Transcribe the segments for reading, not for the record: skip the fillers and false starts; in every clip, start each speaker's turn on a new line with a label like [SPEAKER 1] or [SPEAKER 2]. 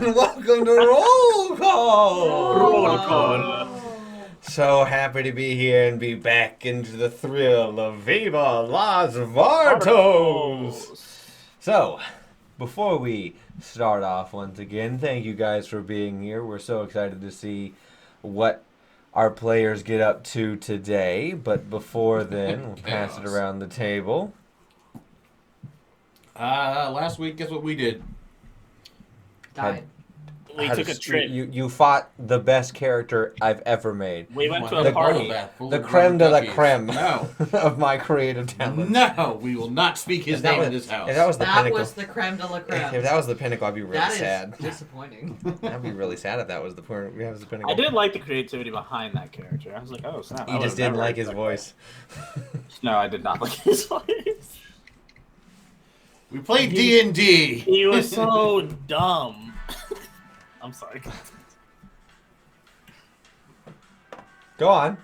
[SPEAKER 1] and welcome to Roll Call!
[SPEAKER 2] Roll Call.
[SPEAKER 1] So happy to be here and be back into the thrill of Viva Las Vartos! So, before we start off once again, thank you guys for being here. We're so excited to see what our players get up to today. But before then, we'll pass it around the table.
[SPEAKER 3] Last week, guess what we did?
[SPEAKER 2] Died. We took a trip.
[SPEAKER 1] You fought the best character I've ever made.
[SPEAKER 2] We went to a party.
[SPEAKER 1] The creme de la creme
[SPEAKER 3] No.
[SPEAKER 1] of my creative talent.
[SPEAKER 3] No, we will not speak his name in this house.
[SPEAKER 1] If that was the pinnacle,
[SPEAKER 4] was the creme de la creme.
[SPEAKER 1] if that was the pinnacle, I'd be really
[SPEAKER 4] That
[SPEAKER 1] sad.
[SPEAKER 4] is disappointing.
[SPEAKER 1] I'd be really sad if that was the pinnacle.
[SPEAKER 2] I did like the creativity behind that character. I was like, oh snap.
[SPEAKER 1] You just didn't like his voice.
[SPEAKER 2] No, I did not like his voice.
[SPEAKER 3] We played D&D.
[SPEAKER 2] He was so dumb. I'm sorry.
[SPEAKER 1] Go on.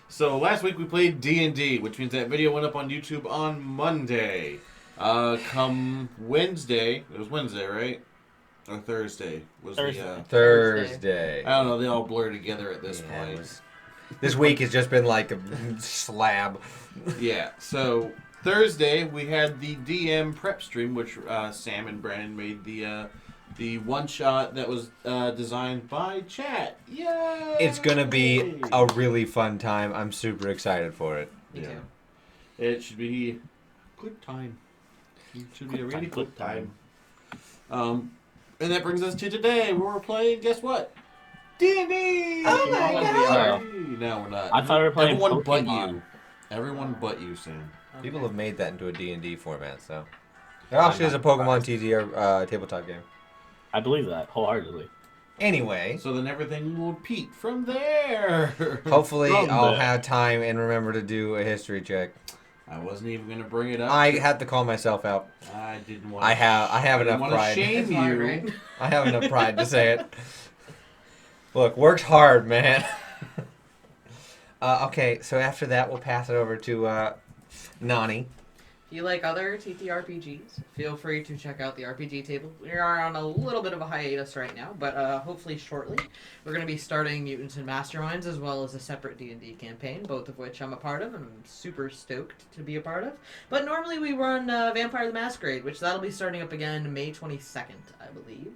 [SPEAKER 3] So last week we played D&D, which means that video went up on YouTube on Monday. Come Wednesday, it was Wednesday, right? Or Thursday was
[SPEAKER 2] Thursday.
[SPEAKER 1] Thursday.
[SPEAKER 3] I don't know, they all blur together at this point.
[SPEAKER 1] This week has just been like a slab.
[SPEAKER 3] Yeah, so Thursday we had the DM prep stream, which Sam and Brandon made the one shot that was designed by chat. Yay!
[SPEAKER 1] It's gonna be a really fun time. I'm super excited for it.
[SPEAKER 4] Me too.
[SPEAKER 3] It should be a good time. It should be a really good time. And that brings us to today, where we're playing. Guess what? D&D.
[SPEAKER 4] Oh my
[SPEAKER 2] God.
[SPEAKER 3] No, we're not.
[SPEAKER 2] I thought we were playing
[SPEAKER 3] Everyone but
[SPEAKER 2] Pokemon.
[SPEAKER 3] you. Everyone but you, Sam.
[SPEAKER 1] People have made that into a D&D format, so. There actually is a Pokemon TTR tabletop game.
[SPEAKER 2] I believe that wholeheartedly.
[SPEAKER 1] Anyway,
[SPEAKER 3] So then everything will repeat from there.
[SPEAKER 1] hopefully
[SPEAKER 2] From
[SPEAKER 1] I'll
[SPEAKER 2] there.
[SPEAKER 1] have time and remember to do a history check.
[SPEAKER 3] I wasn't even going to bring it up.
[SPEAKER 1] I had to call myself out.
[SPEAKER 3] I didn't want.
[SPEAKER 1] I have enough
[SPEAKER 3] want
[SPEAKER 1] pride.
[SPEAKER 3] to shame
[SPEAKER 4] It's hard,
[SPEAKER 3] you.
[SPEAKER 4] right?
[SPEAKER 1] I have enough pride to say it. Look, work's hard, man. Okay, so after that, we'll pass it over to Nani.
[SPEAKER 4] If you like other TTRPGs, feel free to check out the RPG table. We are on a little bit of a hiatus right now, but hopefully shortly we're going to be starting Mutants and Masterminds as well as a separate D&D campaign, both of which I'm a part of and I'm super stoked to be a part of. But normally we run Vampire the Masquerade, which that'll be starting up again May 22nd, I believe.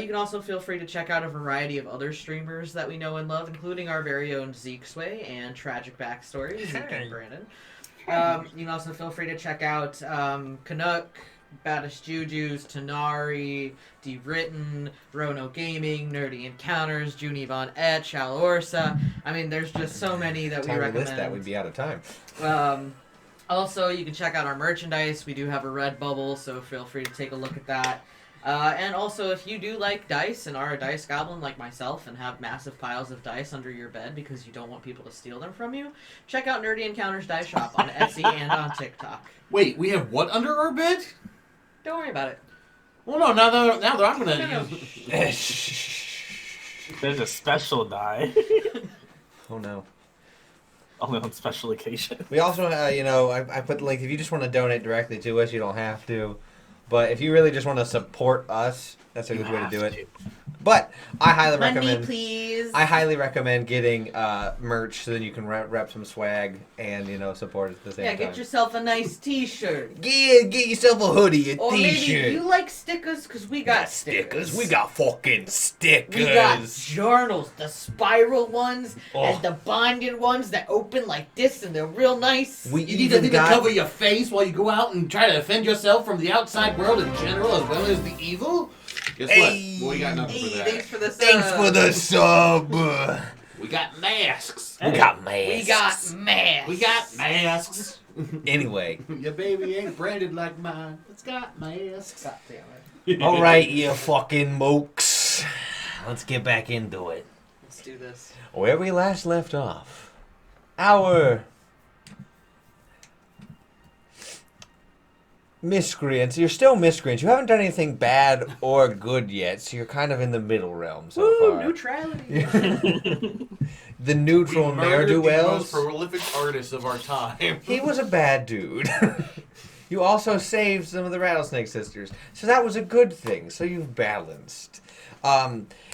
[SPEAKER 4] You can also feel free to check out a variety of other streamers that we know and love, including our very own Zeak and Tragic Backstory, Zeak and Brandon. You can also feel free to check out Canuck, Baddest Jujus, Tanari, D-Written, Rono Gaming, Nerdy Encounters, Junie Von Etch, Al Orsa. I mean, there's just so many that we
[SPEAKER 1] Time to
[SPEAKER 4] recommend.
[SPEAKER 1] list that, we'd be out of time.
[SPEAKER 4] Also, you can check out our merchandise. We do have a Redbubble, so feel free to take a look at that. And also, if you do like dice and are a dice goblin like myself and have massive piles of dice under your bed because you don't want people to steal them from you, check out Nerdy Encounters Dice Shop on Etsy and on TikTok.
[SPEAKER 3] Wait, we have what under our bed?
[SPEAKER 4] Don't worry about it.
[SPEAKER 3] Well, no. Now that I'm gonna.
[SPEAKER 2] There's a special die.
[SPEAKER 1] Oh no.
[SPEAKER 2] Only on special occasion.
[SPEAKER 1] We also, I put the link. If you just want to donate directly to us, you don't have to. But if you really just want to support us, that's a good way to do it. But I highly recommend.
[SPEAKER 4] Money, please.
[SPEAKER 1] I highly recommend getting merch so then you can rep some swag and support at the same time.
[SPEAKER 4] Get yourself a nice T-shirt.
[SPEAKER 1] Get yourself a hoodie, a
[SPEAKER 4] Or
[SPEAKER 1] T-shirt.
[SPEAKER 4] maybe you like stickers because we got stickers.
[SPEAKER 1] We got fucking stickers.
[SPEAKER 4] We got journals, the spiral ones
[SPEAKER 1] Oh.
[SPEAKER 4] and the bonded ones that open like this and they're real nice.
[SPEAKER 1] We
[SPEAKER 3] You need
[SPEAKER 1] even
[SPEAKER 3] to
[SPEAKER 1] got
[SPEAKER 3] cover your face while you go out and try to defend yourself from the outside world in general as well as the evil. Guess
[SPEAKER 1] Hey.
[SPEAKER 3] what? We got nothing for that.
[SPEAKER 4] Thanks for the
[SPEAKER 1] Thanks for the sub.
[SPEAKER 3] We got masks.
[SPEAKER 1] We got masks.
[SPEAKER 4] We got masks.
[SPEAKER 3] We got masks.
[SPEAKER 1] Anyway,
[SPEAKER 3] Your baby ain't branded like mine. It's got masks.
[SPEAKER 4] God damn it.
[SPEAKER 1] all right, you fucking mokes. Let's get back into it.
[SPEAKER 4] Let's do this.
[SPEAKER 1] Where we last left off, our miscreants. You're still miscreants. You haven't done anything bad or good yet, so you're kind of in the middle realm so far.
[SPEAKER 4] Neutrality.
[SPEAKER 1] The neutral
[SPEAKER 3] We murdered the most
[SPEAKER 1] ne'er-do-wells.
[SPEAKER 3] prolific artist of our time.
[SPEAKER 1] He was a bad dude. You also saved some of the Rattlesnake Sisters. So that was a good thing. So you've balanced.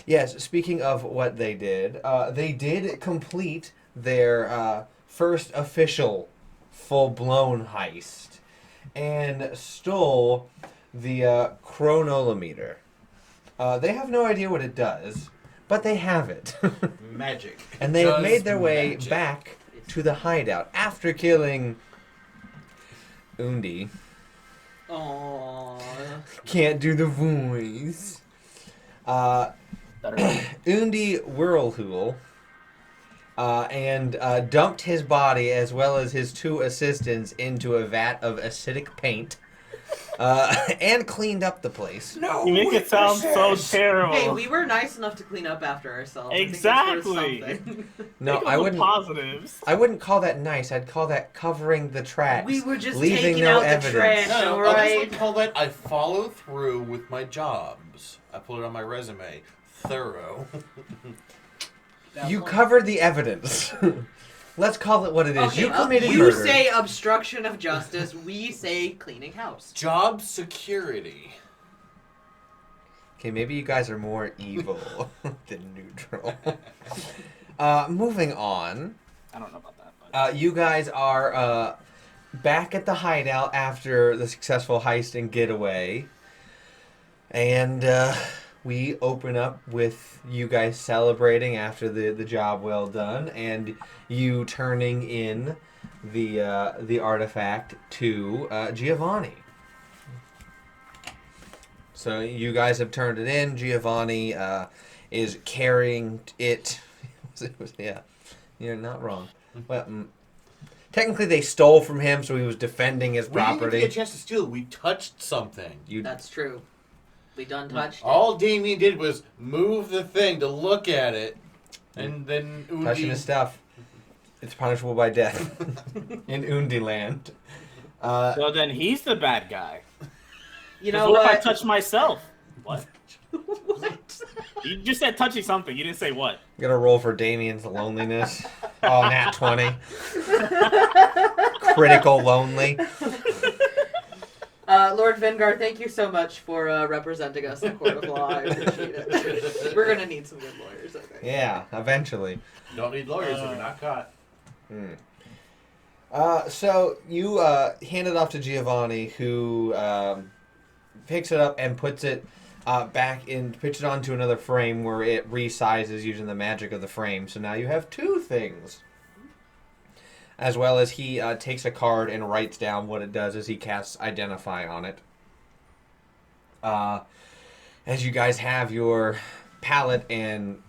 [SPEAKER 1] Yes, speaking of what they did complete their first official full-blown heist and stole the chronolometer. They have no idea what it does, but they have it.
[SPEAKER 3] Magic.
[SPEAKER 1] And they have
[SPEAKER 3] Does
[SPEAKER 1] made their way
[SPEAKER 3] magic.
[SPEAKER 1] back to the hideout after killing Undi.
[SPEAKER 4] Aww.
[SPEAKER 1] Can't do the voice. Undi Whirlpool and dumped his body as well as his 2 assistants into a vat of acidic paint and cleaned up the place.
[SPEAKER 3] No,
[SPEAKER 2] You make it sound so terrible.
[SPEAKER 4] Hey, we were nice enough to clean up after ourselves.
[SPEAKER 2] Exactly.
[SPEAKER 4] I think it's worth something.
[SPEAKER 1] No,
[SPEAKER 2] Think of
[SPEAKER 1] I
[SPEAKER 2] the
[SPEAKER 1] wouldn't.
[SPEAKER 2] Positives.
[SPEAKER 1] I wouldn't call that nice. I'd call that covering the tracks.
[SPEAKER 4] We were just
[SPEAKER 1] leaving
[SPEAKER 4] taking
[SPEAKER 1] no
[SPEAKER 4] out the
[SPEAKER 1] evidence.
[SPEAKER 4] trash.
[SPEAKER 3] No,
[SPEAKER 4] Alright.
[SPEAKER 3] others would call that I follow through with my jobs. I put it on my resume. Thorough.
[SPEAKER 1] You covered the evidence. Let's call it what it is.
[SPEAKER 4] Okay,
[SPEAKER 1] You committed
[SPEAKER 4] you
[SPEAKER 1] murder.
[SPEAKER 4] say obstruction of justice. We say cleaning house.
[SPEAKER 3] Job security.
[SPEAKER 1] Okay, maybe you guys are more evil than neutral. Moving on.
[SPEAKER 2] I don't know about that. But
[SPEAKER 1] You guys are back at the hideout after the successful heist and getaway. And we open up with you guys celebrating after the job well done and you turning in the artifact to Giovanni. So you guys have turned it in. Giovanni is carrying it. Yeah, you're not wrong. Well, technically they stole from him, so he was defending his
[SPEAKER 3] We didn't
[SPEAKER 1] property.
[SPEAKER 3] get a chance to steal. We touched something.
[SPEAKER 1] You
[SPEAKER 4] That's true. We done touched it.
[SPEAKER 3] All Damien did was move the thing to look at it, and then Undi...
[SPEAKER 1] touching his stuff. It's punishable by death in Undi land.
[SPEAKER 2] so then he's the bad guy.
[SPEAKER 4] You
[SPEAKER 2] 'Cause
[SPEAKER 4] know
[SPEAKER 2] what if I
[SPEAKER 4] what?
[SPEAKER 2] touch myself? What?
[SPEAKER 4] What?
[SPEAKER 2] You just said touching something. You didn't say what.
[SPEAKER 1] You gotta roll for Damien's loneliness. Oh, nat 20. Critical lonely.
[SPEAKER 4] Lord Vengar, thank you so much for representing us in court of law. I appreciate it. We're gonna need some good lawyers, I think.
[SPEAKER 1] Yeah, eventually.
[SPEAKER 3] Don't need lawyers if you're not caught.
[SPEAKER 1] So you hand it off to Giovanni, who picks it up and puts it back in, puts it onto another frame where it resizes using the magic of the frame. So now you have 2 things. As well as he takes a card and writes down what it does as he casts Identify on it. As you guys have your palette and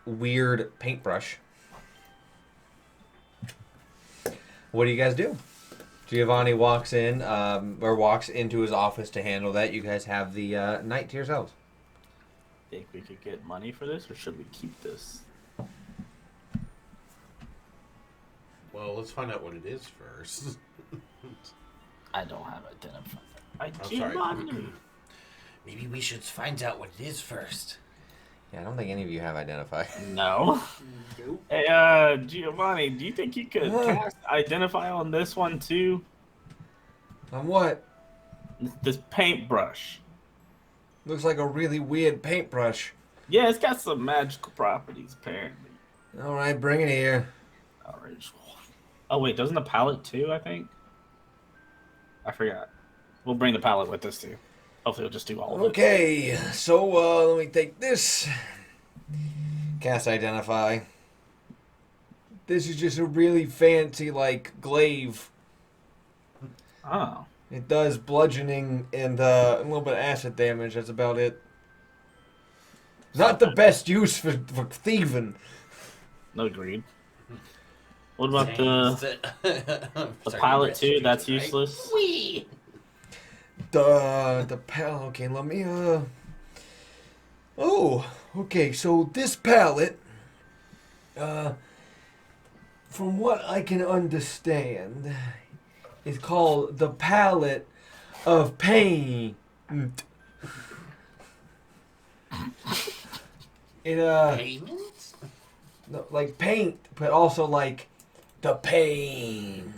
[SPEAKER 1] weird paintbrush. What do you guys do? Giovanni walks in, or walks into his office to handle that. You guys have the night to yourselves.
[SPEAKER 2] Think we could get money for this, or should we keep this?
[SPEAKER 3] Well, let's find out what it is first.
[SPEAKER 2] I don't have identified.
[SPEAKER 3] I'm sorry.
[SPEAKER 2] Giovanni.
[SPEAKER 3] Maybe we should find out what it is first.
[SPEAKER 1] Yeah, I don't think any of you have Identify.
[SPEAKER 2] No.
[SPEAKER 4] Nope.
[SPEAKER 2] Hey, Giovanni, do you think you could cast Identify on this one too?
[SPEAKER 1] On what?
[SPEAKER 2] This paintbrush.
[SPEAKER 1] Looks like a really weird paintbrush.
[SPEAKER 2] Yeah, it's got some magical properties, apparently.
[SPEAKER 1] Alright, bring it here.
[SPEAKER 2] Alright. Oh, wait, doesn't the palette too, I think? I forgot. We'll bring the palette with us too. Hopefully we'll just do all of it.
[SPEAKER 1] Okay, so let me take this. Cast Identify. This is just a really fancy, like, glaive.
[SPEAKER 2] Oh.
[SPEAKER 1] It does bludgeoning and a little bit of acid damage. That's about it. Not the best use for thieving.
[SPEAKER 2] No agreed. What about the palette too? That's useless.
[SPEAKER 1] The palette. Okay, let me Oh, okay. So this palette, from what I can understand, is called the palette of pain. It
[SPEAKER 3] Payments?
[SPEAKER 1] no, like paint, but also like the pain.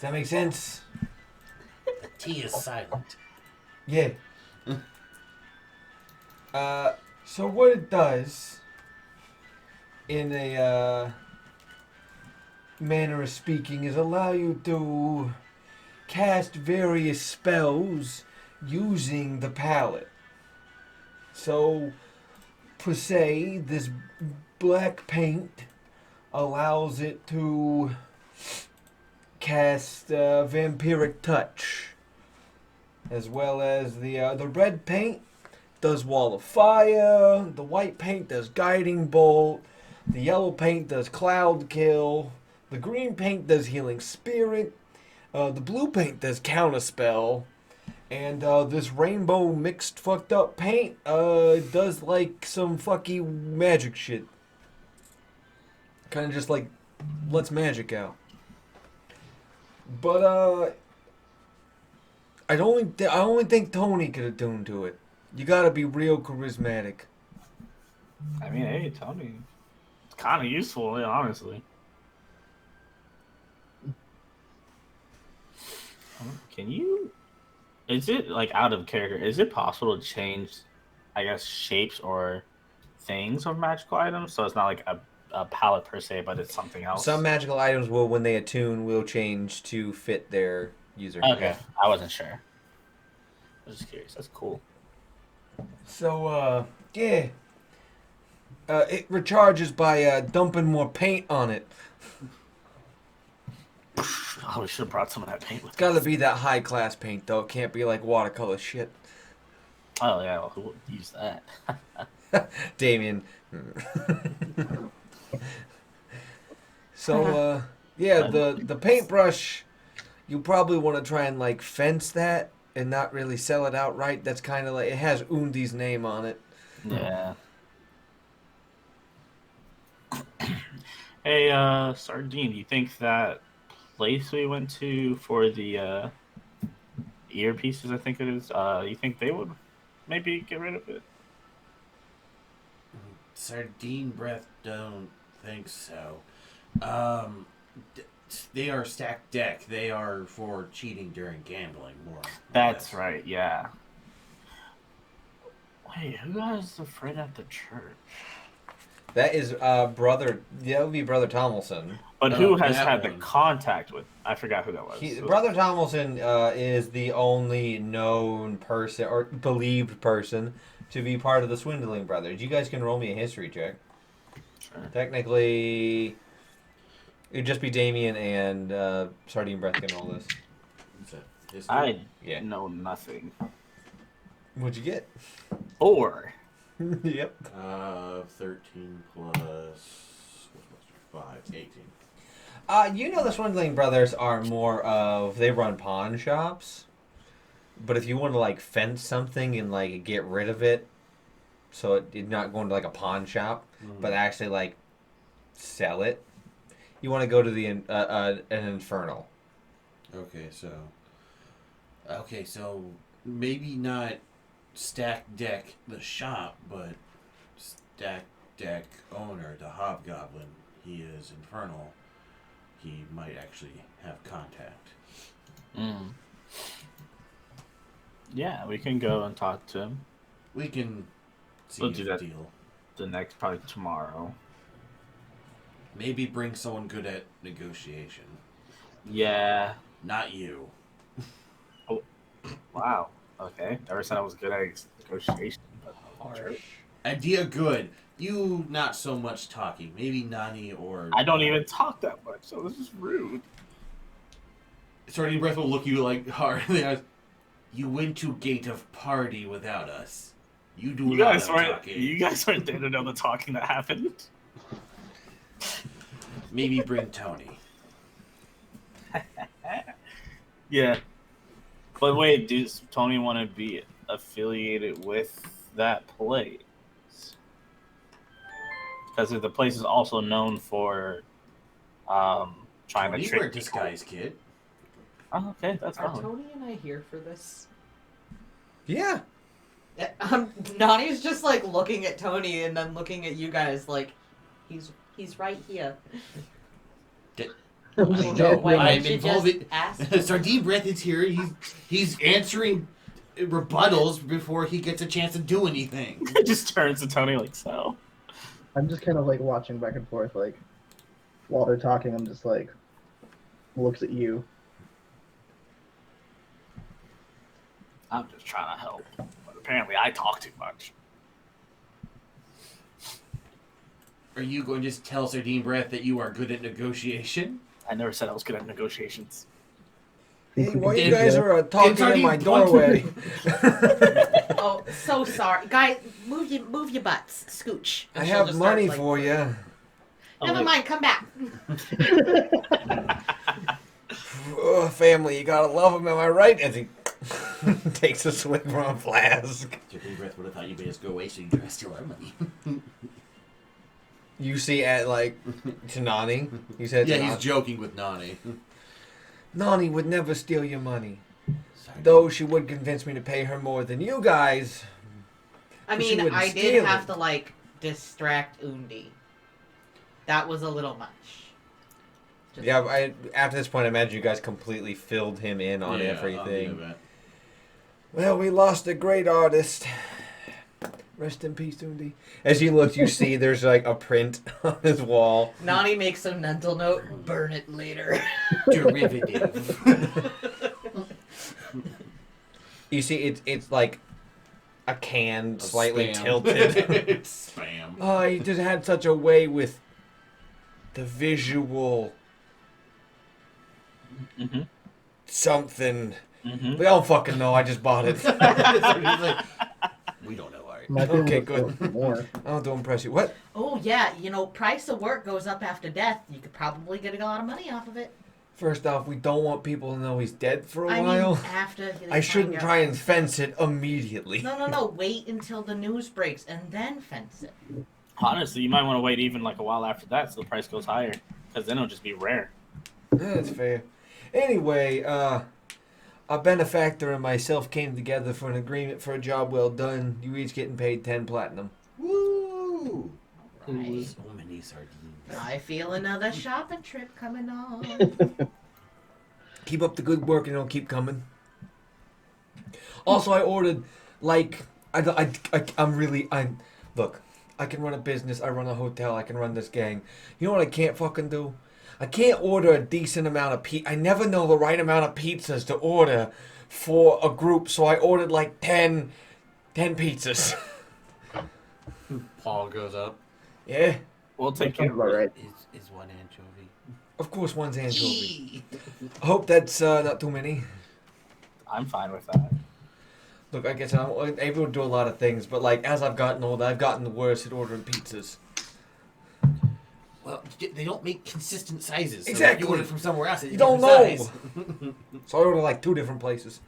[SPEAKER 1] that make sense?
[SPEAKER 3] The T is silent.
[SPEAKER 1] Yeah. So what it does, in a manner of speaking, is allow you to cast various spells using the palette. So, per se, this black paint allows it to cast Vampiric Touch, as well as the red paint does Wall of Fire, the white paint does Guiding Bolt, the yellow paint does Cloud Kill, the green paint does Healing Spirit, the blue paint does Counterspell, and this rainbow mixed fucked up paint does like some fucky magic shit. Kind of just like lets magic out. But I only think Tony could have tuned to it. You gotta be real charismatic.
[SPEAKER 2] I mean, hey, Tony, it's kind of useful, yeah, honestly. Can you? Is it like out of character? Is it possible to change, I guess, shapes or things of magical items? So it's not like a palette per se, but it's something else.
[SPEAKER 1] Some magical items will, when they attune, will change to fit their user.
[SPEAKER 2] Okay, I wasn't sure. I was just curious. That's cool.
[SPEAKER 1] So, yeah. It recharges by dumping more paint on it.
[SPEAKER 2] Oh, we should have brought some of that paint with
[SPEAKER 1] It's gotta be that high class paint, though. It can't be like watercolor shit.
[SPEAKER 2] Oh, yeah, well, who would use that?
[SPEAKER 1] Damien. So, yeah, the paintbrush, you probably want to try and, like, fence that and not really sell it outright. That's kind of like, it has Undi's name on it.
[SPEAKER 2] Yeah. Hey, Sardine, do you think that place we went to for the earpieces, I think it is, you think they would maybe get rid of it?
[SPEAKER 3] Sardine Breath don't think so. They are stacked deck. They are for cheating during gambling more.
[SPEAKER 2] That's right, yeah. Wait, who has the friend at the church?
[SPEAKER 1] That is brother. That would be Brother Tomlinson.
[SPEAKER 2] But who has
[SPEAKER 3] that
[SPEAKER 2] had
[SPEAKER 3] one.
[SPEAKER 2] the contact with? I forgot who that was.
[SPEAKER 1] Brother Tomlinson is the only known person or believed person to be part of the Swindling Brothers. You guys can roll me a history check.
[SPEAKER 2] Sure.
[SPEAKER 1] Technically, it'd just be Damien and Sardine Breath can roll this.
[SPEAKER 3] What's that? History?
[SPEAKER 2] I know nothing.
[SPEAKER 1] What'd you get?
[SPEAKER 2] 4.
[SPEAKER 1] Yep.
[SPEAKER 3] 13 plus 5, 18.
[SPEAKER 1] You know the Swindling Brothers are more of, they run pawn shops. But if you want to like fence something and like get rid of it, so it's not going to like a pawn shop, but actually like sell it, you want to go to the an infernal.
[SPEAKER 3] Okay, so maybe not Stack Deck the shop, but Stack Deck owner, the Hobgoblin. He is infernal. He might actually have contact.
[SPEAKER 2] Yeah, we can go and talk to him.
[SPEAKER 3] We can see
[SPEAKER 2] We'll do
[SPEAKER 3] the
[SPEAKER 2] that.
[SPEAKER 3] deal.
[SPEAKER 2] The next, probably tomorrow.
[SPEAKER 3] Maybe bring someone good at negotiation.
[SPEAKER 2] Yeah.
[SPEAKER 3] Not you.
[SPEAKER 2] Wow. Okay. Never said I was good at negotiation. But
[SPEAKER 4] Harsh.
[SPEAKER 3] Idea good. You not so much talking. Maybe Nani or...
[SPEAKER 2] I don't even talk that much, so this is rude.
[SPEAKER 3] Sardine Breath will look you like hard in the eyes. You went to Gate of Party without us. You do
[SPEAKER 2] You
[SPEAKER 3] not
[SPEAKER 2] guys
[SPEAKER 3] know
[SPEAKER 2] weren't.
[SPEAKER 3] talking.
[SPEAKER 2] You guys weren't there to know the talking that happened.
[SPEAKER 3] Maybe bring Tony.
[SPEAKER 2] Yeah. But wait, does Tony want to be affiliated with that place? Because the place is also known for trying
[SPEAKER 3] Tony,
[SPEAKER 2] to trick
[SPEAKER 3] we're a
[SPEAKER 2] people.
[SPEAKER 3] disguise kid.
[SPEAKER 2] Oh, okay, that's
[SPEAKER 4] Are
[SPEAKER 2] fine.
[SPEAKER 4] Tony and I here for this?
[SPEAKER 1] Yeah.
[SPEAKER 4] Nani's just like looking at Tony and then looking at you guys like he's right here.
[SPEAKER 5] I'm
[SPEAKER 3] I
[SPEAKER 5] just
[SPEAKER 3] know.
[SPEAKER 5] standing
[SPEAKER 4] Why
[SPEAKER 5] there
[SPEAKER 3] I'm
[SPEAKER 4] don't you
[SPEAKER 3] involved
[SPEAKER 4] just
[SPEAKER 3] in-
[SPEAKER 4] ask?
[SPEAKER 3] Sardine Breath is here. He's answering rebuttals before he gets a chance to do anything.
[SPEAKER 2] It just turns to Tony like so.
[SPEAKER 5] I'm just kind of like watching back and forth, like while they're talking. I'm just like looks at you.
[SPEAKER 2] I'm just trying to help, but apparently I talk too much.
[SPEAKER 3] Are you going to just tell Sardine Breath that you are good at negotiation?
[SPEAKER 2] I never said I was good at negotiations.
[SPEAKER 1] Hey,
[SPEAKER 5] Think we
[SPEAKER 1] while
[SPEAKER 5] can
[SPEAKER 1] you
[SPEAKER 5] do
[SPEAKER 1] guys
[SPEAKER 5] that?
[SPEAKER 1] are talking
[SPEAKER 3] It's already
[SPEAKER 1] in my
[SPEAKER 3] one-
[SPEAKER 1] doorway.
[SPEAKER 4] Oh, so sorry, guys. Move your butts, scooch.
[SPEAKER 1] I
[SPEAKER 4] And she'll
[SPEAKER 1] have
[SPEAKER 4] just
[SPEAKER 1] money
[SPEAKER 4] start,
[SPEAKER 1] for you.
[SPEAKER 4] Never mind, come back.
[SPEAKER 1] Oh, family, you gotta love him, am I right? As he takes a swig from a flask.
[SPEAKER 3] Sardine Breath would have thought you made us go away so you could steal our money.
[SPEAKER 1] You see at, like, to Nani. He said
[SPEAKER 3] Yeah,
[SPEAKER 1] to
[SPEAKER 3] he's
[SPEAKER 1] Nani.
[SPEAKER 3] joking with Nani.
[SPEAKER 1] Nani would never steal your money. Though she would convince me to pay her more than you guys.
[SPEAKER 4] I
[SPEAKER 1] But she
[SPEAKER 4] mean,
[SPEAKER 1] wouldn't
[SPEAKER 4] I
[SPEAKER 1] steal
[SPEAKER 4] did have
[SPEAKER 1] it.
[SPEAKER 4] to like distract Undi. That was a little much. Just-
[SPEAKER 1] Yeah, after this point, I imagine you guys completely filled him in on
[SPEAKER 3] Yeah,
[SPEAKER 1] everything.
[SPEAKER 3] On the event.
[SPEAKER 1] Well, we lost a great artist. Rest in peace, Undi. As you look, you see there's like a print on his wall.
[SPEAKER 4] Nani makes a mental note. Burn it later.
[SPEAKER 3] Derivative.
[SPEAKER 1] You see, it's like a can slightly
[SPEAKER 3] Spam.
[SPEAKER 1] tilted.
[SPEAKER 3] It's spam.
[SPEAKER 1] Oh, he just had such a way with the visual
[SPEAKER 2] Mm-hmm.
[SPEAKER 1] something.
[SPEAKER 2] Mm-hmm.
[SPEAKER 1] We don't fucking know. I just bought it.
[SPEAKER 3] So he's like, we don't know art.
[SPEAKER 5] My feeling
[SPEAKER 1] Okay,
[SPEAKER 5] was
[SPEAKER 1] good.
[SPEAKER 5] for more.
[SPEAKER 1] I don't to impress you. What?
[SPEAKER 4] Oh yeah, price of work goes up after death. You could probably get a lot of money off of it.
[SPEAKER 1] First off, we don't want people to know he's dead for a
[SPEAKER 4] I
[SPEAKER 1] while.
[SPEAKER 4] mean, after they
[SPEAKER 1] I shouldn't
[SPEAKER 4] find out-
[SPEAKER 1] try and fence it immediately.
[SPEAKER 4] No. Wait until the news breaks and then fence it.
[SPEAKER 2] Honestly, you might want to wait even like a while after that so the price goes higher, because then it'll just be rare.
[SPEAKER 1] That's fair. Anyway, a benefactor and myself came together for an agreement for a job well done. You each getting paid 10 platinum.
[SPEAKER 3] Woo!
[SPEAKER 4] Right.
[SPEAKER 3] So many sardines.
[SPEAKER 4] I feel another shopping trip coming on.
[SPEAKER 1] Keep up the good work and it'll keep coming. Also, I ordered, like, look, I can run a business, I run a hotel, I can run this gang. You know what I can't fucking do? I can't order a decent amount of I never know the right amount of pizzas to order for a group, so I ordered like 10 pizzas.
[SPEAKER 3] Paul goes up.
[SPEAKER 1] Yeah,
[SPEAKER 2] We'll take
[SPEAKER 5] That
[SPEAKER 2] care
[SPEAKER 5] sounds
[SPEAKER 2] of
[SPEAKER 5] about
[SPEAKER 2] it.
[SPEAKER 5] right.
[SPEAKER 3] Is one anchovy.
[SPEAKER 1] of course one's anchovy. I hope that's not too many.
[SPEAKER 2] I'm fine with that.
[SPEAKER 1] Look, I guess I'm able to do a lot of things, but like as I've gotten older, I've gotten worse at ordering pizzas.
[SPEAKER 3] Well, they don't make consistent sizes. So
[SPEAKER 1] Exactly.
[SPEAKER 3] If you order from somewhere else, it's
[SPEAKER 1] You don't
[SPEAKER 3] different
[SPEAKER 1] know.
[SPEAKER 3] size.
[SPEAKER 1] So I ordered like 2 different places.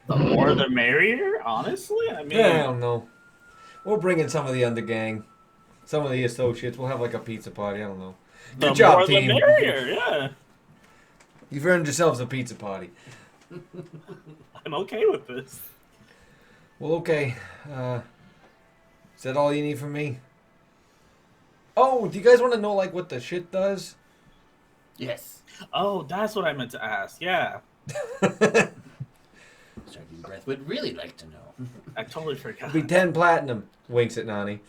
[SPEAKER 2] The more the merrier, honestly. I mean,
[SPEAKER 1] Yeah, I don't know. We'll bring in some of the undergang, some of the associates. We'll have like a pizza party. I don't know.
[SPEAKER 2] the
[SPEAKER 1] Good job,
[SPEAKER 2] more
[SPEAKER 1] team.
[SPEAKER 2] the merrier. Yeah,
[SPEAKER 1] You've earned yourselves a pizza party.
[SPEAKER 2] I'm okay with this.
[SPEAKER 1] Well, okay. Is that all you need from me? Oh, do you guys want to know like what the shit does?
[SPEAKER 3] Yes.
[SPEAKER 2] Oh, that's what I meant to ask. Yeah,
[SPEAKER 3] Sardine Breath would really like to know.
[SPEAKER 2] I totally forgot.
[SPEAKER 1] It'll be 10 platinum. Winks at Nani.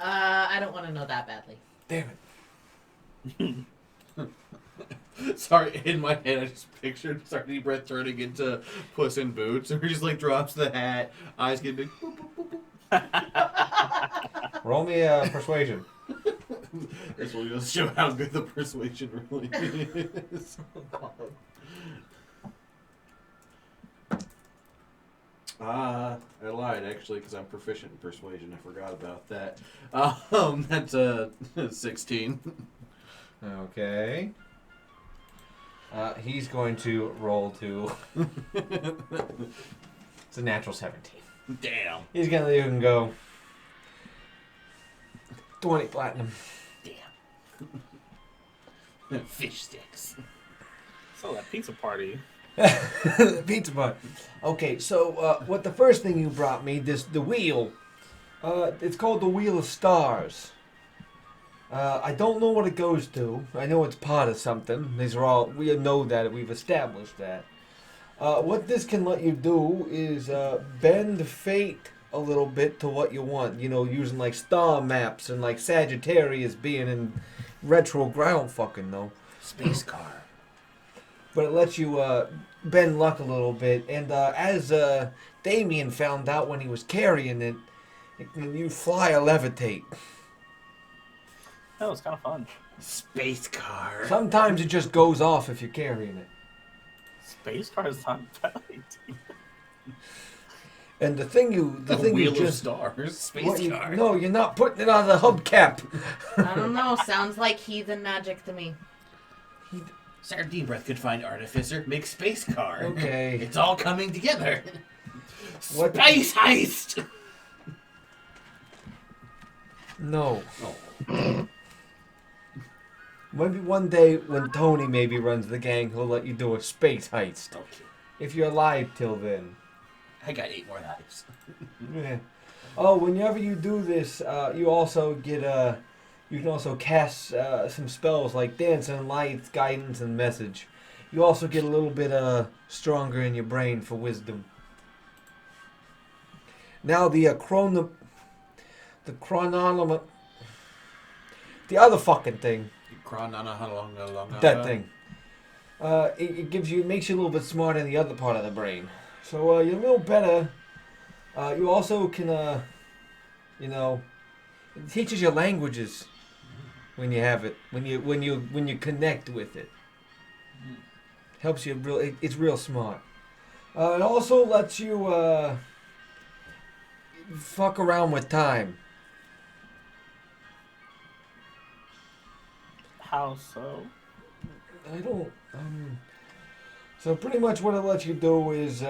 [SPEAKER 4] I don't want to know that badly.
[SPEAKER 1] Damn it.
[SPEAKER 3] Sorry, in my head I just pictured Sardine Breath turning into Puss in Boots, where he just like drops the hat, eyes get big. Boop, boop, boop, boop.
[SPEAKER 1] Roll me persuasion.
[SPEAKER 3] This will just show how good the persuasion really is. I lied actually because I'm proficient in persuasion. I forgot about that. That's 16.
[SPEAKER 1] Okay. He's going to roll to. It's a natural 17.
[SPEAKER 3] Damn.
[SPEAKER 1] He's gonna leave and go. 20 platinum.
[SPEAKER 3] Damn. Fish sticks.
[SPEAKER 2] So that pizza party.
[SPEAKER 1] Pizza party. Okay, so what the first thing you brought me, the wheel. It's called the Wheel of Stars. I don't know what it goes to. I know it's part of something. We know that. We've established that. What this can let you do is bend fate a little bit to what you want. You know, using like star maps and like Sagittarius being in retrograde. I don't fucking know.
[SPEAKER 3] Space car.
[SPEAKER 1] But it lets you bend luck a little bit. And as Damien found out when he was carrying it, you fly or levitate.
[SPEAKER 2] That was kind of fun.
[SPEAKER 3] Space car.
[SPEAKER 1] Sometimes it just goes off if you're carrying it.
[SPEAKER 2] Space car is not bad.
[SPEAKER 1] And the thing you
[SPEAKER 3] Wheel of
[SPEAKER 1] just
[SPEAKER 3] Stars. Space
[SPEAKER 1] what you-
[SPEAKER 3] car.
[SPEAKER 1] no, you're not putting it on the hubcap.
[SPEAKER 6] I don't know. Sounds like heathen magic to me.
[SPEAKER 3] Sardine Breath could find Artificer, make space car.
[SPEAKER 1] Okay.
[SPEAKER 3] It's all coming together.
[SPEAKER 1] What-
[SPEAKER 3] Space heist!
[SPEAKER 1] No.
[SPEAKER 3] Oh.
[SPEAKER 1] Maybe one day when Tony maybe runs the gang, he'll let you do a space heist.
[SPEAKER 3] Okay.
[SPEAKER 1] If you're alive till then.
[SPEAKER 3] I got 8 more lives.
[SPEAKER 1] Yeah. Oh, whenever you do this, you also get you can also cast some spells like Dancing Lights, Guidance, and Message. You also get a little bit stronger in your brain for wisdom. Now the chronometer, the other fucking thing, that thing. It makes you a little bit smarter in the other part of the brain. So you're a little better. You also can, it teaches you languages when you have it. When you connect with it, helps you real. It's real smart. It also lets you fuck around with time.
[SPEAKER 2] How so?
[SPEAKER 1] I don't. So pretty much what it lets you do is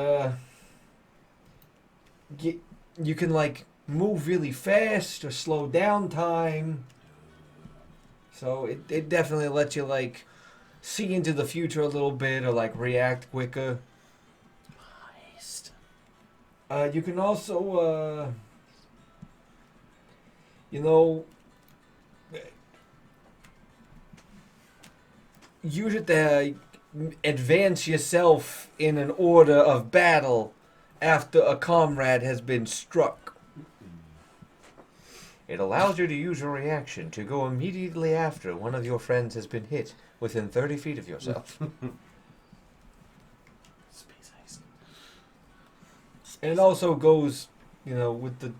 [SPEAKER 1] you can like move really fast or slow down time. So it definitely lets you like see into the future a little bit or like react quicker.
[SPEAKER 3] Heist.
[SPEAKER 1] You can also use it to advance yourself in an order of battle after a comrade has been struck. It allows you to use your reaction to go immediately after one of your friends has been hit within 30 feet of yourself.
[SPEAKER 3] Space heist.
[SPEAKER 1] And it also goes, with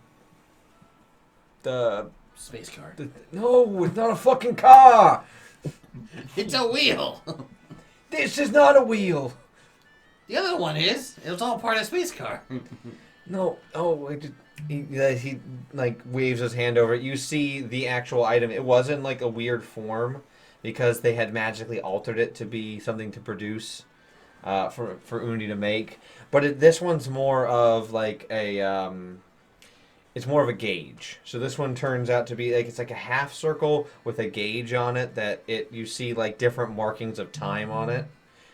[SPEAKER 1] the
[SPEAKER 3] Space car.
[SPEAKER 1] no, it's not a fucking car.
[SPEAKER 3] It's a wheel.
[SPEAKER 1] This is not a wheel.
[SPEAKER 3] The other one is. It was all part of space car.
[SPEAKER 1] No. Oh, he like waves his hand over it. You see the actual item. It wasn't like a weird form because they had magically altered it to be something to produce for Undi to make. But this one's more of like a it's more of a gauge. So this one turns out to be like it's like a half circle with a gauge on it that you see like different markings of time on it.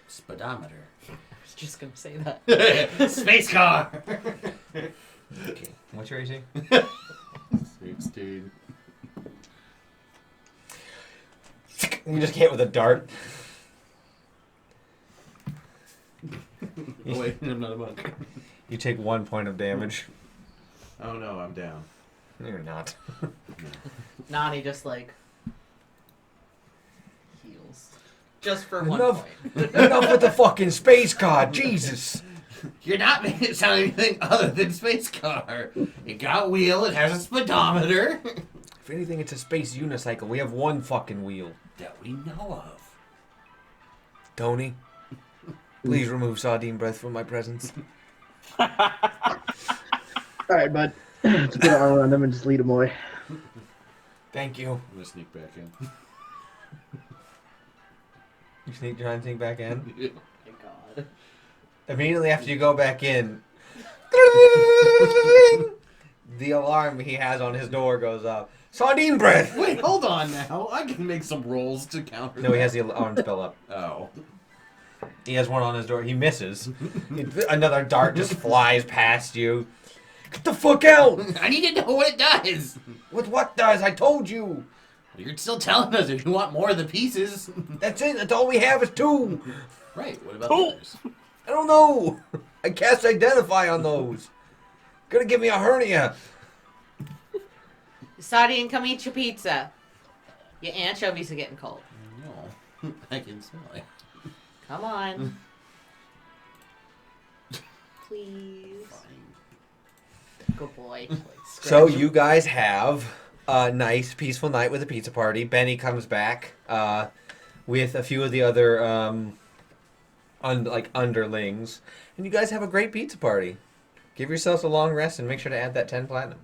[SPEAKER 3] Speedometer.
[SPEAKER 4] I was just gonna say that.
[SPEAKER 3] Space car.
[SPEAKER 1] Okay. What's your AC?
[SPEAKER 3] 16.
[SPEAKER 1] You just hit with a dart.
[SPEAKER 3] Oh wait, I'm not a monk.
[SPEAKER 1] You take 1 point of damage.
[SPEAKER 3] Oh no, I'm down.
[SPEAKER 1] You're not.
[SPEAKER 4] Nani just like heals. Just for one
[SPEAKER 1] Enough,
[SPEAKER 4] point.
[SPEAKER 1] enough with the fucking space car. Jesus.
[SPEAKER 3] You're not making it sound anything other than space car. It got a wheel, it has a speedometer.
[SPEAKER 1] If anything, it's a space unicycle. We have one fucking wheel.
[SPEAKER 3] That we know of.
[SPEAKER 1] Tony, please remove sardine breath from my presence.
[SPEAKER 5] Alright, bud. Let's put an arm around him and just lead him away.
[SPEAKER 1] Thank you.
[SPEAKER 3] I'm gonna sneak back in.
[SPEAKER 1] You try and sneak back in?
[SPEAKER 4] My God.
[SPEAKER 1] Immediately after you go back in, the alarm he has on his door goes off. Sardine breath!
[SPEAKER 3] Wait, hold on now. I can make some rolls to counter
[SPEAKER 1] No, he
[SPEAKER 3] that.
[SPEAKER 1] has the alarm spell up.
[SPEAKER 3] Oh.
[SPEAKER 1] He has one on his door. He misses. Another dart just flies past you. Get the fuck out!
[SPEAKER 3] I need to know what it does.
[SPEAKER 1] What does? I told you!
[SPEAKER 3] You're still telling us if you want more of the pieces.
[SPEAKER 1] That's it. That's all we have is 2.
[SPEAKER 3] Right. What about the others?
[SPEAKER 1] I don't know. I cast Identify on those. Gonna give me a hernia.
[SPEAKER 6] Sadian, come eat your pizza. Your anchovies are getting cold.
[SPEAKER 3] No. I can smell it.
[SPEAKER 6] Come on. Please.
[SPEAKER 3] Fine.
[SPEAKER 6] Good boy.
[SPEAKER 1] So you guys have a nice, peaceful night with a pizza party. Benny comes back with a few of the other underlings, and you guys have a great pizza party. Give yourselves a long rest and make sure to add that 10 platinum.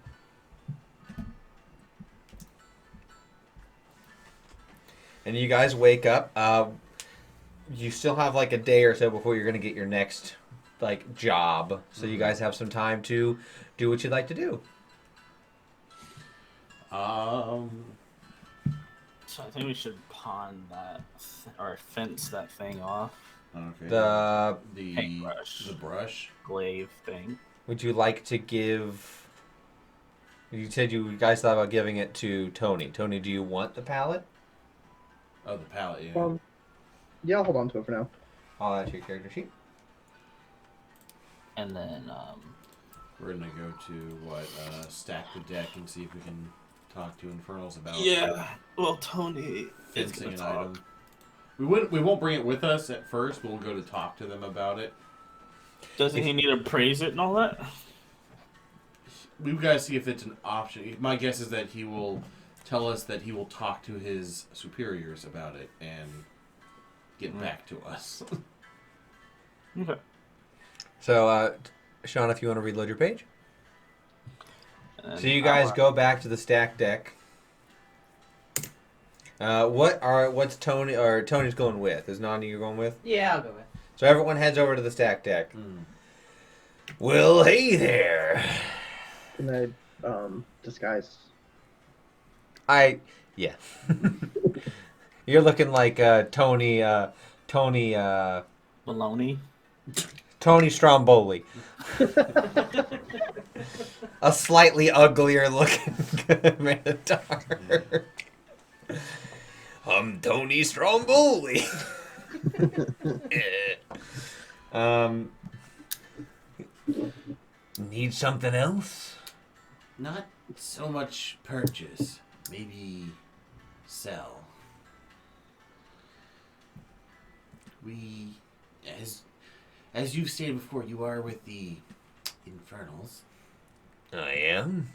[SPEAKER 1] And you guys wake up. You still have like a day or so before you're going to get your next like job. So you guys have some time to do what you'd like to do.
[SPEAKER 2] So I think we should pawn that or fence that thing off.
[SPEAKER 3] Okay.
[SPEAKER 1] The
[SPEAKER 2] Paintbrush.
[SPEAKER 3] The brush.
[SPEAKER 2] Glaive thing.
[SPEAKER 1] Would you like to give? You said you guys thought about giving it to Tony. Tony, do you want the palette?
[SPEAKER 3] Oh, the palette. Yeah.
[SPEAKER 5] Yeah, I'll hold on to it for now.
[SPEAKER 1] I'll add to your character sheet.
[SPEAKER 2] And then
[SPEAKER 3] We're gonna go to stack the deck and see if we can talk to Infernals about
[SPEAKER 2] well, Tony is
[SPEAKER 3] fencing
[SPEAKER 2] gonna
[SPEAKER 3] an
[SPEAKER 2] talk.
[SPEAKER 3] item. We won't bring it with us at first. We'll go to talk to them about it.
[SPEAKER 2] Doesn't he need to praise it and all that?
[SPEAKER 3] We've got to see if it's an option. My guess is that he will tell us that he will talk to his superiors about it and get back to us.
[SPEAKER 2] Okay.
[SPEAKER 1] So, Sean, if you want to reload your page. So you guys go back to the stack deck. What's Tony or Tony's going with? Is Nani you're going with?
[SPEAKER 4] Yeah, I'll go with.
[SPEAKER 1] So everyone heads over to the stack deck. Well, hey there.
[SPEAKER 5] Can I disguise?
[SPEAKER 1] Yeah. You're looking like Tony
[SPEAKER 2] Baloney.
[SPEAKER 1] Stromboli. A slightly uglier looking Minotaur. I'm Tony Stromboli. Need something else?
[SPEAKER 3] Not so much purchase, maybe sell. We, as you've stated before, you are with the Infernals.
[SPEAKER 1] I am.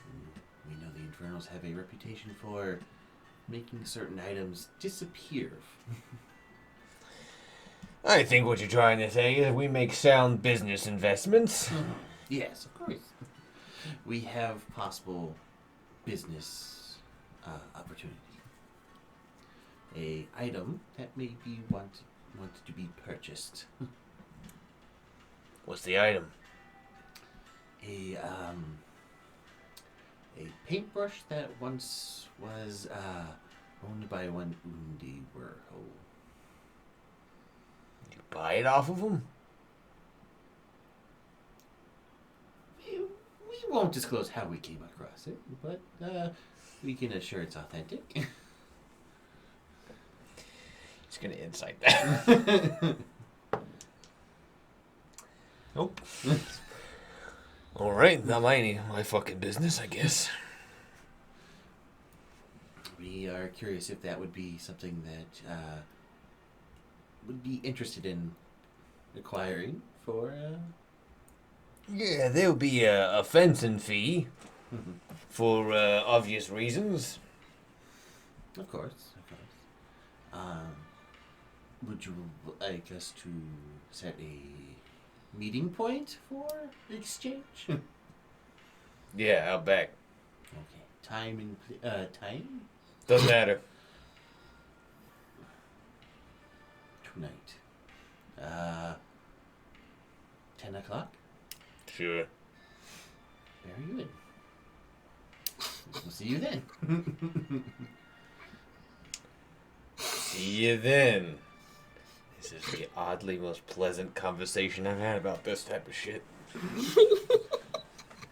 [SPEAKER 3] We know the Infernals have a reputation for making certain items disappear.
[SPEAKER 1] I think what you're trying to say is we make sound business investments.
[SPEAKER 3] Yes, of course. We have possible business opportunity. A item that may be wanted to be purchased.
[SPEAKER 1] What's the item?
[SPEAKER 3] A paintbrush that once was owned by one Undi Werho.
[SPEAKER 1] You buy it off of them?
[SPEAKER 3] We won't disclose how we came across it, but we can assure it's authentic.
[SPEAKER 1] Just gonna insight that. Nope. All right, not my fucking business, I guess.
[SPEAKER 3] We are curious if that would be something that would be interested in acquiring for.
[SPEAKER 1] Yeah, there'll be a fencing fee for obvious reasons.
[SPEAKER 3] Of course. Would you like us to set a meeting point for exchange?
[SPEAKER 1] Yeah, out back.
[SPEAKER 3] Okay. Time and time
[SPEAKER 1] Doesn't matter.
[SPEAKER 3] tonight. 10 o'clock.
[SPEAKER 1] Sure.
[SPEAKER 3] Very good. We'll see you then.
[SPEAKER 1] See you then. This is the oddly most pleasant conversation I've had about this type of shit.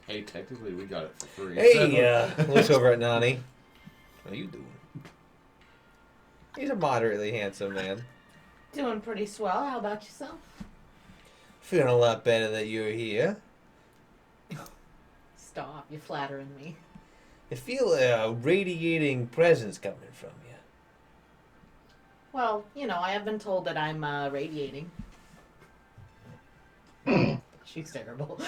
[SPEAKER 3] Hey, technically we got it for free.
[SPEAKER 1] Hey, looks over at Nani. How you doing? He's a moderately handsome man.
[SPEAKER 6] Doing pretty swell. How about yourself?
[SPEAKER 1] Feeling a lot better that you're here.
[SPEAKER 6] Stop. You're flattering me.
[SPEAKER 1] I feel a radiating presence coming from you.
[SPEAKER 6] Well, you know, I have been told that I'm radiating. She's terrible.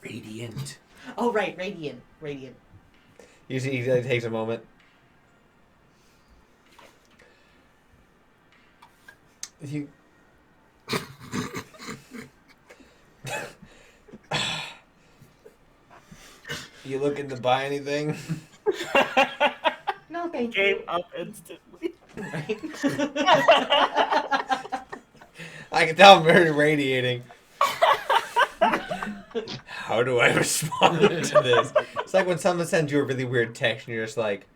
[SPEAKER 3] Radiant.
[SPEAKER 6] Oh, right. Radiant.
[SPEAKER 1] You see, he takes a moment. You. You looking to buy anything?
[SPEAKER 6] No, thank
[SPEAKER 2] Gave
[SPEAKER 6] you.
[SPEAKER 2] up instantly.
[SPEAKER 6] Right.
[SPEAKER 1] I can tell I'm very radiating. How do I respond to this? It's like when someone sends you a really weird text and you're just like,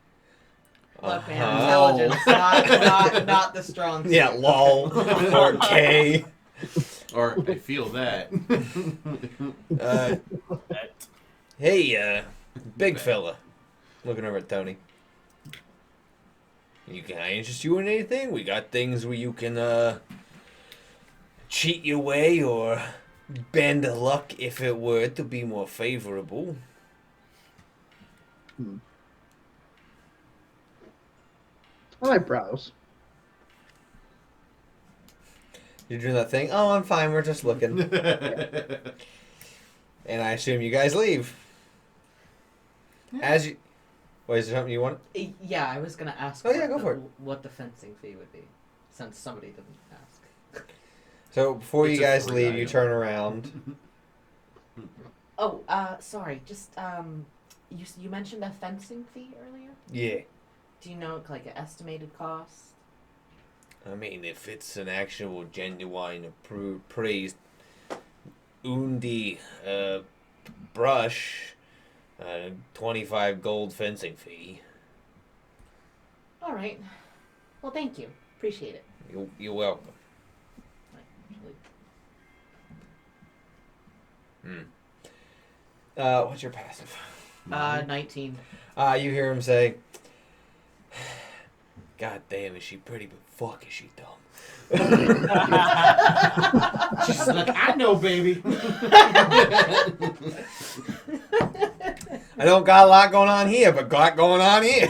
[SPEAKER 6] Look, man,
[SPEAKER 1] uh-huh.
[SPEAKER 6] intelligence, not the strong suit.
[SPEAKER 1] Yeah, lol, or K.
[SPEAKER 3] Or I feel that.
[SPEAKER 1] Uh, hey, big fella. Looking over at Tony. Can I interest you in anything? We got things where you can, cheat your way or bend luck if it were to be more favorable.
[SPEAKER 5] I might browse.
[SPEAKER 1] You're doing that thing? Oh, I'm fine. We're just looking. And I assume you guys leave. As you... Wait, is there something you want?
[SPEAKER 4] Yeah, I was gonna ask.
[SPEAKER 1] Oh, yeah, go for it.
[SPEAKER 4] What the fencing fee would be, since somebody didn't ask.
[SPEAKER 1] So before
[SPEAKER 3] It's
[SPEAKER 1] you
[SPEAKER 3] a
[SPEAKER 1] guys
[SPEAKER 3] free
[SPEAKER 1] leave, you
[SPEAKER 3] item.
[SPEAKER 1] turn around.
[SPEAKER 6] Oh, sorry. Just you mentioned a fencing fee earlier.
[SPEAKER 1] Yeah.
[SPEAKER 6] Do you know like an estimated cost?
[SPEAKER 1] I mean, if it's an actual, genuine, approved, praised Undi brush, 25 gold fencing fee.
[SPEAKER 6] All right. Well, thank you. Appreciate it.
[SPEAKER 1] You're welcome. What's your passive?
[SPEAKER 4] 19.
[SPEAKER 1] You hear him say, God damn, is she pretty, but fuck, is she dumb.
[SPEAKER 3] She's like, I know, baby.
[SPEAKER 1] I don't got a lot going on here, but got going on here.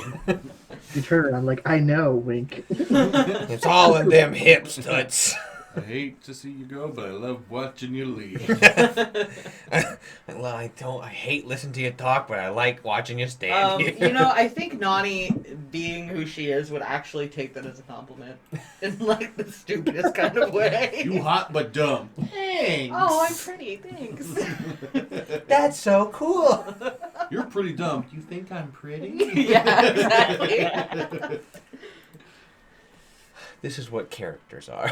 [SPEAKER 5] You turn around like, I know, wink.
[SPEAKER 1] It's all in them hips, Toots.
[SPEAKER 3] I hate to see you go, but I love watching you leave.
[SPEAKER 1] Well, I hate listening to you talk, but I like watching you stand here.
[SPEAKER 4] You know, I think Nani, being who she is, would actually take that as a compliment. In, like, the stupidest kind of way.
[SPEAKER 3] You hot but dumb. Thanks.
[SPEAKER 6] Oh, I'm pretty. Thanks.
[SPEAKER 1] That's so cool.
[SPEAKER 3] You're pretty dumb. You think I'm pretty?
[SPEAKER 4] Yeah, exactly.
[SPEAKER 1] This is what characters are.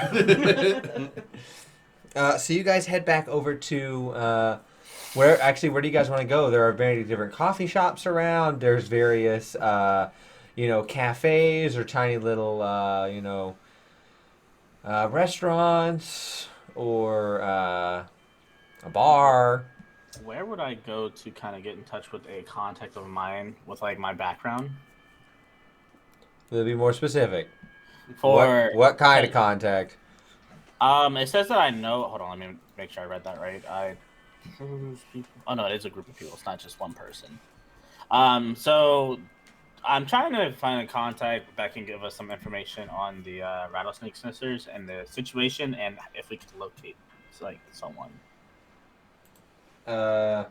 [SPEAKER 1] So you guys head back over to where do you guys want to go? There are very different coffee shops around. There's various cafes or tiny little restaurants or a bar.
[SPEAKER 2] Where would I go to kind of get in touch with a contact of mine with like my background?
[SPEAKER 1] To be more specific.
[SPEAKER 2] For
[SPEAKER 1] What kind of contact?
[SPEAKER 2] it says that I know. Hold on, let me make sure I read that right. Oh no, it is a group of people. It's not just one person. So I'm trying to find a contact that can give us some information on the rattlesnake sensors and the situation, and if we could locate like someone.
[SPEAKER 1] So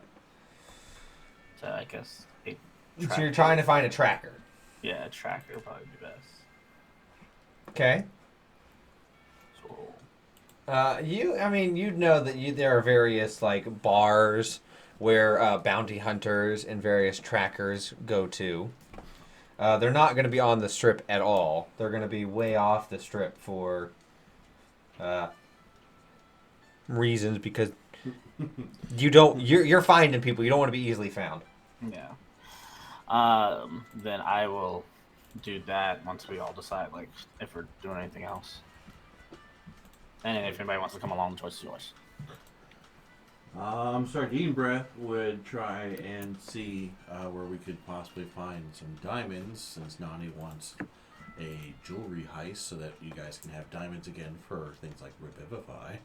[SPEAKER 2] So I guess
[SPEAKER 1] you're trying to find a tracker.
[SPEAKER 2] yeah, a tracker would probably be best.
[SPEAKER 1] Okay.
[SPEAKER 2] So
[SPEAKER 1] You'd know that there are various like bars where bounty hunters and various trackers go to. They're not going to be on the strip at all. They're going to be way off the strip for reasons because you're finding people. You don't want to be easily found.
[SPEAKER 2] yeah. Then I will do that once we all decide like if we're doing anything else. And if anybody wants to come along, the choice is yours.
[SPEAKER 3] Sardine Breath would try and see where we could possibly find some diamonds, since Nani wants a jewelry heist so that you guys can have diamonds again for things like Revivify.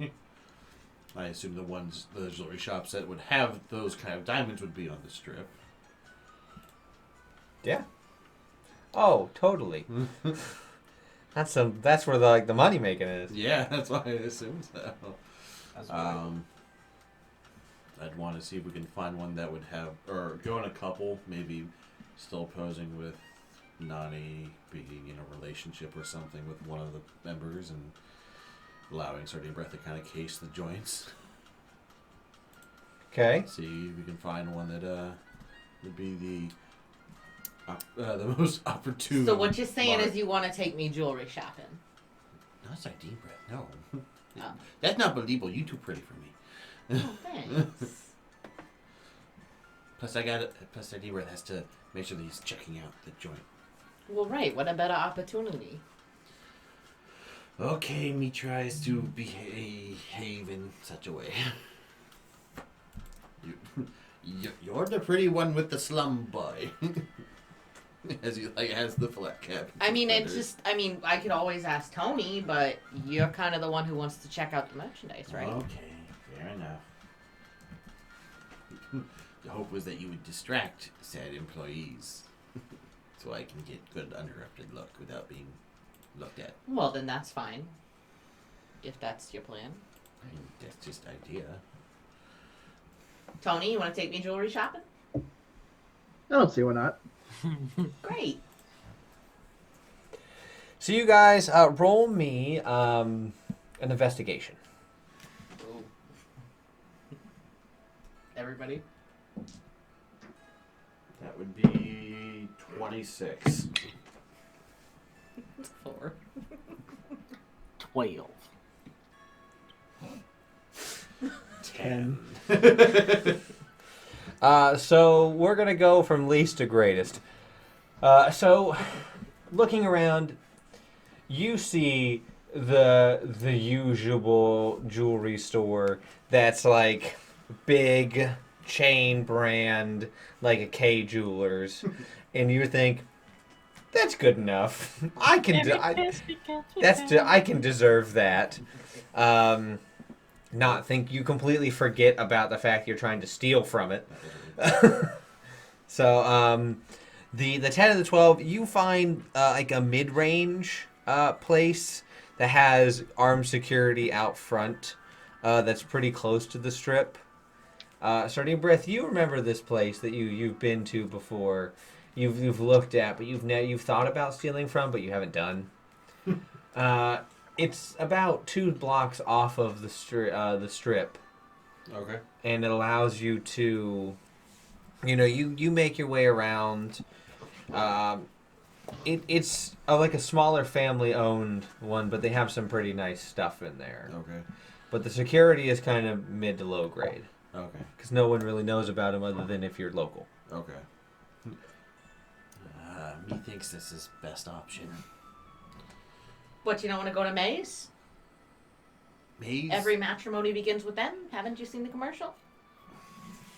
[SPEAKER 3] I assume the jewelry shops that would have those kind of diamonds would be on the strip.
[SPEAKER 1] Yeah. Oh, totally. That's where the money making is.
[SPEAKER 3] Yeah, that's why I assumed so.
[SPEAKER 2] That's weird.
[SPEAKER 3] I'd want to see if we can find one that would have, or go in a couple, maybe still posing with Nani being in a relationship or something with one of the members and allowing Sardine Breath to kind of case the joints.
[SPEAKER 1] Okay.
[SPEAKER 3] See if we can find one that would be the most opportune.
[SPEAKER 6] So what you're saying
[SPEAKER 3] mark.
[SPEAKER 6] is you want to take me jewelry shopping?
[SPEAKER 3] Not Sardine Breath, no.
[SPEAKER 6] Oh.
[SPEAKER 3] That's not believable. You too pretty for me.
[SPEAKER 6] Oh, thanks.
[SPEAKER 3] Plus Sardine Breath has to make sure that he's checking out the joint.
[SPEAKER 6] Well, right. What a better opportunity.
[SPEAKER 3] Okay, me tries to behave in such a way. You're the pretty one with the slum boy. As he has the flat cap.
[SPEAKER 6] I mean, I could always ask Tony, but you're kind of the one who wants to check out the merchandise, right?
[SPEAKER 3] Okay, fair enough. The hope was that you would distract said employees, so I can get good uninterrupted look without being looked at.
[SPEAKER 6] Well, then that's fine. If that's your plan.
[SPEAKER 3] I mean, that's just idea.
[SPEAKER 6] Tony, you want to take me jewelry shopping?
[SPEAKER 5] I don't see why not.
[SPEAKER 6] Great.
[SPEAKER 1] So you guys roll me an investigation.
[SPEAKER 6] Ooh. Everybody?
[SPEAKER 3] That would be 26.
[SPEAKER 6] 4.
[SPEAKER 2] 12.
[SPEAKER 3] 10.
[SPEAKER 1] So we're gonna go from least to greatest. So looking around, you see the usual jewelry store that's like big chain brand, like a K Jewelers, and you think that's good enough. I can deserve that. Not think you completely forget about the fact you're trying to steal from it. So the 10 and the 12, you find like a mid-range place that has armed security out front that's pretty close to the strip. Sardine Breath, you remember this place that you've been to before. You've looked at, but you've thought about stealing from, but you haven't done. It's about 2 blocks off of the strip.
[SPEAKER 3] Okay.
[SPEAKER 1] And it allows you to, you make your way around. It's like a smaller family-owned one, but they have some pretty nice stuff in there.
[SPEAKER 3] Okay.
[SPEAKER 1] But the security is kind of mid to low grade.
[SPEAKER 3] Okay.
[SPEAKER 1] Because no one really knows about them other than if you're local.
[SPEAKER 3] Okay. Methinks this is best option.
[SPEAKER 6] What, you don't want to go to Maze?
[SPEAKER 3] Maze?
[SPEAKER 6] Every matrimony begins with them. Haven't you seen the commercial?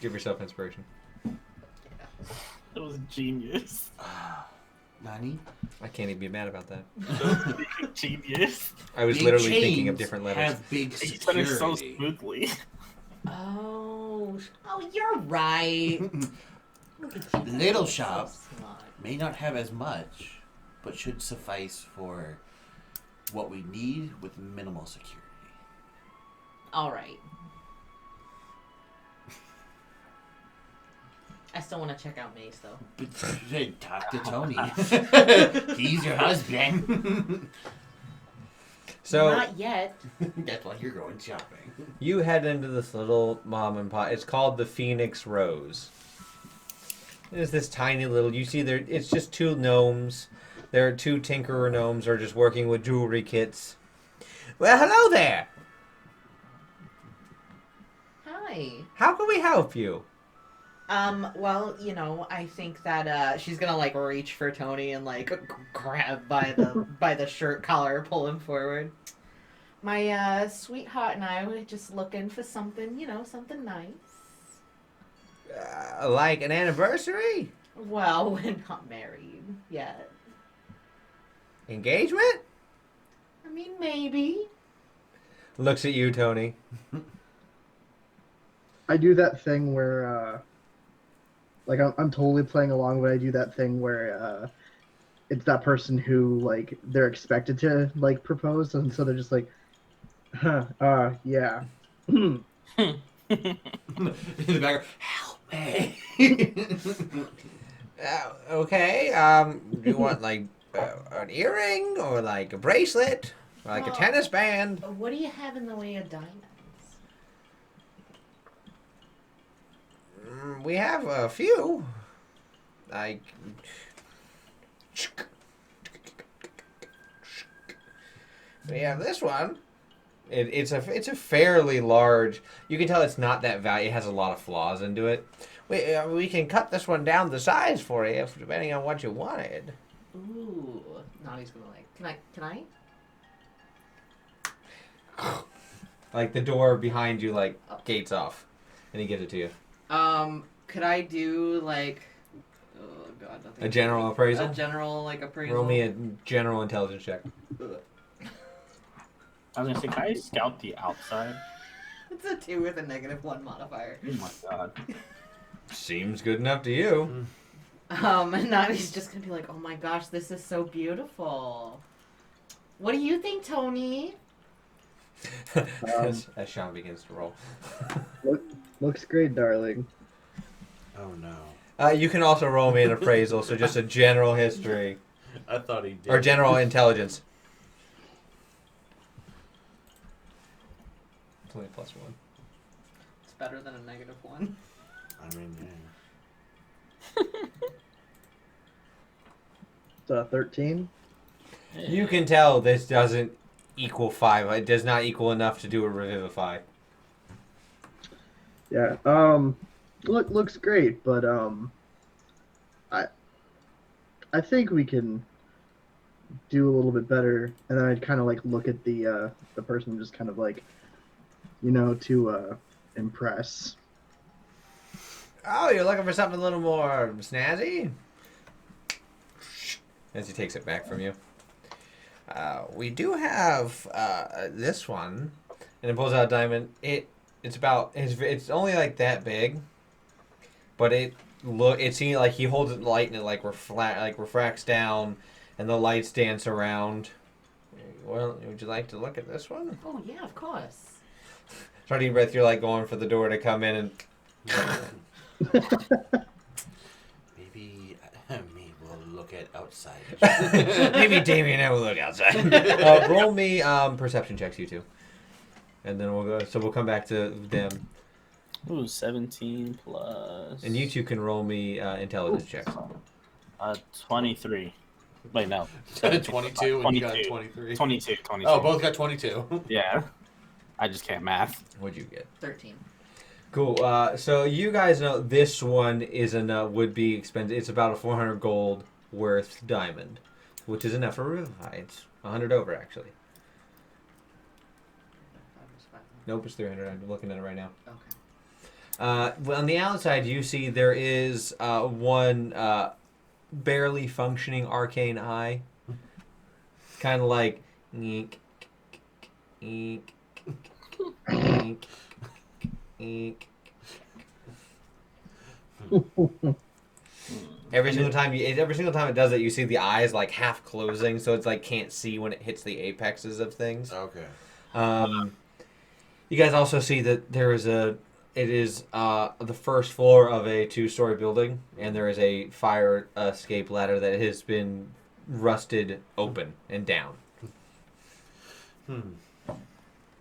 [SPEAKER 1] Give yourself inspiration.
[SPEAKER 2] That was genius.
[SPEAKER 3] Nani?
[SPEAKER 1] I can't even be mad about that.
[SPEAKER 2] Genius.
[SPEAKER 1] I was
[SPEAKER 3] Big
[SPEAKER 1] literally thinking of
[SPEAKER 3] chains
[SPEAKER 1] different letters.
[SPEAKER 3] have big
[SPEAKER 2] He said it so
[SPEAKER 3] security.
[SPEAKER 2] smoothly.
[SPEAKER 6] Oh, you're right. Look at you.
[SPEAKER 3] Little
[SPEAKER 6] So
[SPEAKER 3] shop
[SPEAKER 6] smart.
[SPEAKER 3] may not have as much, but should suffice for what we need with minimal security.
[SPEAKER 6] All right. I still want to check out Maze, though.
[SPEAKER 3] But hey, talk to Tony. He's your husband.
[SPEAKER 1] So
[SPEAKER 6] Not yet.
[SPEAKER 3] That's why you're going shopping.
[SPEAKER 1] you head into this little mom and pop. It's called the Phoenix Rose. There's this tiny little. You see there. It's just 2 gnomes. There are 2 tinkerer gnomes are just working with jewelry kits. Well, hello there.
[SPEAKER 6] Hi.
[SPEAKER 1] How can we help you?
[SPEAKER 6] Well, I think that she's gonna like reach for Tony and like grab by the shirt collar, pull him forward. My sweetheart and I were just looking for something, something nice.
[SPEAKER 1] Like an anniversary?
[SPEAKER 6] Well, we're not married yet.
[SPEAKER 1] Engagement?
[SPEAKER 6] I mean, maybe.
[SPEAKER 1] Looks at you, Tony.
[SPEAKER 5] I do that thing where, like, I'm totally playing along, but I do that thing where it's that person who, like, they're expected to, like, propose, and so they're just like, huh, yeah.
[SPEAKER 3] In the background, help me.
[SPEAKER 1] Okay. Do you want like an earring or like a bracelet or like a
[SPEAKER 6] Well,
[SPEAKER 1] tennis band?
[SPEAKER 6] What do you have in the way of diamonds?
[SPEAKER 1] We have a few. Like. We have this one. It's a fairly large. You can tell it's not that value. It has a lot of flaws into it. We can cut this one down the size for you, depending on what you wanted.
[SPEAKER 6] Ooh. Naughty's gonna like. Can I?
[SPEAKER 1] Like the door behind you, like gates off, and he gives it to you.
[SPEAKER 4] Could I do like, oh god, nothing.
[SPEAKER 1] A general appraisal.
[SPEAKER 4] A general like appraisal.
[SPEAKER 1] Roll me a general intelligence check.
[SPEAKER 2] I was gonna say, can I scout the outside?
[SPEAKER 4] It's a 2 with a -1 modifier.
[SPEAKER 2] Oh my god.
[SPEAKER 1] Seems good enough to you.
[SPEAKER 6] And Naughty's just gonna be like, oh my gosh, this is so beautiful. What do you think, Tony?
[SPEAKER 1] As Sean begins to roll.
[SPEAKER 5] Looks great, darling.
[SPEAKER 3] Oh no.
[SPEAKER 1] You can also roll me an appraisal, so just a general history
[SPEAKER 3] I thought he did.
[SPEAKER 1] or general intelligence. It's only +1.
[SPEAKER 4] It's better than a -1.
[SPEAKER 3] I mean, yeah.
[SPEAKER 5] It's 13.
[SPEAKER 1] You can tell this doesn't equal 5. It does not equal enough to do a revivify.
[SPEAKER 5] Yeah. Looks great, but I think we can do a little bit better. And then I'd kind of like look at the person, just kind of like, to impress.
[SPEAKER 1] Oh, you're looking for something a little more snazzy? As he takes it back from you. We do have this one, and it pulls out a diamond. It's only like that big, but it seems like he holds it light and it like refracts down, and the lights dance around. Well, would you like to look at this one?
[SPEAKER 6] Oh yeah, of course.
[SPEAKER 1] Starting breath, you're like going for the door to come in and.
[SPEAKER 3] Maybe me will look at outside.
[SPEAKER 1] Maybe Damien and I will look outside. Roll me perception checks, you two. And then we'll go. So we'll come back to them.
[SPEAKER 2] Ooh, 17 plus.
[SPEAKER 1] And you two can roll me intelligence checks.
[SPEAKER 2] 23. Wait, no.
[SPEAKER 3] 22 and you got 23.
[SPEAKER 2] 22.
[SPEAKER 3] Oh, both got 22.
[SPEAKER 2] Yeah. I just can't math.
[SPEAKER 1] What'd you get?
[SPEAKER 6] 13.
[SPEAKER 1] Cool. So you guys know this one would be expensive. It's about a 400 gold worth diamond, which is enough for Revivify. It's 100 over actually. Nope, it's 300. I'm looking at it right now.
[SPEAKER 6] Okay.
[SPEAKER 1] On the outside, you see there is one barely functioning arcane eye. Kind of like eek, eek, eek, eek. Every single time it does it, you see the eyes like half closing, so it's like can't see when it hits the apexes of things.
[SPEAKER 3] Okay.
[SPEAKER 1] You guys also see that it is the first floor of a 2-story building, and there is a fire escape ladder that has been rusted open and down.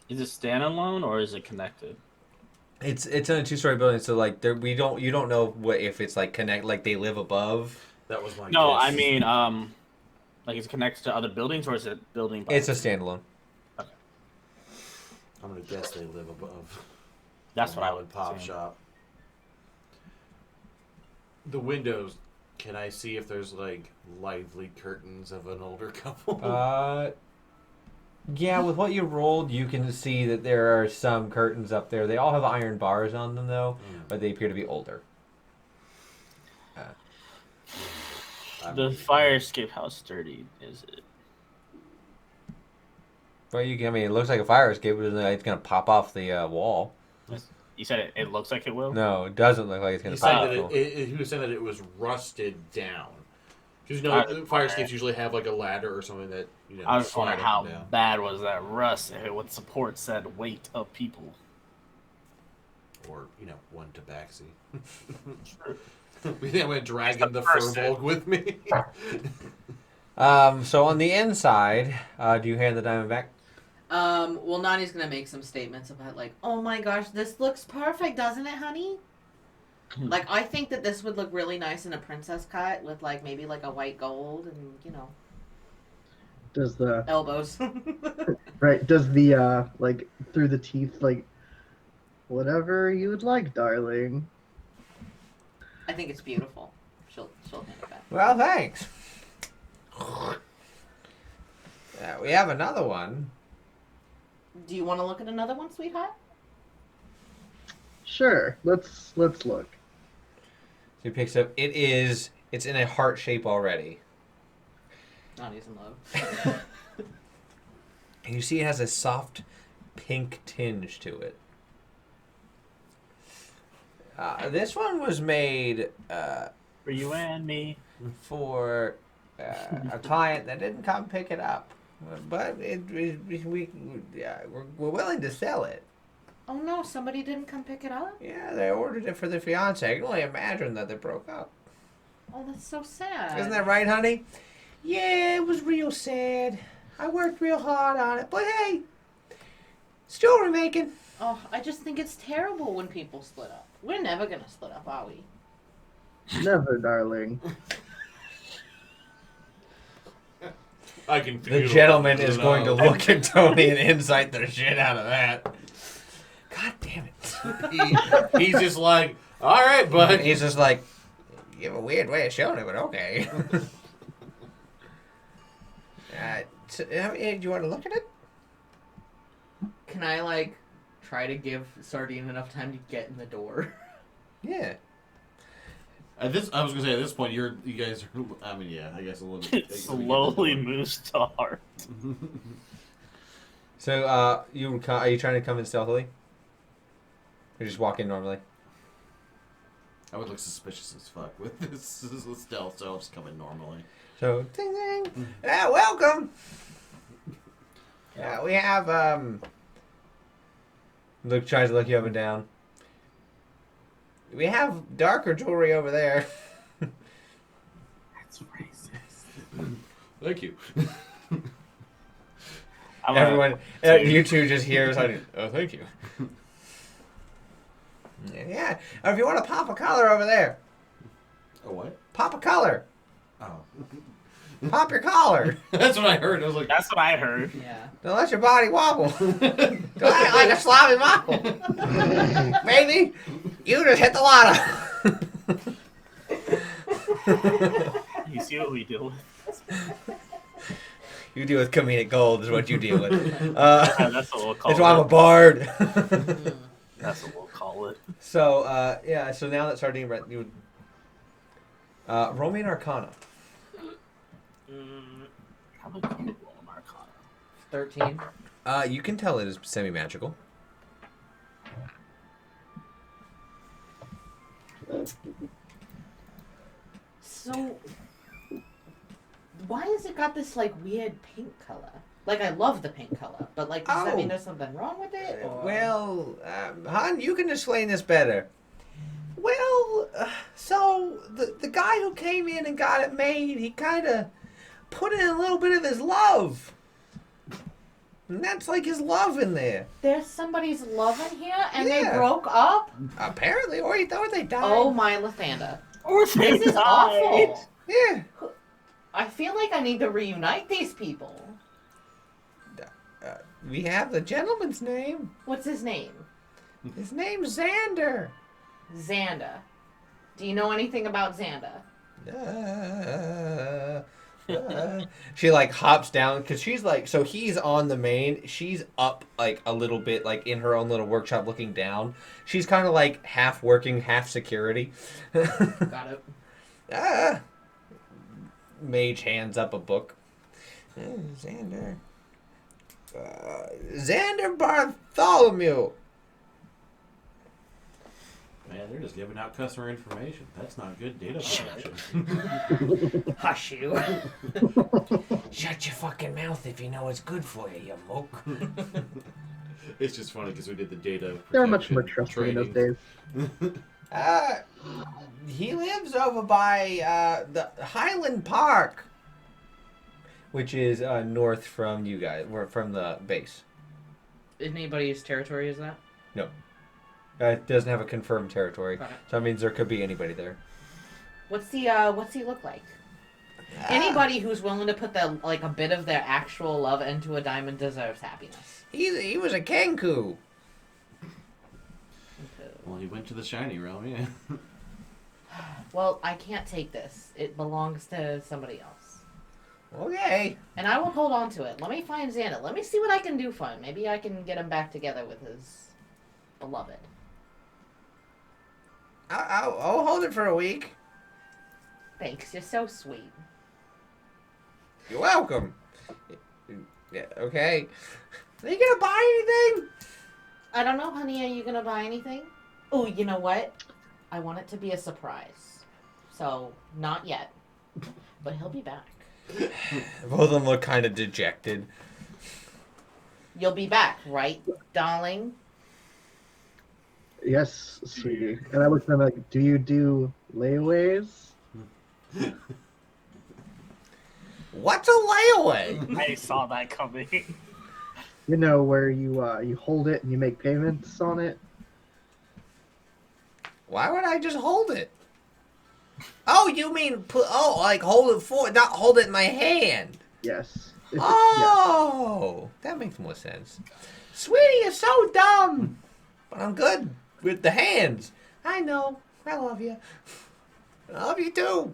[SPEAKER 2] Is it standalone or is it connected?
[SPEAKER 1] It's in a 2-story building, so like you don't know if it's like like they live above.
[SPEAKER 3] That was my
[SPEAKER 2] No,
[SPEAKER 3] guess.
[SPEAKER 2] I mean, like is it connected to other buildings or is it building by
[SPEAKER 1] It's a standalone.
[SPEAKER 3] I'm gonna guess they live above.
[SPEAKER 2] That's what I
[SPEAKER 3] would
[SPEAKER 2] would
[SPEAKER 3] pop
[SPEAKER 2] assume.
[SPEAKER 3] shop. The windows. Can I see if there's like lively curtains of an older couple?
[SPEAKER 1] Yeah, with what you rolled, you can see that there are some curtains up there. They all have iron bars on them, though, but they appear to be older.
[SPEAKER 2] The fire escape, how sturdy is it?
[SPEAKER 1] Well, I mean, it looks like a fire escape, but it's going to pop off the wall.
[SPEAKER 2] You said it looks like it will?
[SPEAKER 1] No, it doesn't look like it's going
[SPEAKER 3] He
[SPEAKER 1] to pop
[SPEAKER 3] said
[SPEAKER 1] off.
[SPEAKER 3] that he was saying that it was rusted down. Because fire escapes usually have like a ladder or something that
[SPEAKER 2] I was wondering
[SPEAKER 3] slide up
[SPEAKER 2] how
[SPEAKER 3] and down.
[SPEAKER 2] bad was that rust if it would support said weight of people.
[SPEAKER 3] Or one tabaxi. We think I'm dragging the furbolg with me.
[SPEAKER 1] So on the inside, do you hand the diamond back?
[SPEAKER 6] Well, Nani's gonna make some statements about like, oh my gosh, this looks perfect, doesn't it, honey? Like, I think that this would look really nice in a princess cut with like maybe like a white gold and
[SPEAKER 5] Does the
[SPEAKER 6] elbows.
[SPEAKER 5] right? Does the like through the teeth like whatever you would like, darling?
[SPEAKER 6] I think it's beautiful. She'll hand it back.
[SPEAKER 1] Well, thanks. We have another one.
[SPEAKER 6] Do you want to look at another one, sweetheart?
[SPEAKER 5] Sure. Let's look.
[SPEAKER 1] So he picks up. It's in a heart shape already.
[SPEAKER 6] Nani's in love.
[SPEAKER 1] And you see it has a soft pink tinge to it. This one was made
[SPEAKER 2] For you and me.
[SPEAKER 1] for a client that didn't come pick it up. But we're willing to sell it.
[SPEAKER 6] Oh no, somebody didn't come pick it up?
[SPEAKER 1] Yeah, they ordered it for their fiance. I can only imagine that they broke up.
[SPEAKER 6] Oh, that's so sad.
[SPEAKER 1] Isn't that right, honey? Yeah, it was real sad. I worked real hard on it, but hey, still remaking.
[SPEAKER 6] Oh, I just think it's terrible when people split up. We're never gonna split up, are we?
[SPEAKER 5] Never, darling.
[SPEAKER 3] I can
[SPEAKER 1] The
[SPEAKER 3] feel
[SPEAKER 1] gentleman
[SPEAKER 3] it.
[SPEAKER 1] is going to look at Tony and insight the shit out of that. God damn it.
[SPEAKER 3] He's just like, all right, bud.
[SPEAKER 1] He's just like, you have a weird way of showing it, but okay. Do you want to look at it?
[SPEAKER 6] Can I like try to give Sardine enough time to get in the door?
[SPEAKER 1] Yeah.
[SPEAKER 3] I was gonna say at this point, you guys are. I mean, yeah, I guess a little bit.
[SPEAKER 2] It slowly moves to heart.
[SPEAKER 1] So, are you trying to come in stealthily? Or just walk in normally?
[SPEAKER 3] I would look suspicious as fuck with this stealth, so I'll just come in normally.
[SPEAKER 1] So, ding ding. Welcome. We have tries to look you up and down. We have darker jewelry over there.
[SPEAKER 2] That's racist.
[SPEAKER 3] Thank you.
[SPEAKER 1] Everyone, you two just hear something. Oh, thank you. Yeah. Or if you want to pop a collar over there.
[SPEAKER 3] A what?
[SPEAKER 1] Pop a collar.
[SPEAKER 3] Oh.
[SPEAKER 1] Pop your collar.
[SPEAKER 3] That's what I heard. I was like,
[SPEAKER 2] That's what I heard.
[SPEAKER 6] Yeah.
[SPEAKER 1] Don't let your body wobble. Don't act like a Slavic model. Baby, you just hit the lotto.
[SPEAKER 2] You see what we deal with?
[SPEAKER 1] You deal with comedic gold is what you deal with.
[SPEAKER 2] That's what we'll call
[SPEAKER 1] That's
[SPEAKER 2] it.
[SPEAKER 1] why I'm a bard.
[SPEAKER 2] That's what we'll call it.
[SPEAKER 1] So, so now that Sardine Brett, you would... roll me an Arcana.
[SPEAKER 2] How about you roll an Arcana?
[SPEAKER 6] 13.
[SPEAKER 1] You can tell it is semi-magical.
[SPEAKER 6] So, why has it got this like weird pink color? Like, I love the pink color, but like, does that mean there's something wrong with it? Or...
[SPEAKER 1] Well, hon, you can explain this better. Well, so the guy who came in and got it made, he kind of put in a little bit of his love. And that's like his love in there.
[SPEAKER 6] There's somebody's love in here, and
[SPEAKER 1] Yeah.
[SPEAKER 6] they broke up?
[SPEAKER 1] Apparently, or they died.
[SPEAKER 6] Oh my Lathander.
[SPEAKER 2] Or
[SPEAKER 6] This is awful.
[SPEAKER 1] Yeah.
[SPEAKER 6] I feel like I need to reunite these people.
[SPEAKER 1] We have the gentleman's name.
[SPEAKER 6] What's his name?
[SPEAKER 1] His name's Xander.
[SPEAKER 6] Xanda. Do you know anything about Xanda?
[SPEAKER 1] She like hops down because she's like, so he's on the main. She's up like a little bit, like in her own little workshop, looking down. She's kind of like half working, half security.
[SPEAKER 4] Got it.
[SPEAKER 1] Ah. Mage hands up a book. Xander. Xander Bartholomew.
[SPEAKER 3] Man, they're just giving out customer information. That's not good data protection.
[SPEAKER 4] Hush you.
[SPEAKER 1] Shut your fucking mouth if you know it's good for you, you moke.
[SPEAKER 3] It's just funny because we did the data.
[SPEAKER 5] They were much more
[SPEAKER 3] protection
[SPEAKER 5] trusting in those
[SPEAKER 3] training.
[SPEAKER 5] days.
[SPEAKER 1] He lives over by the Highland Park, which is north from you guys, or from the base.
[SPEAKER 4] Anybody's territory is that?
[SPEAKER 1] No. It doesn't have a confirmed territory,
[SPEAKER 4] Got it.
[SPEAKER 1] so that means there could be anybody there.
[SPEAKER 6] What's he look like?
[SPEAKER 4] Anybody who's willing to put a bit of their actual love into a diamond deserves happiness.
[SPEAKER 1] He was a Kenku.
[SPEAKER 3] Well, he went to the shiny realm, yeah.
[SPEAKER 6] Well, I can't take this. It belongs to somebody else.
[SPEAKER 1] Okay.
[SPEAKER 6] And I will hold on to it. Let me find Xander. Let me see what I can do for him. Maybe I can get him back together with his beloved.
[SPEAKER 1] I'll hold it for a week.
[SPEAKER 6] Thanks. You're so sweet.
[SPEAKER 1] You're welcome. Yeah, okay. Are you gonna buy anything?
[SPEAKER 6] I don't know, honey. Are you going to buy anything? Oh, you know what? I want it to be a surprise. So, not yet. But he'll be back.
[SPEAKER 1] Both of them look kind of dejected.
[SPEAKER 6] You'll be back, right, darling?
[SPEAKER 5] Yes, sweetie. And I looked at them like, do you do layaways?
[SPEAKER 1] What's a layaway?
[SPEAKER 2] I saw that coming.
[SPEAKER 5] You know, where you hold it and you make payments on it?
[SPEAKER 1] Why would I just hold it? Oh, you mean like hold it for, not hold it in my hand.
[SPEAKER 5] Yes.
[SPEAKER 1] Oh, that makes more sense. Sweetie, you're so dumb. But I'm good with the hands. I know. I love you. I love you too.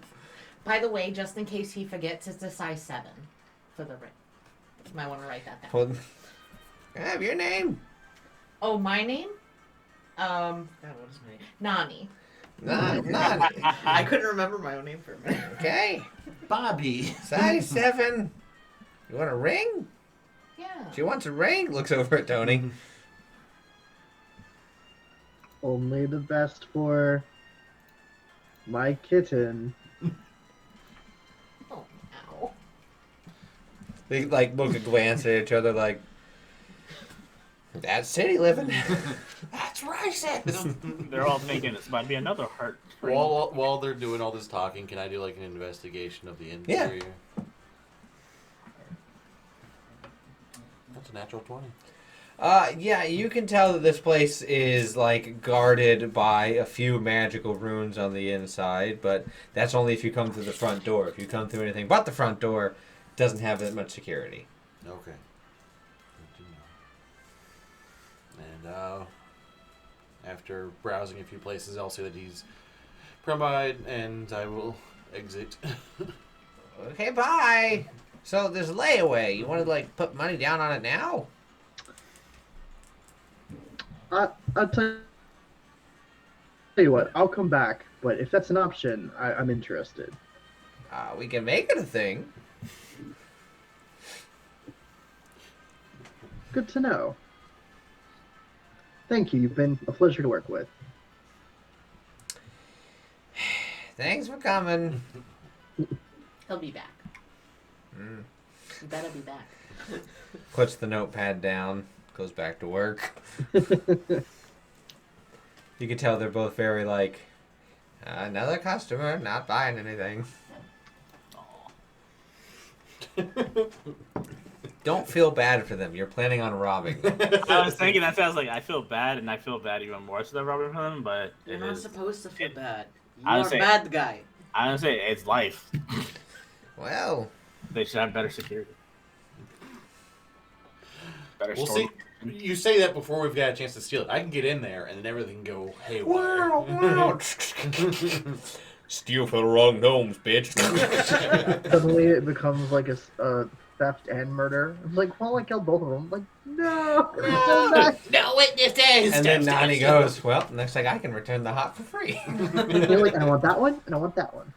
[SPEAKER 6] By the way, just in case he forgets, it's a size 7 for the ring. You might want to write that down.
[SPEAKER 1] Well, can I have your name?
[SPEAKER 6] Oh, my name? God, what is my name? Nani.
[SPEAKER 1] Not.
[SPEAKER 4] I couldn't remember my own name for a minute.
[SPEAKER 1] Okay.
[SPEAKER 3] Bobby.
[SPEAKER 1] Size 7. You want a ring?
[SPEAKER 6] Yeah.
[SPEAKER 1] She wants a ring. Looks over at Tony.
[SPEAKER 5] Only the best for my kitten.
[SPEAKER 6] Oh, ow.
[SPEAKER 1] They like look a glance at each other like, that's city living. That's racist.
[SPEAKER 2] They're all thinking this might be another heart. ring.
[SPEAKER 3] While they're doing all this talking, can I do like an investigation of the interior? That's a natural 20.
[SPEAKER 1] Yeah, you can tell that this place is like guarded by a few magical runes on the inside, but that's only if you come through the front door. If you come through anything but the front door, it doesn't have that much security.
[SPEAKER 3] Okay. Good to know. And after browsing a few places, I'll say that he's provide, and I will exit.
[SPEAKER 1] Okay, bye. So there's layaway. You want to like put money down on it now?
[SPEAKER 5] I'll tell you what, I'll come back, but if that's an option, I'm interested.
[SPEAKER 1] We can make it a thing.
[SPEAKER 5] Good to know. Thank you. You've been a pleasure to work with.
[SPEAKER 1] Thanks for coming.
[SPEAKER 6] He'll be back.
[SPEAKER 1] Mm.
[SPEAKER 6] You better be back.
[SPEAKER 1] Puts the notepad down. Goes back to work. You can tell they're both very like, another customer, not buying anything. Don't feel bad for them. You're planning on robbing them.
[SPEAKER 2] I was thinking that sounds like I feel bad, and I feel bad even more so than robbing from them, but
[SPEAKER 4] You're
[SPEAKER 2] it
[SPEAKER 4] not
[SPEAKER 2] is.
[SPEAKER 4] supposed to feel bad. You
[SPEAKER 2] I
[SPEAKER 4] are
[SPEAKER 2] would
[SPEAKER 4] a
[SPEAKER 2] say-
[SPEAKER 4] bad guy.
[SPEAKER 2] I would say it's life.
[SPEAKER 1] Well,
[SPEAKER 2] They should have better security. Better
[SPEAKER 3] We'll
[SPEAKER 2] story.
[SPEAKER 3] see. You say that before we've got a chance to steal it. I can get in there and then everything can go haywire.
[SPEAKER 1] wow. Steal for the wrong gnomes, bitch.
[SPEAKER 5] Suddenly it becomes like a theft and murder. It's like, well, I killed both of them. Like, no,
[SPEAKER 6] No witnesses.
[SPEAKER 1] And then Nani goes, well, looks like I can return the hot for free.
[SPEAKER 5] You're like, and I want that one, and I want that one.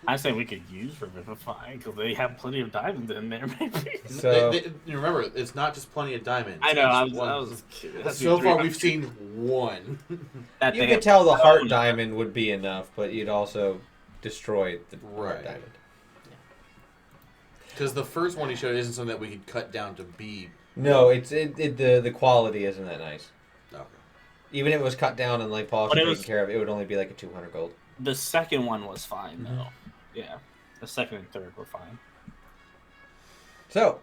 [SPEAKER 2] I say we could use Revivify because they have plenty of diamonds in there, maybe.
[SPEAKER 1] So
[SPEAKER 3] You remember, it's not just plenty of diamonds.
[SPEAKER 2] I know.
[SPEAKER 3] It's
[SPEAKER 2] I
[SPEAKER 3] one.
[SPEAKER 2] was kidding.
[SPEAKER 3] So far, we've seen one.
[SPEAKER 2] That
[SPEAKER 1] you
[SPEAKER 2] they
[SPEAKER 1] could
[SPEAKER 2] have-
[SPEAKER 1] tell the heart diamond would be enough, but you'd also destroy the heart
[SPEAKER 3] Right.
[SPEAKER 1] diamond.
[SPEAKER 3] Because the first one he showed isn't something that we could cut down to be.
[SPEAKER 1] No, the quality isn't that nice.
[SPEAKER 3] Okay.
[SPEAKER 1] Even if it was cut down and like polished
[SPEAKER 2] But it
[SPEAKER 1] and
[SPEAKER 2] was-
[SPEAKER 1] taken care of, it would only be like a 200 gold.
[SPEAKER 2] The second one was fine, though. Yeah. The second and third were fine.
[SPEAKER 1] So,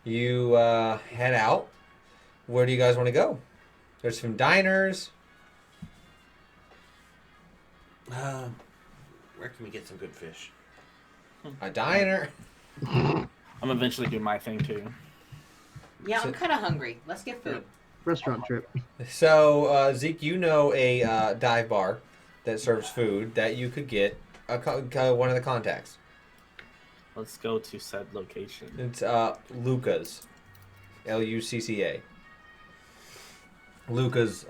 [SPEAKER 1] you head out. Where do you guys want to go? There's some diners.
[SPEAKER 3] Where can we get some good fish?
[SPEAKER 1] A diner.
[SPEAKER 2] I'm eventually doing my thing, too.
[SPEAKER 6] Yeah, I'm kind of hungry. Let's get food.
[SPEAKER 5] Restaurant trip.
[SPEAKER 1] So, Zeke, you know a dive bar that serves food that you could get one of the contacts.
[SPEAKER 2] Let's go to said location.
[SPEAKER 1] It's Luca's. Lucca. Luca's.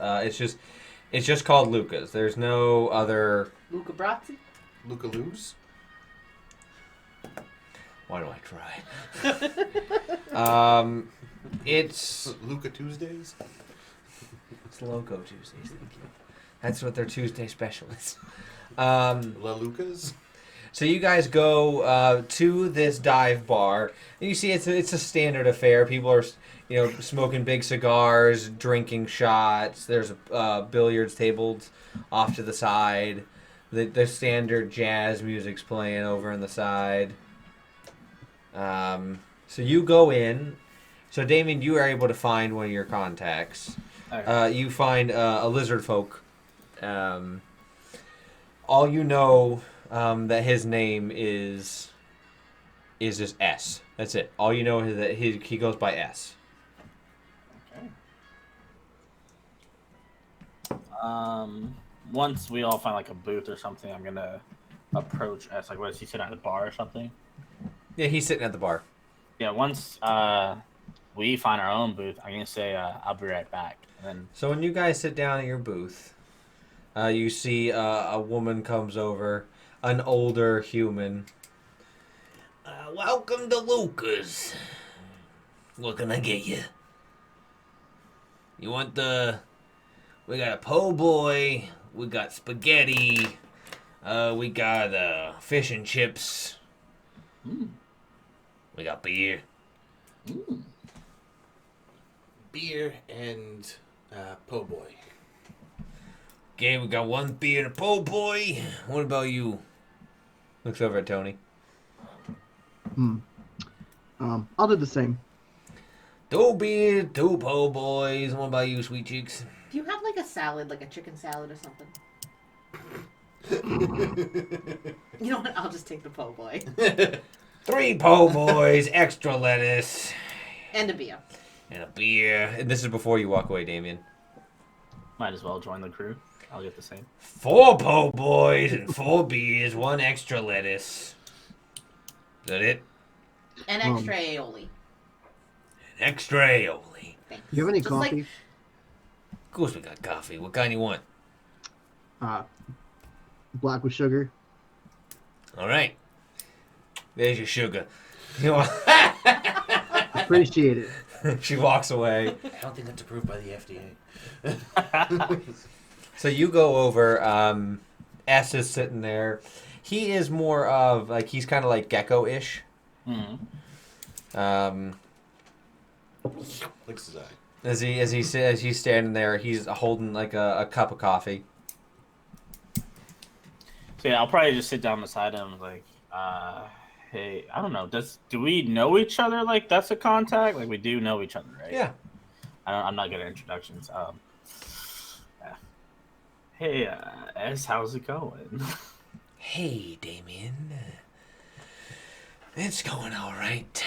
[SPEAKER 1] It's just called Luca's. There's no other.
[SPEAKER 6] Luca Brazzi?
[SPEAKER 3] Luca Luz?
[SPEAKER 1] Why do I try? It's
[SPEAKER 3] Luca Tuesdays?
[SPEAKER 1] Loco Tuesdays. Thank you. That's what their Tuesday special is.
[SPEAKER 3] La Lucas?
[SPEAKER 1] So you guys go to this dive bar, and you see it's a standard affair. People are, smoking big cigars, drinking shots. There's billiards tables off to the side. The standard jazz music's playing over on the side. So you go in. So Damien, you are able to find one of your contacts.
[SPEAKER 2] Okay.
[SPEAKER 1] You find a lizard folk. All you know that his name is just S. That's it. All you know is that he goes by S.
[SPEAKER 2] Okay. Once we all find like a booth or something, I'm gonna approach S. Like, what is he sitting at the bar or something?
[SPEAKER 1] Yeah, he's sitting at the bar.
[SPEAKER 2] Yeah. Once we find our own booth, I'm gonna say I'll be right back. And then
[SPEAKER 1] So when you guys sit down at your booth, you see a woman comes over, an older human. Welcome to Lucas. What can I get you? You want we got a po' boy, we got spaghetti, we got fish and chips. We got beer.
[SPEAKER 3] Beer and po' boy.
[SPEAKER 1] Okay, we got one beer and a po' boy. What about you? Looks over at Tony.
[SPEAKER 5] I'll do the same.
[SPEAKER 1] 2 beer, 2 po' boys. What about you, sweet cheeks?
[SPEAKER 6] Do you have like a salad, like a chicken salad or something? You know what? I'll just take the po' boy.
[SPEAKER 1] 3 po' boys, extra lettuce,
[SPEAKER 6] And a beer.
[SPEAKER 1] and a beer. And this is before you walk away, Damien.
[SPEAKER 2] might as well join the crew. I'll get the same.
[SPEAKER 1] 4 po' boys and 4 beers, 1 extra lettuce. Is that it?
[SPEAKER 6] And extra aioli.
[SPEAKER 1] An extra aioli.
[SPEAKER 6] Thanks.
[SPEAKER 5] Do you have any
[SPEAKER 6] Just like-
[SPEAKER 5] coffee?
[SPEAKER 1] Of course we got coffee. What kind you want?
[SPEAKER 5] Black with sugar.
[SPEAKER 1] All right. There's your sugar. You want-
[SPEAKER 5] Appreciate it.
[SPEAKER 1] She walks away.
[SPEAKER 3] I don't think that's approved by the FDA.
[SPEAKER 1] So you go over. S is sitting there. He is more of like he's kind of like gecko-ish.
[SPEAKER 2] Mm-hmm.
[SPEAKER 3] Licks his eye.
[SPEAKER 1] As he's standing there, he's holding like a cup of coffee.
[SPEAKER 2] So yeah, I'll probably just sit down beside him, like, hey, I don't know. Do we know each other? Like, that's a contact. Like, we do know each other, right?
[SPEAKER 1] Yeah.
[SPEAKER 2] I'm not good at introductions. Yeah. Hey, S, how's it going?
[SPEAKER 1] Hey, Damien. It's going all right.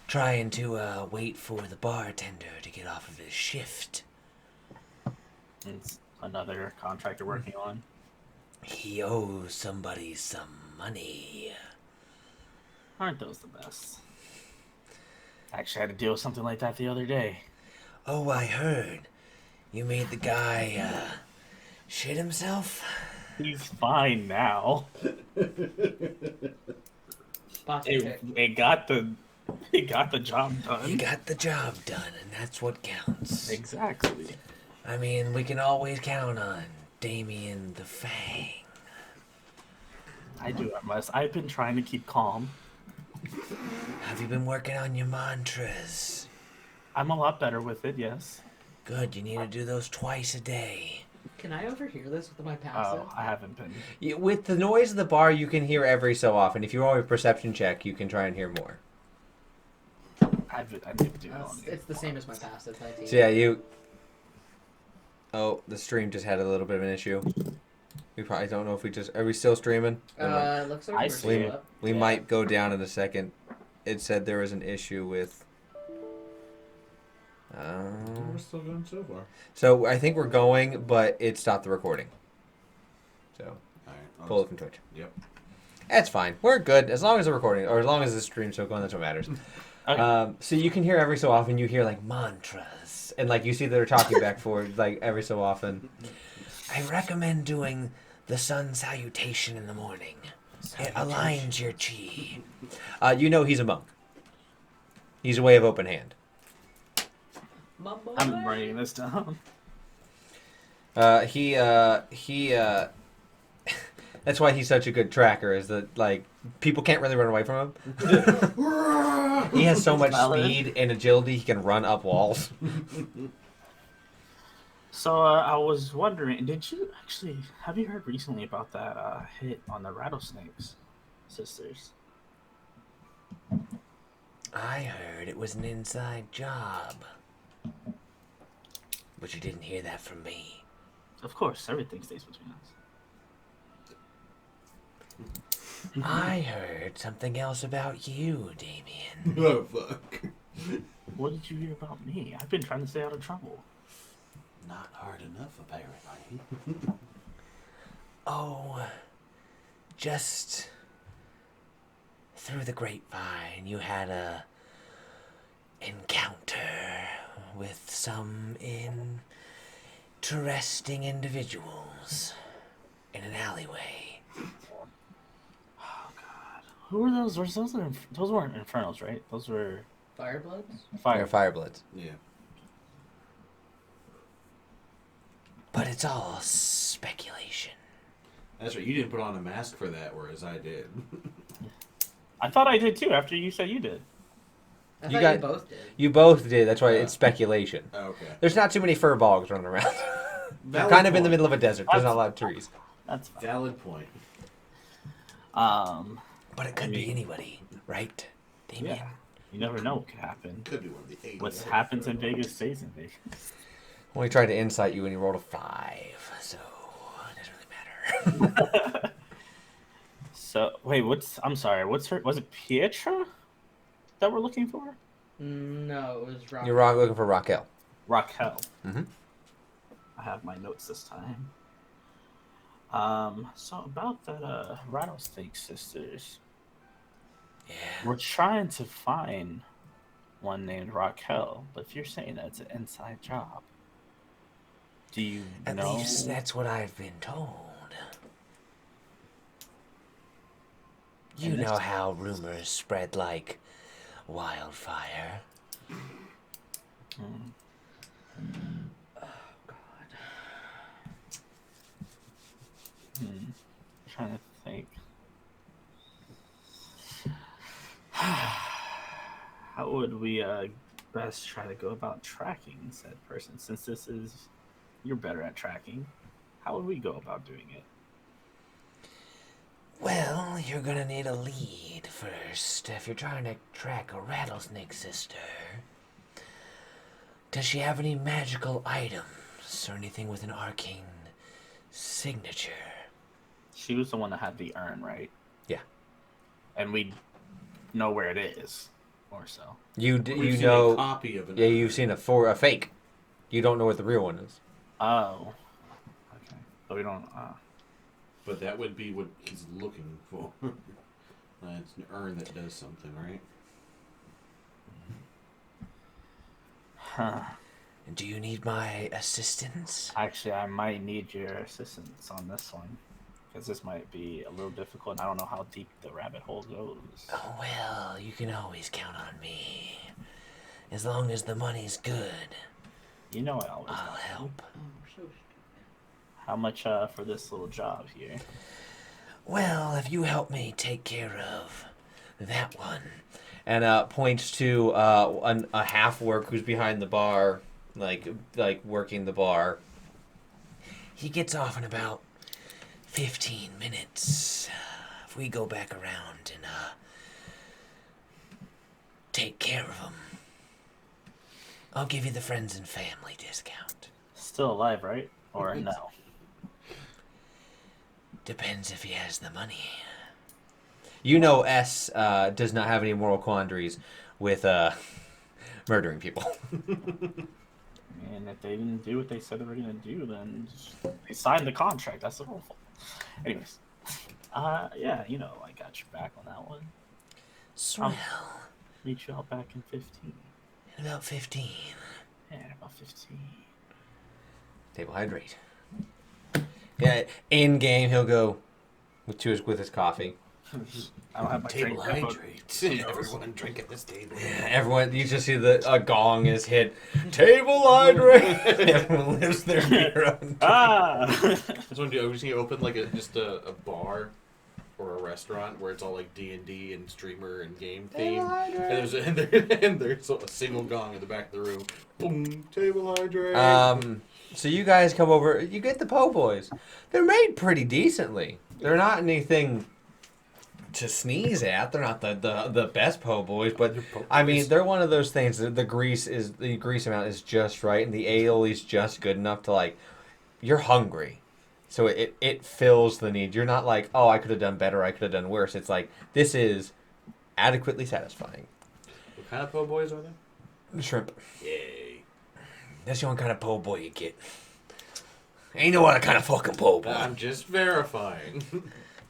[SPEAKER 1] Trying to wait for the bartender to get off of his shift.
[SPEAKER 2] It's another contractor working on.
[SPEAKER 1] He owes somebody some money.
[SPEAKER 2] Aren't those the best? I actually had to deal with something like that the other day.
[SPEAKER 1] Oh, I heard. You made the guy, shit himself?
[SPEAKER 2] He's fine now.
[SPEAKER 4] Spot
[SPEAKER 2] It,
[SPEAKER 4] check.
[SPEAKER 2] it got the job done.
[SPEAKER 1] He got the job done, and that's what counts.
[SPEAKER 2] Exactly.
[SPEAKER 1] I mean, we can always count on Damien the Fang.
[SPEAKER 2] I do our best. I've been trying to keep calm.
[SPEAKER 1] Have you been working on your mantras?
[SPEAKER 2] I'm a lot better with it, yes.
[SPEAKER 1] Good, you need to do those twice a day.
[SPEAKER 4] Can I overhear this with my passive?
[SPEAKER 2] Oh, I haven't been.
[SPEAKER 1] With the noise of the bar, you can hear every so often. If you roll a perception check, you can try and hear more.
[SPEAKER 2] I need to do it on you.
[SPEAKER 4] It's the same as my passive. 19.
[SPEAKER 1] So yeah, you... Oh, the stream just had a little bit of an issue. We probably don't know if we just... Are we still streaming?
[SPEAKER 4] Looks like
[SPEAKER 2] I
[SPEAKER 4] we're
[SPEAKER 2] see
[SPEAKER 4] still
[SPEAKER 2] it.
[SPEAKER 4] up.
[SPEAKER 1] We
[SPEAKER 2] Yeah.
[SPEAKER 1] might go down in a second. It said there was an issue with...
[SPEAKER 3] We're still going so far.
[SPEAKER 1] So I think we're going, but it stopped the recording. So
[SPEAKER 3] All right.
[SPEAKER 1] pull it from Twitch.
[SPEAKER 3] Yep.
[SPEAKER 1] That's fine. We're good as long as the recording, or as long as the stream's still going. That's what matters.
[SPEAKER 2] Okay.
[SPEAKER 1] So you can hear every so often. You hear like mantras, and like you see they're talking back forward like every so often. I recommend doing the sun salutation in the morning. It aligns your chi. You know he's a monk. He's a way of open hand.
[SPEAKER 4] My boy.
[SPEAKER 2] I'm writing this down.
[SPEAKER 1] He that's why he's such a good tracker, is that like people can't really run away from him. He has so much
[SPEAKER 2] Valid.
[SPEAKER 1] speed and agility he can run up walls.
[SPEAKER 2] So I was wondering, have you heard recently about that hit on the Rattlesnakes sisters?
[SPEAKER 1] I heard it was an inside job. But you didn't hear that from me.
[SPEAKER 2] Of course, everything stays between us.
[SPEAKER 1] I heard something else about you, Damien.
[SPEAKER 3] Oh, fuck.
[SPEAKER 2] What did you hear about me? I've been trying to stay out of trouble.
[SPEAKER 3] Not hard enough, apparently.
[SPEAKER 1] Oh, just through the grapevine, you had a encounter with some interesting individuals in an alleyway.
[SPEAKER 2] Oh God, who were those? Those weren't Infernals, right? Those were
[SPEAKER 4] Firebloods?
[SPEAKER 1] Fire Firebloods.
[SPEAKER 3] Yeah.
[SPEAKER 1] But it's all speculation.
[SPEAKER 3] That's right. You didn't put on a mask for that, whereas I did.
[SPEAKER 2] I thought I did too. After you said you did.
[SPEAKER 4] I
[SPEAKER 1] You
[SPEAKER 4] thought
[SPEAKER 1] got-
[SPEAKER 4] you both did.
[SPEAKER 1] You both did, that's why
[SPEAKER 3] Yeah.
[SPEAKER 1] it's speculation.
[SPEAKER 3] Okay.
[SPEAKER 1] There's not too many fur bogs running around. They're
[SPEAKER 3] Valid
[SPEAKER 1] kind of in the
[SPEAKER 3] point.
[SPEAKER 1] middle of a desert. There's not a lot of trees.
[SPEAKER 2] That's fine.
[SPEAKER 3] Valid point.
[SPEAKER 1] But it could be anybody, right, Damien?
[SPEAKER 2] Yeah. You never know what could happen.
[SPEAKER 3] Could be one of the 8.
[SPEAKER 2] What happens in Vegas stays in Vegas.
[SPEAKER 1] Only tried to insight you when you rolled a 5, so it doesn't really matter.
[SPEAKER 2] So wait, I'm sorry. What's her? Was it Pietra that we're looking for?
[SPEAKER 4] No, it was Rock.
[SPEAKER 1] You're looking for Raquel.
[SPEAKER 2] Raquel.
[SPEAKER 1] Mhm.
[SPEAKER 2] I have my notes this time. So about that Rattlesnake sisters,
[SPEAKER 1] Yeah.
[SPEAKER 2] we're trying to find one named Raquel, but if you're saying that it's an inside job, do you
[SPEAKER 1] At
[SPEAKER 2] know?
[SPEAKER 1] least that's what I've been told. You
[SPEAKER 2] And this-
[SPEAKER 1] know how rumors spread like wildfire.
[SPEAKER 2] Hmm. Trying to think. How would we best try to go about tracking said person? Since you're better at tracking, how would we go about doing it?
[SPEAKER 1] Well, you're gonna need a lead first if you're trying to track a rattlesnake sister. Does she have any magical items or anything with an arcane signature?
[SPEAKER 2] She was the one that had the urn, right?
[SPEAKER 1] Yeah.
[SPEAKER 2] And we know where it is, or so.
[SPEAKER 1] You
[SPEAKER 3] We've seen a
[SPEAKER 1] know,
[SPEAKER 3] copy of it.
[SPEAKER 1] yeah, you've seen a fake. You don't know what the real one is.
[SPEAKER 2] Oh. Okay. But we don't.
[SPEAKER 3] But that would be what he's looking for. It's an urn that does something, right?
[SPEAKER 2] Huh.
[SPEAKER 1] Do you need my assistance?
[SPEAKER 2] Actually, I might need your assistance on this one. Because this might be a little difficult. I don't know how deep the rabbit hole goes.
[SPEAKER 1] Oh, well, you can always count on me. As long as the money's good,
[SPEAKER 2] You know I always
[SPEAKER 1] I'll
[SPEAKER 2] know.
[SPEAKER 1] help.
[SPEAKER 4] Oh, we're so stupid.
[SPEAKER 2] How much for this little job here?
[SPEAKER 1] Well, if you help me take care of that one. And points to a half work who's behind the bar, like working the bar. He gets off in about 15 minutes. If we go back around and take care of him, I'll give you the friends and family discount.
[SPEAKER 2] Still alive, right? Or no?
[SPEAKER 1] Depends if he has the money. You know S does not have any moral quandaries with murdering people.
[SPEAKER 2] And if they didn't do what they said they were gonna do, then they signed the contract. That's the whole fault. Anyways, yeah, you know, I got your back on that one.
[SPEAKER 1] Swell.
[SPEAKER 2] Meet you all back in 15.
[SPEAKER 1] In about 15.
[SPEAKER 2] Yeah, about 15.
[SPEAKER 1] Table hydrate. Yeah, in game he'll go with his coffee.
[SPEAKER 2] I don't have my
[SPEAKER 3] Table
[SPEAKER 2] drink.
[SPEAKER 3] hydrate. Everyone drink at this table.
[SPEAKER 1] Yeah, everyone, you just see a gong is hit. Table hydrate. Everyone lifts their beer up.
[SPEAKER 2] Ah!
[SPEAKER 3] That's what I was going to open like just a bar or a restaurant where it's all like D&D and streamer and game theme. And there's a single gong in the back of the room. Boom, table hydrate.
[SPEAKER 1] So you guys come over. You get the po' boys. They're made pretty decently. They're not anything to sneeze at. They're not the best po' boys, but I mean they're one of those things. The grease amount is just right, and the aioli is just good enough to like. You're hungry, so it fills the need. You're not like, oh, I could have done better. I could have done worse. It's like this is adequately satisfying.
[SPEAKER 3] What kind of po' boys are they?
[SPEAKER 1] Shrimp.
[SPEAKER 3] Yay.
[SPEAKER 1] That's the only kind of po' boy you get. Ain't no other kind of fucking po' boy.
[SPEAKER 3] I'm just verifying.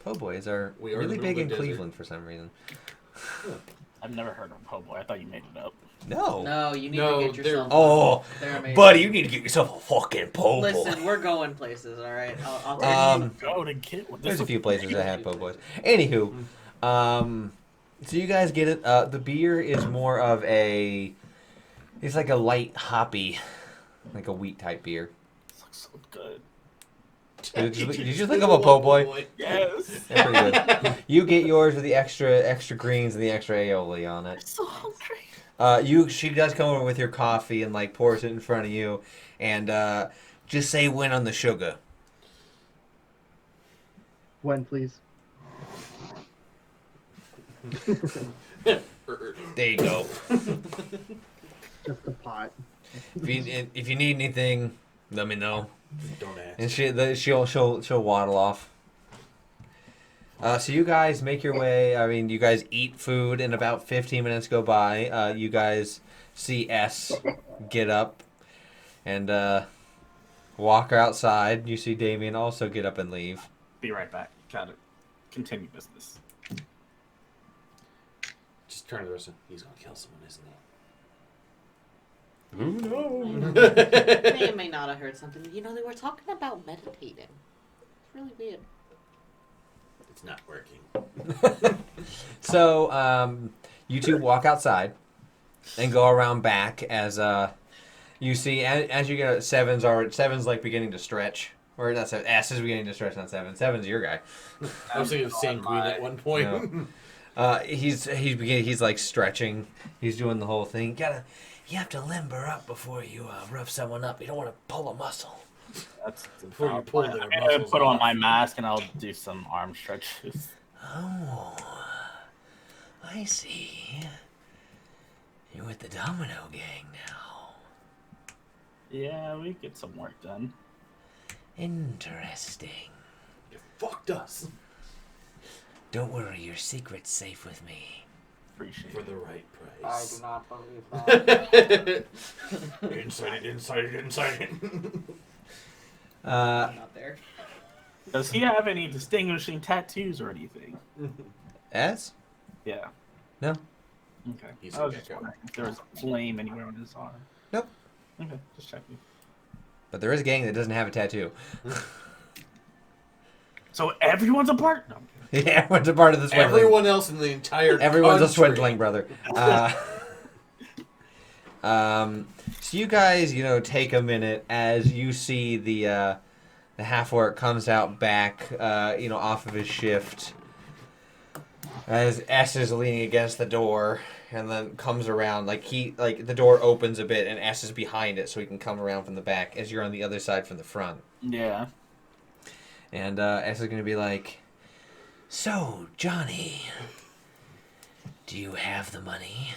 [SPEAKER 1] Po' boys are
[SPEAKER 3] We are
[SPEAKER 1] really
[SPEAKER 3] in the middle
[SPEAKER 1] big in
[SPEAKER 3] of the desert.
[SPEAKER 1] Cleveland for some reason.
[SPEAKER 2] I've never heard of a po' boy. I thought you made it up.
[SPEAKER 1] No.
[SPEAKER 4] No, you need
[SPEAKER 3] No,
[SPEAKER 4] to get
[SPEAKER 3] they're-
[SPEAKER 4] yourself.
[SPEAKER 1] Oh,
[SPEAKER 4] They're amazing.
[SPEAKER 1] buddy, you need to get yourself a fucking po' boy.
[SPEAKER 4] Listen, we're going places, all right. I'll take you.
[SPEAKER 2] Go to get one.
[SPEAKER 1] There's a few places that have po' boys. Anywho, so you guys get it. The beer is more of it's like a light hoppy, like a wheat type beer.
[SPEAKER 2] This looks so good.
[SPEAKER 1] Did you think of a po' boy?
[SPEAKER 2] Yes.
[SPEAKER 1] They're pretty good. You get yours with the extra greens and the extra aioli on it.
[SPEAKER 2] I'm so hungry.
[SPEAKER 1] She does come over with your coffee and like pours it in front of you, and just say when on the sugar.
[SPEAKER 5] When, please.
[SPEAKER 1] There you go.
[SPEAKER 5] Just a pot.
[SPEAKER 1] If you need anything, let me know.
[SPEAKER 3] Don't ask.
[SPEAKER 1] And she'll waddle off. So you guys make your way. I mean, you guys eat food, and about 15 minutes go by. You guys see S get up and walk outside. You see Damien also get up and leave.
[SPEAKER 2] Be right back. Gotta continue business.
[SPEAKER 3] Just turn to the rest of he's gonna kill someone, isn't he?
[SPEAKER 1] Who knows?
[SPEAKER 6] May or may not have heard something. You know, they were talking about meditating. It's really weird.
[SPEAKER 3] It's not working.
[SPEAKER 1] So you two walk outside and go around back as you see as you get Seven's like beginning to stretch. Or not Seven. S is beginning to stretch, not Seven. Seven's your guy.
[SPEAKER 3] I was thinking of Sanguine at one point.
[SPEAKER 1] No. He's like stretching. He's doing the whole thing. You have to limber up before you rough someone up. You don't want to pull a muscle.
[SPEAKER 2] That's
[SPEAKER 3] Before you pull their
[SPEAKER 2] I'm gonna
[SPEAKER 3] muscles
[SPEAKER 2] put on
[SPEAKER 3] off.
[SPEAKER 2] my mask and I'll do some arm stretches.
[SPEAKER 1] Oh, I see. You're with the Domino Gang now.
[SPEAKER 2] Yeah, we get some work done.
[SPEAKER 1] Interesting.
[SPEAKER 3] You fucked us.
[SPEAKER 1] Don't worry, your secret's safe with me.
[SPEAKER 2] Appreciate
[SPEAKER 3] For
[SPEAKER 2] it.
[SPEAKER 3] the right
[SPEAKER 6] I
[SPEAKER 3] price.
[SPEAKER 6] do not believe that.
[SPEAKER 3] Inside it.
[SPEAKER 1] Uh,
[SPEAKER 4] I'm not there.
[SPEAKER 2] Does he have any distinguishing tattoos or anything?
[SPEAKER 1] S?
[SPEAKER 2] Yeah.
[SPEAKER 1] No.
[SPEAKER 2] Okay.
[SPEAKER 3] He's
[SPEAKER 2] I was
[SPEAKER 3] a
[SPEAKER 2] just
[SPEAKER 3] gecko.
[SPEAKER 2] wondering if there was a flame anywhere on his arm.
[SPEAKER 1] Nope.
[SPEAKER 2] Okay, just checking.
[SPEAKER 1] But there is a gang that doesn't have a tattoo.
[SPEAKER 2] So everyone's a part? No, I'm kidding.
[SPEAKER 1] Yeah, everyone's a part of the swindling.
[SPEAKER 3] Everyone else in the entire
[SPEAKER 1] Everyone's a
[SPEAKER 3] country.
[SPEAKER 1] swindling, brother. So you guys, take a minute as you see the half-orc comes out back, off of his shift. As S is leaning against the door, and then comes around, the door opens a bit, and S is behind it, so he can come around from the back as you're on the other side from the front.
[SPEAKER 2] Yeah.
[SPEAKER 1] And S is going to be like, "So, Johnny, do you have the money?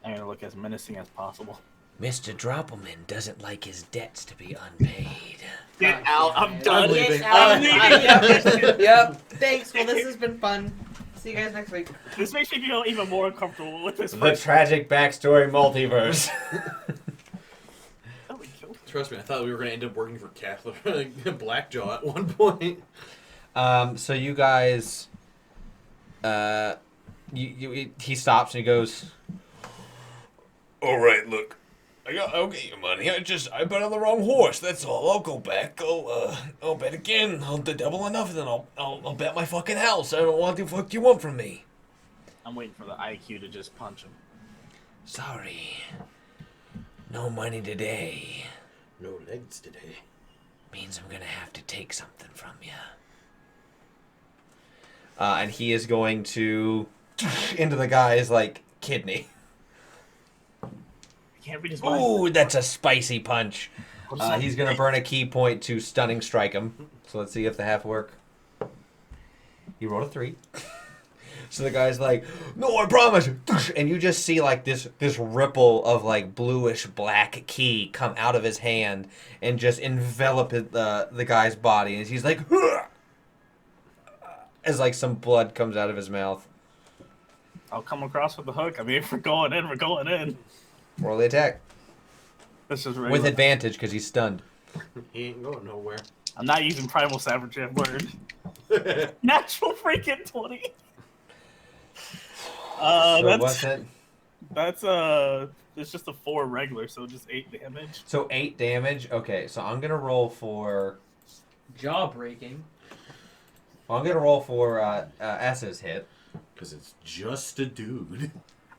[SPEAKER 2] I'm gonna look as menacing as possible.
[SPEAKER 1] Mr. Droppelman doesn't like his debts to be unpaid."
[SPEAKER 2] Get out! I'm done.
[SPEAKER 3] I'm leaving.
[SPEAKER 6] Get out.
[SPEAKER 2] I'm leaving.
[SPEAKER 6] Yep. Thanks. Well, this has been fun. See you guys next week.
[SPEAKER 2] This makes me feel even more uncomfortable with this.
[SPEAKER 1] The tragic backstory multiverse.
[SPEAKER 2] Oh, we killed him.
[SPEAKER 3] Trust me, I thought we were going to end up working for Catholic Blackjaw at one point.
[SPEAKER 1] So you guys, he stops and he goes, "All right, look, I'll get your money. I bet on the wrong horse. That's all. I'll go back. I'll bet again. I'll double enough, and then I'll bet my fucking house. I don't want the fuck you want from me."
[SPEAKER 2] I'm waiting for the IQ to just punch him.
[SPEAKER 1] "Sorry, no money today.
[SPEAKER 3] No legs today.
[SPEAKER 1] Means I'm gonna have to take something from you." And he is going to into the guy's kidney.
[SPEAKER 2] I can't read his mind.
[SPEAKER 1] Ooh, that's a spicy punch. He's gonna burn a key point to stunning strike him. So let's see if the half work. He rolled a 3. So the guy's like, "No, I promise." And you just see this ripple of bluish black key come out of his hand and just envelop the guy's body. And he's like, as some blood comes out of his mouth.
[SPEAKER 2] I'll come across with the hook. I mean, if we're going in, we're going in.
[SPEAKER 1] Roll the attack
[SPEAKER 2] This is
[SPEAKER 1] with
[SPEAKER 2] regular.
[SPEAKER 1] advantage because he's stunned.
[SPEAKER 3] He ain't going nowhere.
[SPEAKER 2] I'm not using primal savage word. Natural freaking 20.
[SPEAKER 1] So what's it?
[SPEAKER 2] That's it's just a 4 regular, so just 8 damage.
[SPEAKER 1] So 8 damage. Okay, so I'm gonna roll for.
[SPEAKER 4] Jaw breaking.
[SPEAKER 1] I'm gonna roll for S's hit.
[SPEAKER 3] Because it's just a dude.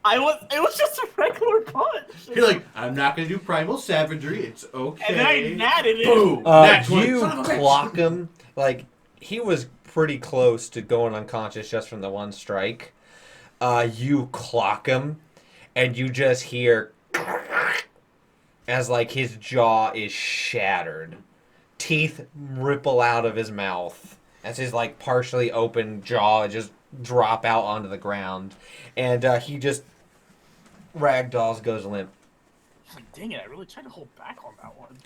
[SPEAKER 2] It was just a regular punch.
[SPEAKER 3] You're like, I'm not going to do primal savagery. It's okay.
[SPEAKER 2] And then I natted it.
[SPEAKER 3] Boom. Nat 20.
[SPEAKER 1] You
[SPEAKER 3] Son of a bitch.
[SPEAKER 1] clock him. He was pretty close to going unconscious just from the one strike. You clock him, and you just hear as his jaw is shattered. Teeth ripple out of his mouth as his partially open jaw just drop out onto the ground. And he just ragdolls, goes limp.
[SPEAKER 2] Like, dang it, I really tried to hold back on that one.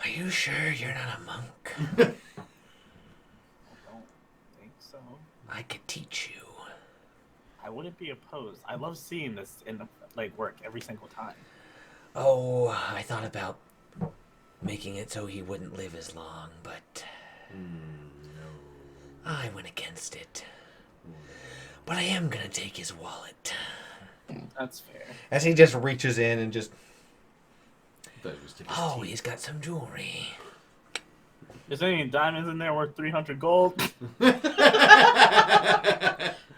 [SPEAKER 1] Are you sure you're not a monk?
[SPEAKER 2] I don't think so.
[SPEAKER 1] I could teach you.
[SPEAKER 2] I wouldn't be opposed. I love seeing this in the work every single time.
[SPEAKER 1] Oh, I thought about making it so he wouldn't live as long, but I went against it. But I am gonna take his wallet.
[SPEAKER 2] That's fair.
[SPEAKER 1] As he just reaches in and just...
[SPEAKER 3] Thought he was taking his
[SPEAKER 1] Oh,
[SPEAKER 3] teeth.
[SPEAKER 1] he's got some jewelry.
[SPEAKER 2] Is there any diamonds in there worth 300 gold?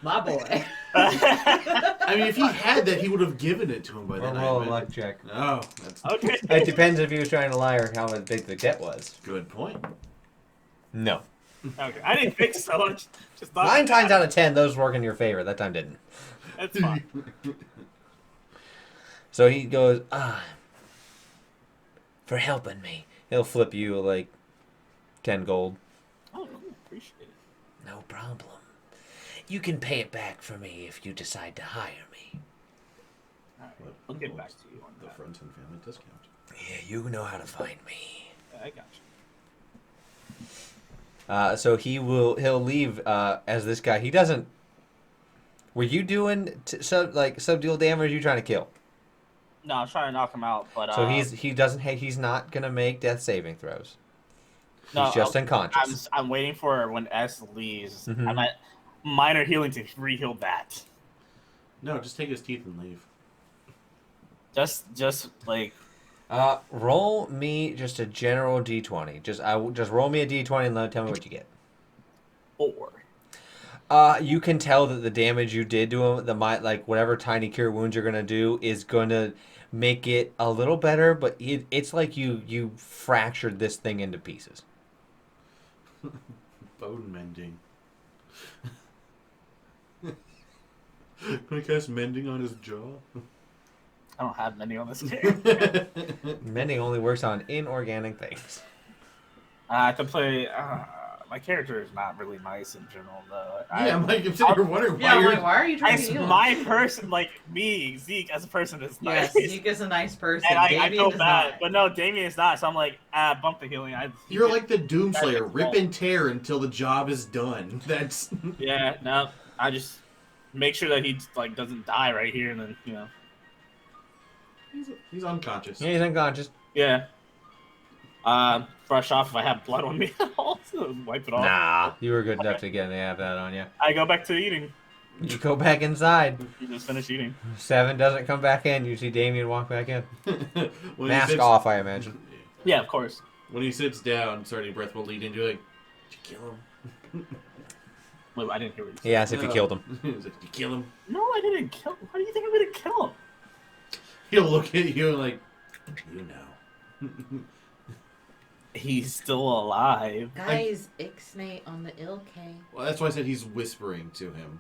[SPEAKER 4] My boy.
[SPEAKER 3] I mean, if he had that, he would have given it to him by then.
[SPEAKER 1] Roll a luck check.
[SPEAKER 3] No, that's
[SPEAKER 2] Okay.
[SPEAKER 1] It depends if he was trying to lie or how big the debt was.
[SPEAKER 3] a good point.
[SPEAKER 1] No.
[SPEAKER 2] Okay. I didn't think so. I just thought
[SPEAKER 1] 9 times out of 10, those work in your favor. That time didn't.
[SPEAKER 2] That's fine.
[SPEAKER 1] So he goes, for helping me. He'll flip you 10 gold.
[SPEAKER 2] Oh, cool. Appreciate it.
[SPEAKER 1] No problem. You can pay it back for me if you decide to hire me.
[SPEAKER 2] All right. I'll get back to you on
[SPEAKER 3] The
[SPEAKER 2] that.
[SPEAKER 3] friends and family discount.
[SPEAKER 1] Yeah, you know how to find me.
[SPEAKER 2] I got you.
[SPEAKER 1] So he'll leave as this guy. He doesn't. Were you doing subdual damage? Or are you trying to kill?
[SPEAKER 2] No, I'm trying to knock him out, but
[SPEAKER 1] So he's not gonna make death saving throws. He's just unconscious.
[SPEAKER 2] I'm waiting for when S leaves.
[SPEAKER 1] Mhm.
[SPEAKER 2] I'm at minor healing to re-heal that.
[SPEAKER 3] No, just take his teeth and leave.
[SPEAKER 2] Just like
[SPEAKER 1] Roll me just a general d20. Just roll me a d20 and tell me what you get.
[SPEAKER 2] 4.
[SPEAKER 1] You can tell that the damage you did to him, whatever tiny cure wounds you're gonna do, is gonna make it a little better. But it's like you fractured this thing into pieces.
[SPEAKER 3] Bone mending. Can I cast mending on his jaw?
[SPEAKER 2] I don't have many on this character.
[SPEAKER 1] Mending only works on inorganic things.
[SPEAKER 2] I can play. My character is not really nice in general, though.
[SPEAKER 3] Yeah, I'm like, I'm sitting here wondering
[SPEAKER 4] Yeah,
[SPEAKER 3] why
[SPEAKER 4] I'm
[SPEAKER 3] you're.
[SPEAKER 4] like, why are you trying to heal?
[SPEAKER 2] My person, like me, Zeak as a person is nice.
[SPEAKER 4] Yes, Zeak is a nice person.
[SPEAKER 2] And I
[SPEAKER 4] Damien
[SPEAKER 2] feel
[SPEAKER 4] is
[SPEAKER 2] bad,
[SPEAKER 4] not.
[SPEAKER 2] but no, Damien is not. So I'm like, bump the healing.
[SPEAKER 3] You're like the Doomslayer,
[SPEAKER 2] That's
[SPEAKER 3] rip and tear until the job is done. That's.
[SPEAKER 2] Yeah, no, I just make sure that he like doesn't die right here, and then
[SPEAKER 3] He's unconscious.
[SPEAKER 1] Yeah, he's unconscious.
[SPEAKER 2] yeah. Brush off if I have blood on me at all, so wipe it off.
[SPEAKER 1] Nah, you were good enough to have that on you.
[SPEAKER 2] I go back to eating.
[SPEAKER 1] You go back inside.
[SPEAKER 2] You just finish eating.
[SPEAKER 1] 7 doesn't come back in. You see Damien walk back in.
[SPEAKER 3] When
[SPEAKER 1] Mask
[SPEAKER 3] he sits,
[SPEAKER 1] off, I imagine.
[SPEAKER 2] Yeah, of course.
[SPEAKER 3] When he sits down, starting breath will lead into like, did you kill him?
[SPEAKER 2] Wait, I didn't hear what you said.
[SPEAKER 1] He asked if you killed him.
[SPEAKER 3] He's like, did you kill him?
[SPEAKER 2] No, I didn't kill him. How do you think I'm gonna kill him?
[SPEAKER 3] He'll look at you like, you know.
[SPEAKER 2] He's still alive.
[SPEAKER 6] Guys, ixnay on the ill K.
[SPEAKER 3] Well, that's why I said he's whispering to him.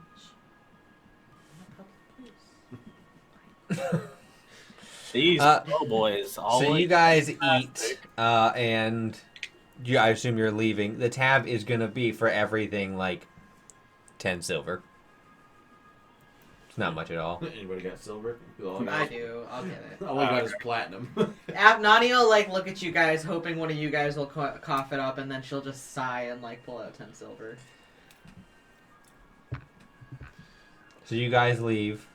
[SPEAKER 2] These boys always.
[SPEAKER 1] So you guys eat,
[SPEAKER 2] fantastic.
[SPEAKER 1] and I assume you're leaving. The tab is going to be for everything like 10 silver. It's not much at all.
[SPEAKER 3] Anybody got silver?
[SPEAKER 4] I do. I'll get it.
[SPEAKER 3] All I got is platinum.
[SPEAKER 4] Nani will like look at you guys, hoping one of you guys will cough it up, and then she'll just sigh and like pull out 10 silver.
[SPEAKER 1] So you guys leave.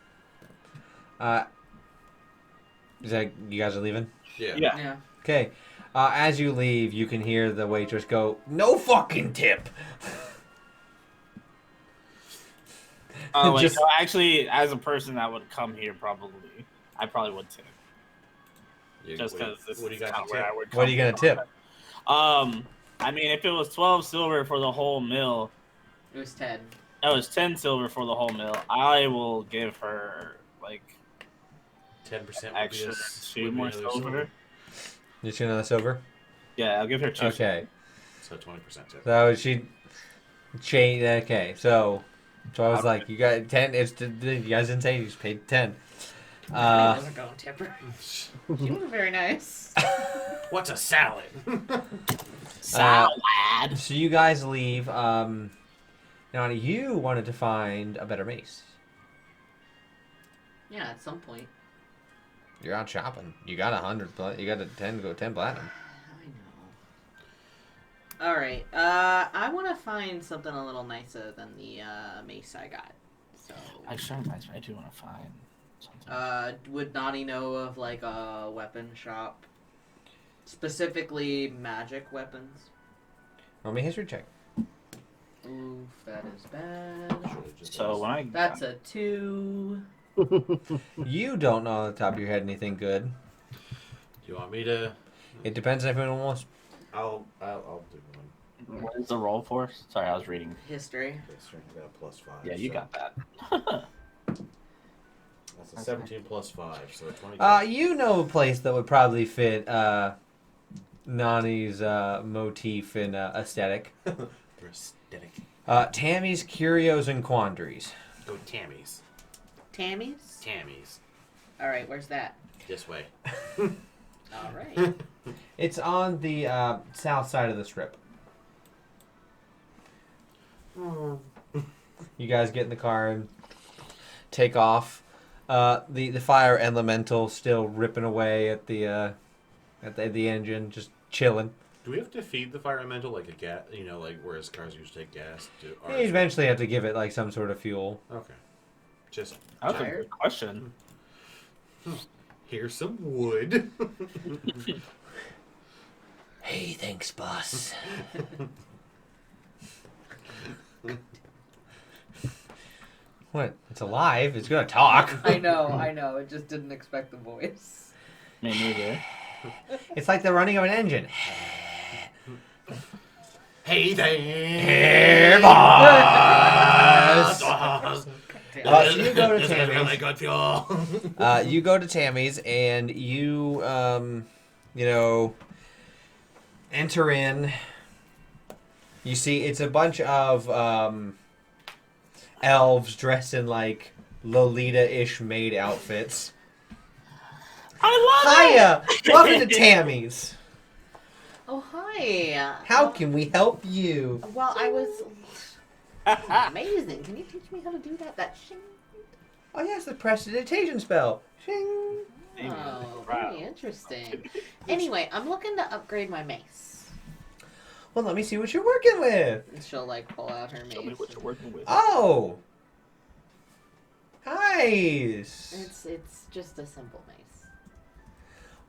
[SPEAKER 1] Is that you guys are leaving?
[SPEAKER 3] Yeah.
[SPEAKER 4] Yeah.
[SPEAKER 1] Okay. As you leave, you can hear the waitress go, "No fucking tip."
[SPEAKER 2] Oh, wait,
[SPEAKER 1] Just-
[SPEAKER 2] so actually, as a person that would come here, I probably would tip. Just because this
[SPEAKER 3] what do
[SPEAKER 2] is
[SPEAKER 3] you got
[SPEAKER 2] kind of
[SPEAKER 3] to
[SPEAKER 2] where
[SPEAKER 3] tip?
[SPEAKER 2] I would come
[SPEAKER 1] What are you gonna
[SPEAKER 2] from.
[SPEAKER 1] tip?
[SPEAKER 2] I mean, if it was 12 silver for the whole meal,
[SPEAKER 4] It was 10.
[SPEAKER 2] that was 10 silver for the whole meal. I will give her like
[SPEAKER 3] 10%
[SPEAKER 2] extra 2 more silver.
[SPEAKER 1] Just another silver.
[SPEAKER 2] Yeah, I'll give her 2.
[SPEAKER 1] Okay.
[SPEAKER 3] So 20% tip.
[SPEAKER 1] So she changed. Okay. So I was like, you got 10. You guys didn't say you just paid 10.
[SPEAKER 4] I wasn't going to tip her. She was very nice.
[SPEAKER 3] What's a salad?
[SPEAKER 2] Salad.
[SPEAKER 1] So you guys leave. Now you wanted to find a better mace.
[SPEAKER 6] Yeah, at some point.
[SPEAKER 1] You're out shopping. You got 100. You got a 10. Go 10 platinum.
[SPEAKER 6] I know. Alright, I want to find something a little nicer than the mace I got. So,
[SPEAKER 2] Actually, I do want to find something.
[SPEAKER 6] would Nani know of like a weapon shop? Specifically magic weapons?
[SPEAKER 1] Roll me a history check.
[SPEAKER 6] Oof, that is bad.
[SPEAKER 2] So when I
[SPEAKER 6] That's a 2.
[SPEAKER 1] You don't know on the top of your head anything good.
[SPEAKER 3] Do you want me to?
[SPEAKER 1] It depends on if anyone wants.
[SPEAKER 3] I'll do one.
[SPEAKER 2] what is the roll for? Sorry, I was reading.
[SPEAKER 6] History.
[SPEAKER 3] I got a +5.
[SPEAKER 2] Yeah, you
[SPEAKER 3] so
[SPEAKER 2] got that.
[SPEAKER 3] That's a 17 + 5, so 20.
[SPEAKER 1] You know a place that would probably fit Nani's motif and aesthetic.
[SPEAKER 3] For aesthetic.
[SPEAKER 1] Tammy's Curios and Quandaries.
[SPEAKER 3] Go Tammy's.
[SPEAKER 6] Tammy's?
[SPEAKER 3] Tammy's.
[SPEAKER 6] Alright, where's that?
[SPEAKER 3] This way.
[SPEAKER 6] Alright.
[SPEAKER 1] It's on the south side of the strip. You guys get in the car and take off. The fire elemental still ripping away at the engine, just chilling.
[SPEAKER 3] Do we have to feed the fire elemental like a gas? You know, like whereas cars usually take gas.
[SPEAKER 1] You eventually have to give it like some sort of fuel.
[SPEAKER 3] Okay. Just
[SPEAKER 2] That's a good question.
[SPEAKER 3] here's some wood.
[SPEAKER 1] Hey, thanks, boss. What? It's alive. It's gonna talk.
[SPEAKER 4] I know. I just didn't expect the voice.
[SPEAKER 2] Me neither.
[SPEAKER 1] It's like the running of an engine.
[SPEAKER 3] Hey there.
[SPEAKER 1] Hey, boss. So you go to
[SPEAKER 3] This is really
[SPEAKER 1] Tammy's.
[SPEAKER 3] good fuel.
[SPEAKER 1] You go to Tammy's and you, enter in. You see, it's a bunch of elves dressed in like Lolita-ish maid outfits.
[SPEAKER 2] I love
[SPEAKER 1] Hiya! Welcome to Tammy's.
[SPEAKER 6] Oh, hi.
[SPEAKER 1] How can we help you?
[SPEAKER 6] Well, I was. Amazing. Can you teach me how to do that? That shing.
[SPEAKER 1] Oh yes, the prestidigitation spell. Shing.
[SPEAKER 6] Oh, very interesting. Anyway, I'm looking to upgrade my mace.
[SPEAKER 1] Well, let me see what you're working with.
[SPEAKER 6] And she'll like pull out her
[SPEAKER 2] Tell me
[SPEAKER 6] mace.
[SPEAKER 2] what you're working with.
[SPEAKER 1] Oh. Nice.
[SPEAKER 6] It's just a simple mace.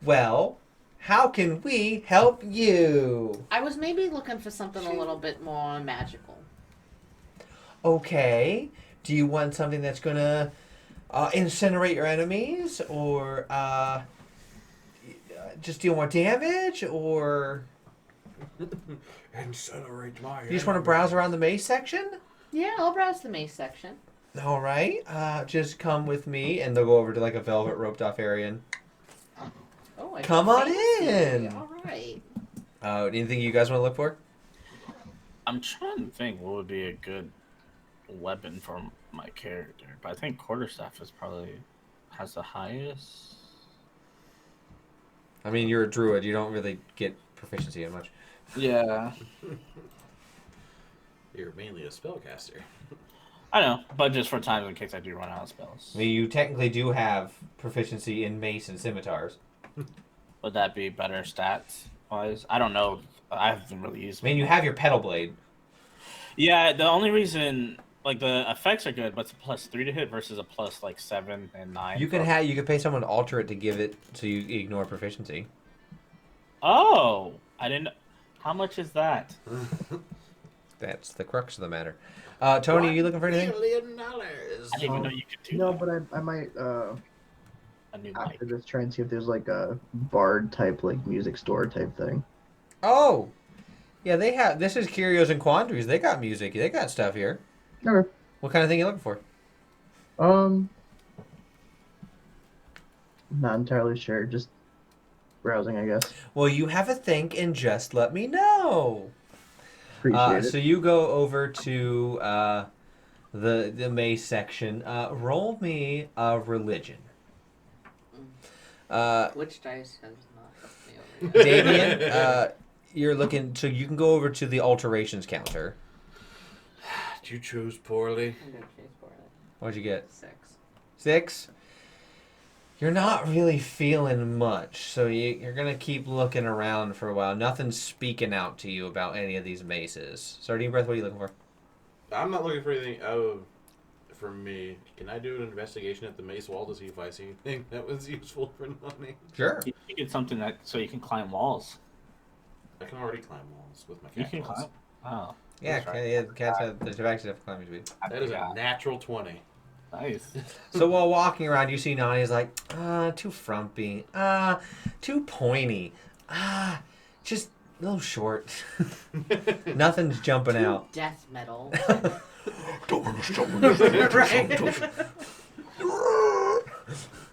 [SPEAKER 1] Well, how can we help you?
[SPEAKER 6] I was maybe looking for something a little bit more magical.
[SPEAKER 1] Okay. Do you want something that's gonna incinerate your enemies, or just deal more damage, or
[SPEAKER 3] Incinerate my.
[SPEAKER 1] you just want to browse around the maze section?
[SPEAKER 6] Yeah, I'll browse the mace section.
[SPEAKER 1] All right. Just come with me, and they'll go over to like a velvet roped off area. And,
[SPEAKER 6] Oh, I
[SPEAKER 1] come on
[SPEAKER 6] fancy.
[SPEAKER 1] in.
[SPEAKER 6] All right.
[SPEAKER 1] Anything you guys want to look for?
[SPEAKER 2] I'm trying to think what would be a good weapon for my character, but I think quarterstaff is probably has the highest.
[SPEAKER 1] I mean, you're a druid. You don't really get proficiency in much.
[SPEAKER 2] Yeah,
[SPEAKER 3] You're mainly a spellcaster.
[SPEAKER 2] I know, but just for times in case I do run out of spells.
[SPEAKER 1] I mean, you technically do have proficiency in mace and scimitars.
[SPEAKER 2] Would that be better stats wise? I don't know. I haven't really used.
[SPEAKER 1] I mean, you have your pedal blade.
[SPEAKER 2] Yeah, the only reason like the effects are good, but it's a +3 to hit versus a +7 and 9.
[SPEAKER 1] You can pay someone to alter it to give it so you ignore proficiency.
[SPEAKER 2] Oh, I didn't. How much is that?
[SPEAKER 1] That's the crux of the matter. Tony, are you looking for anything?
[SPEAKER 2] I didn't even know you could do
[SPEAKER 5] No,
[SPEAKER 2] that.
[SPEAKER 5] but I might
[SPEAKER 2] A new mic.
[SPEAKER 5] after this try and see if there's like a bard type like music store type thing.
[SPEAKER 1] Oh, yeah, they have. This is Curios and Quandaries. They got music. They got stuff here.
[SPEAKER 5] Okay.
[SPEAKER 1] What kind of thing are you looking for?
[SPEAKER 5] Not entirely sure. Just browsing, I guess.
[SPEAKER 1] Well, you have a think and just let me know.
[SPEAKER 5] Appreciate it.
[SPEAKER 1] So you go over to the maze section. Roll me a religion.
[SPEAKER 6] Which dice has not helped me over yet?
[SPEAKER 1] Damien, you're looking. So you can go over to the alterations counter.
[SPEAKER 3] You choose poorly.
[SPEAKER 6] I'm gonna chase for it.
[SPEAKER 1] What'd you get?
[SPEAKER 6] 6.
[SPEAKER 1] 6. You're not really feeling much, so you're gonna keep looking around for a while. Nothing's speaking out to you about any of these maces. Sardine Breath, what are you looking for?
[SPEAKER 3] I'm not looking for anything for me. Can I do an investigation at the mace wall to see if I see anything that was useful for Nani?
[SPEAKER 1] Sure.
[SPEAKER 2] You get something that so you can climb walls.
[SPEAKER 3] I can already climb walls with my
[SPEAKER 2] You
[SPEAKER 3] cat
[SPEAKER 2] can
[SPEAKER 3] claws.
[SPEAKER 2] climb. Oh,
[SPEAKER 1] Yeah,
[SPEAKER 2] that's right.
[SPEAKER 1] yeah, cats have the actually have climbing speed.
[SPEAKER 3] That is a natural 20.
[SPEAKER 2] Nice.
[SPEAKER 1] So while walking around, you see Nani's like, too frumpy, too pointy, just a little short. Nothing's jumping out.
[SPEAKER 6] Death metal.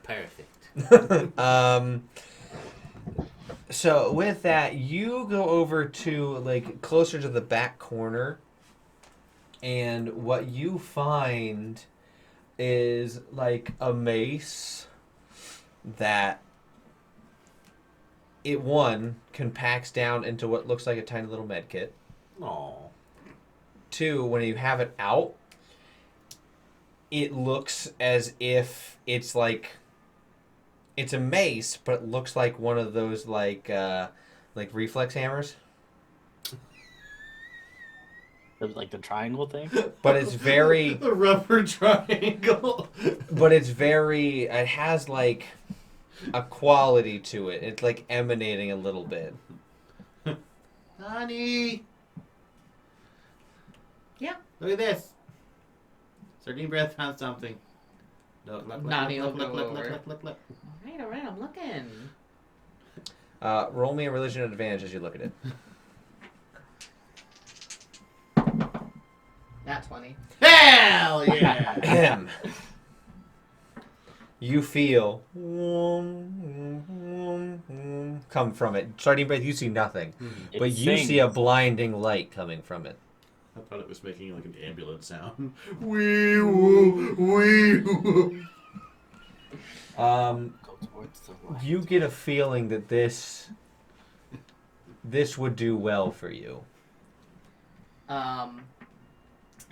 [SPEAKER 3] Perfect.
[SPEAKER 1] So with that, you go over to like closer to the back corner, and what you find is like a mace that it compacts down into what looks like a tiny little med kit.
[SPEAKER 3] Aw.
[SPEAKER 1] 2, when you have it out, it looks as if it's like it's a mace, but it looks like one of those like reflex hammers.
[SPEAKER 2] Like the triangle thing.
[SPEAKER 1] But it's very
[SPEAKER 3] The rubber triangle.
[SPEAKER 1] but it's very it has like a quality to it. It's like emanating a little bit.
[SPEAKER 3] Honey!
[SPEAKER 6] Yeah.
[SPEAKER 3] Look at this. Sardine Breath found something.
[SPEAKER 6] Nani will go over. All right, I'm looking.
[SPEAKER 1] Roll me a religion advantage as you look at it.
[SPEAKER 6] Nat 20.
[SPEAKER 3] Hell yeah!
[SPEAKER 1] Ahem. You feel come from it. Sardine Breath, you see nothing.
[SPEAKER 2] It
[SPEAKER 1] But you see a
[SPEAKER 2] sings.
[SPEAKER 1] blinding light coming from it.
[SPEAKER 3] I thought it was making like an ambulance sound. Wee woo, wee woo.
[SPEAKER 2] Go towards the light.
[SPEAKER 1] You get a feeling that this would do well for you.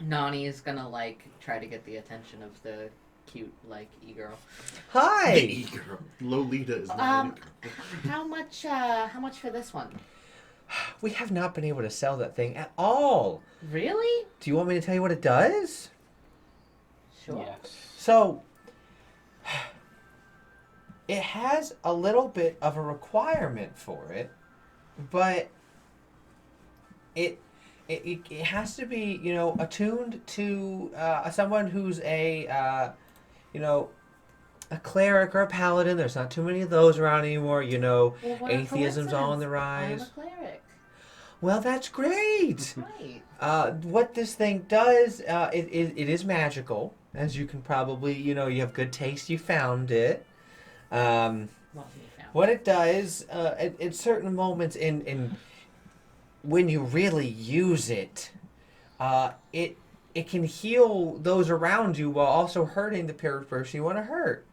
[SPEAKER 6] Nani is gonna like try to get the attention of the cute like e-girl.
[SPEAKER 1] Hi.
[SPEAKER 3] E-girl. Lolita is not
[SPEAKER 6] How much for this one?
[SPEAKER 1] We have not been able to sell that thing at all.
[SPEAKER 6] Really?
[SPEAKER 1] Do you want me to tell you what it does?
[SPEAKER 6] Sure.
[SPEAKER 2] Yes.
[SPEAKER 1] So, it has a little bit of a requirement for it, but it has to be, attuned to someone who's a cleric or a paladin. There's not too many of those around anymore.
[SPEAKER 6] Well, what a
[SPEAKER 1] Atheism's on the
[SPEAKER 6] coincidence.
[SPEAKER 1] rise.
[SPEAKER 6] I'm a cleric.
[SPEAKER 1] Well, that's great.
[SPEAKER 6] Right.
[SPEAKER 1] What this thing does, it is magical, as you can probably, you have good taste. You found it.
[SPEAKER 6] Well, you found
[SPEAKER 1] What it does, at certain moments in when you really use it, it can heal those around you while also hurting the person you want to hurt.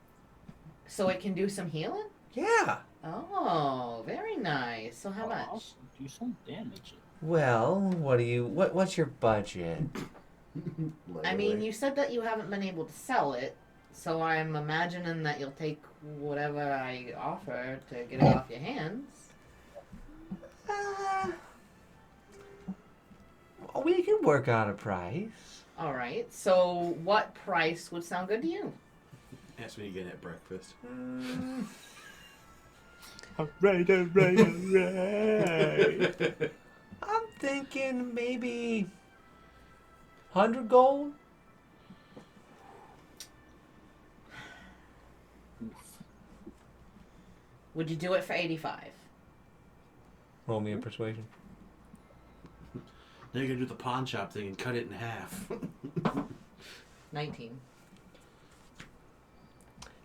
[SPEAKER 6] So it can do some healing?
[SPEAKER 1] Yeah.
[SPEAKER 6] Oh, very nice. So how much?
[SPEAKER 2] Also do some damage.
[SPEAKER 1] Well, what's your budget?
[SPEAKER 6] I mean, you said that you haven't been able to sell it, so I'm imagining that you'll take whatever I offer to get it off your hands.
[SPEAKER 1] We can work out a price.
[SPEAKER 6] All right. So what price would sound good to you?
[SPEAKER 3] Ask me again at breakfast.
[SPEAKER 2] Alright.
[SPEAKER 1] I'm thinking maybe 100 gold.
[SPEAKER 6] Would you do it for 85?
[SPEAKER 1] Roll me a persuasion.
[SPEAKER 3] Now you're gonna do the pawn shop thing and cut it in half.
[SPEAKER 6] 19.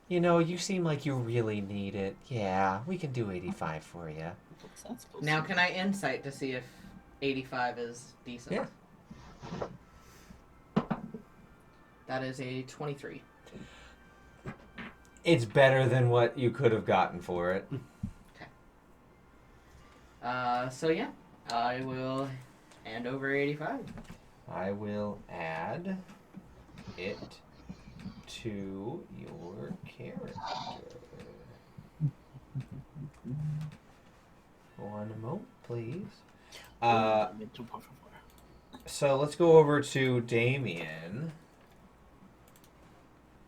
[SPEAKER 1] You seem like you really need it. Yeah, we can do 85 for you.
[SPEAKER 2] What's that supposed
[SPEAKER 6] Now
[SPEAKER 2] to
[SPEAKER 6] can I insight to see if 85 is decent?
[SPEAKER 1] Yeah.
[SPEAKER 6] That is a 23.
[SPEAKER 1] It's better than what you could have gotten for it.
[SPEAKER 6] So yeah, I will hand over 85.
[SPEAKER 1] I will add it to your character. One moment, please. So let's go over to Damien.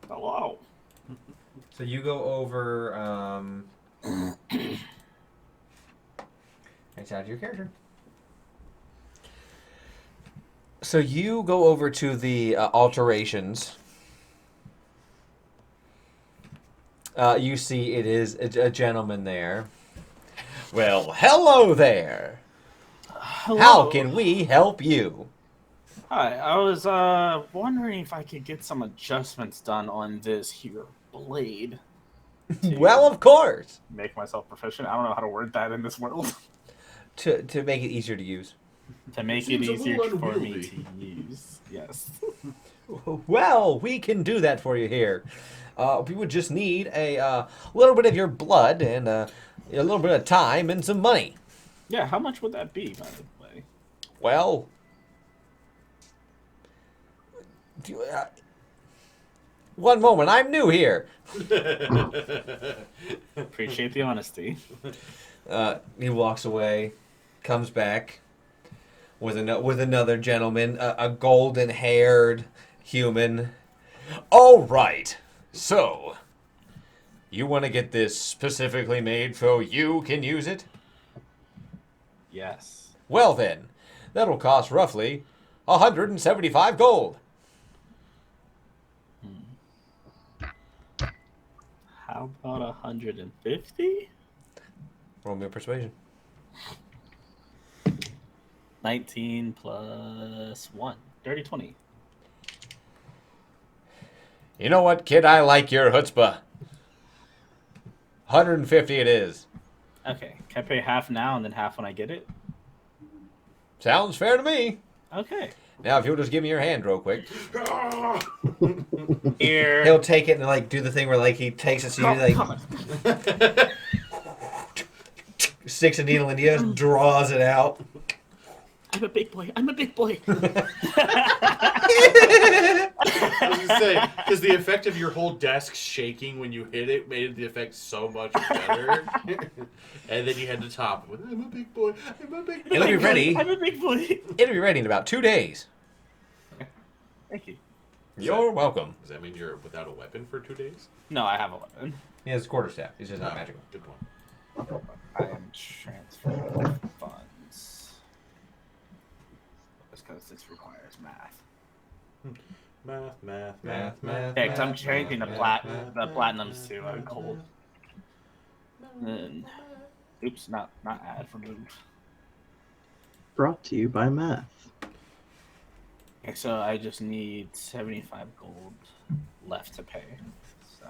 [SPEAKER 2] Hello.
[SPEAKER 1] So you go over. It's out of your character. So you go over to the alterations. You see it is a gentleman there. Well, hello there.
[SPEAKER 2] Hello.
[SPEAKER 1] How can we help you?
[SPEAKER 2] Hi, I was wondering if I could get some adjustments done on this here blade. to
[SPEAKER 1] Well, of course.
[SPEAKER 2] make myself proficient. I don't know how to word that in this world.
[SPEAKER 1] To make it easier to use.
[SPEAKER 2] To make it
[SPEAKER 3] Seems a
[SPEAKER 2] easier
[SPEAKER 3] little
[SPEAKER 2] for me
[SPEAKER 3] unwieldy.
[SPEAKER 2] to use. Yes.
[SPEAKER 1] Well, we can do that for you here. We would just need a little bit of your blood and a little bit of time and some money.
[SPEAKER 2] Yeah, how much would that be, by the way?
[SPEAKER 1] Well, one moment. I'm new here.
[SPEAKER 2] Appreciate the honesty.
[SPEAKER 1] He walks away, comes back with another gentleman, a golden-haired human. All right. So, you want to get this specifically made so you can use it?
[SPEAKER 2] Yes.
[SPEAKER 1] Well then, that'll cost roughly 175 gold.
[SPEAKER 2] How about 150?
[SPEAKER 1] Roll me a persuasion.
[SPEAKER 2] 19 plus 1. Dirty 20.
[SPEAKER 1] You know what, kid? I like your chutzpah. 150 it is.
[SPEAKER 2] Okay. Can I pay half now and then half when I get it?
[SPEAKER 1] Sounds fair to me.
[SPEAKER 2] Okay.
[SPEAKER 1] Now, if you'll just give me your hand real quick.
[SPEAKER 2] Here.
[SPEAKER 1] He'll take it and, like, do the thing where, like, he takes it so you, like, sticks a needle in you, draws it out.
[SPEAKER 2] I'm a big boy. I'm a big boy.
[SPEAKER 3] I was gonna say, because the effect of your whole desk shaking when you hit it made the effect so much better. And then you had to top it with, I'm a big boy, I'm a big boy.
[SPEAKER 1] It'll be ready.
[SPEAKER 2] I'm a big boy.
[SPEAKER 1] It'll be ready in about 2 days.
[SPEAKER 2] Thank you.
[SPEAKER 1] You're welcome.
[SPEAKER 3] Does that mean you're without a weapon for 2 days?
[SPEAKER 2] No, I have a weapon.
[SPEAKER 1] He has a quarterstaff. He's just not
[SPEAKER 3] Oh,
[SPEAKER 1] magical.
[SPEAKER 3] Good one.
[SPEAKER 2] I am transferring funds. That's because this requires math.
[SPEAKER 3] Math.
[SPEAKER 1] Math.
[SPEAKER 2] Yeah, because I'm changing the
[SPEAKER 3] math,
[SPEAKER 2] platinums to gold. And, oops, not ad removed.
[SPEAKER 5] Brought to you by Math.
[SPEAKER 2] Okay, so I just need 75 gold left to pay. So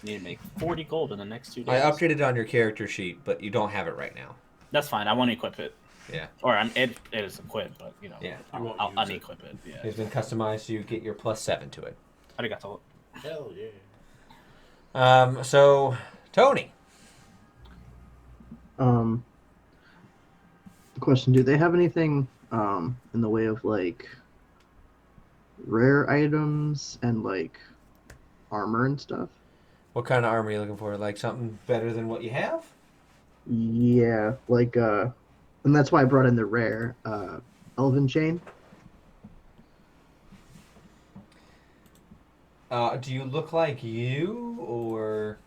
[SPEAKER 2] need to make 40 gold in the next 2 days.
[SPEAKER 1] I updated it on your character sheet, but you don't have it right now.
[SPEAKER 2] That's fine. I want to equip it.
[SPEAKER 1] Yeah.
[SPEAKER 2] Or it is equipped, but you know,
[SPEAKER 1] Yeah.
[SPEAKER 3] You won't
[SPEAKER 2] I'll
[SPEAKER 3] use it.
[SPEAKER 2] unequip it. Yeah.
[SPEAKER 1] It's been customized so you get your +7 to it.
[SPEAKER 2] Arigato.
[SPEAKER 3] Hell yeah.
[SPEAKER 1] So, Tony.
[SPEAKER 5] The question: do they have anything in the way of like rare items and like armor and stuff?
[SPEAKER 1] What kind of armor are you looking for? Like something better than what you have?
[SPEAKER 5] Yeah, like and that's why I brought in the rare elven chain.
[SPEAKER 1] Do you look like you, or...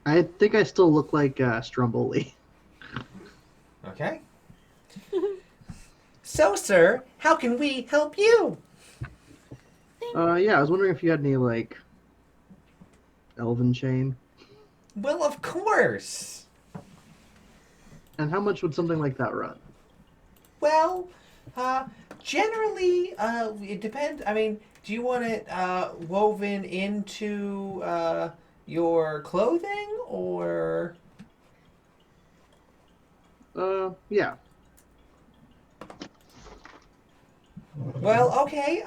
[SPEAKER 5] I think I still look like Stromboli.
[SPEAKER 1] Okay. So, sir, how can we help you?
[SPEAKER 5] Yeah, I was wondering if you had any like elven chain,
[SPEAKER 1] Well, of course.
[SPEAKER 5] and how much would something like that run?
[SPEAKER 1] Well, generally, it depends. I mean, do you want it woven into your clothing, or...
[SPEAKER 5] Yeah.
[SPEAKER 1] Well, okay,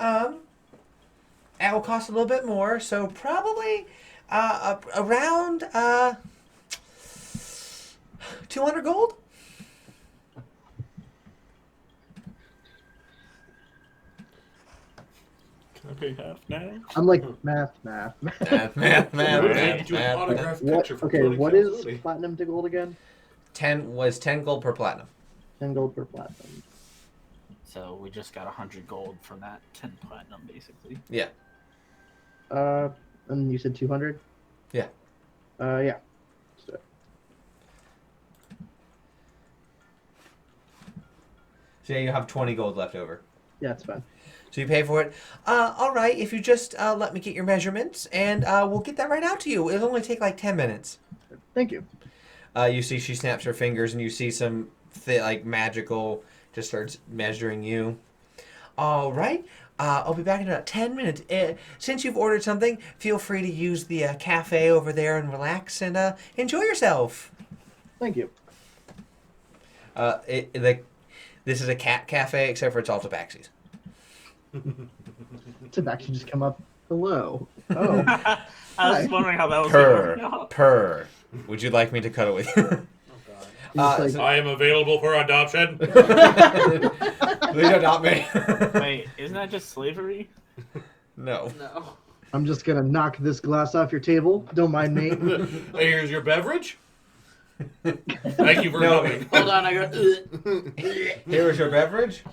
[SPEAKER 1] it will cost a little bit more, so probably around 200 gold?
[SPEAKER 2] Can I pay half now?
[SPEAKER 5] I'm like math.
[SPEAKER 1] Math.
[SPEAKER 3] Get you an autographed
[SPEAKER 5] What?
[SPEAKER 3] picture for
[SPEAKER 5] Okay,
[SPEAKER 3] floating
[SPEAKER 5] what is
[SPEAKER 3] capability.
[SPEAKER 5] platinum to gold again?
[SPEAKER 1] 10 gold per platinum.
[SPEAKER 5] 10 gold per platinum.
[SPEAKER 2] So we just got 100 gold from that 10 platinum, basically.
[SPEAKER 1] Yeah.
[SPEAKER 5] And you said 200?
[SPEAKER 1] Yeah.
[SPEAKER 5] Yeah. So,
[SPEAKER 1] So yeah, you have 20 gold left over.
[SPEAKER 5] yeah, it's fine.
[SPEAKER 1] So you pay for it. All right, if you just let me get your measurements, and we'll get that right out to you. It'll only take like 10 minutes.
[SPEAKER 5] Thank you.
[SPEAKER 1] You see she snaps her fingers, and you see some like magical just starts measuring you. All right. I'll be back in about 10 minutes. Since you've ordered something, feel free to use the cafe over there and relax and enjoy yourself.
[SPEAKER 5] Thank you.
[SPEAKER 1] This is a cat cafe, except for it's all tabaxis.
[SPEAKER 5] Tabaxi just come up. Hello. Oh.
[SPEAKER 2] I was
[SPEAKER 5] Hi.
[SPEAKER 2] wondering how that was going to work out.
[SPEAKER 1] Purr. Would you like me to cuddle with you?
[SPEAKER 5] He's like,
[SPEAKER 3] I am available for adoption.
[SPEAKER 1] Please adopt me.
[SPEAKER 2] Wait, isn't that just slavery?
[SPEAKER 1] No.
[SPEAKER 6] No.
[SPEAKER 5] I'm just gonna knock this glass off your table. Don't mind me.
[SPEAKER 3] Here's your beverage. Thank you for
[SPEAKER 1] No.
[SPEAKER 3] coming.
[SPEAKER 6] Hold on, I go.
[SPEAKER 1] Here is your beverage.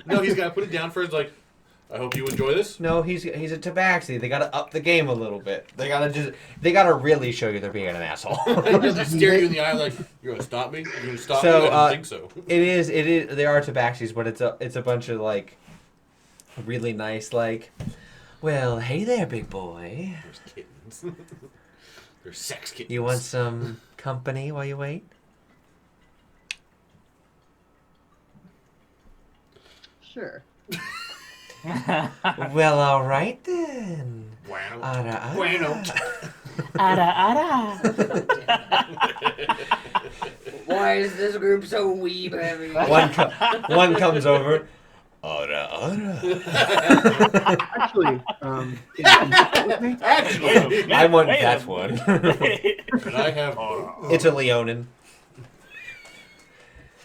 [SPEAKER 3] No, he's got to put it down first. Like, I hope you enjoy this.
[SPEAKER 1] No, he's a tabaxi. They gotta up the game a little bit. They gotta really show you they're being an asshole.
[SPEAKER 3] They stare you in the eye like, you're gonna stop me? You're gonna stop
[SPEAKER 1] So,
[SPEAKER 3] me? I didn't think so.
[SPEAKER 1] It is. They are tabaxis, but it's a bunch of like really nice like. Well, hey there, big boy.
[SPEAKER 3] There's kittens. They're sex kittens.
[SPEAKER 1] You want some company while you wait?
[SPEAKER 5] Sure.
[SPEAKER 1] Well, all right then.
[SPEAKER 3] Bueno.
[SPEAKER 1] Ara, ara.
[SPEAKER 3] Bueno.
[SPEAKER 2] Ara,
[SPEAKER 6] Why is this group so weeb heavy?
[SPEAKER 1] One comes over. Ara, ara.
[SPEAKER 5] Actually,
[SPEAKER 3] Actually,
[SPEAKER 1] I want
[SPEAKER 2] Wait a
[SPEAKER 1] that one.
[SPEAKER 3] and I have.
[SPEAKER 1] It's a Leonin.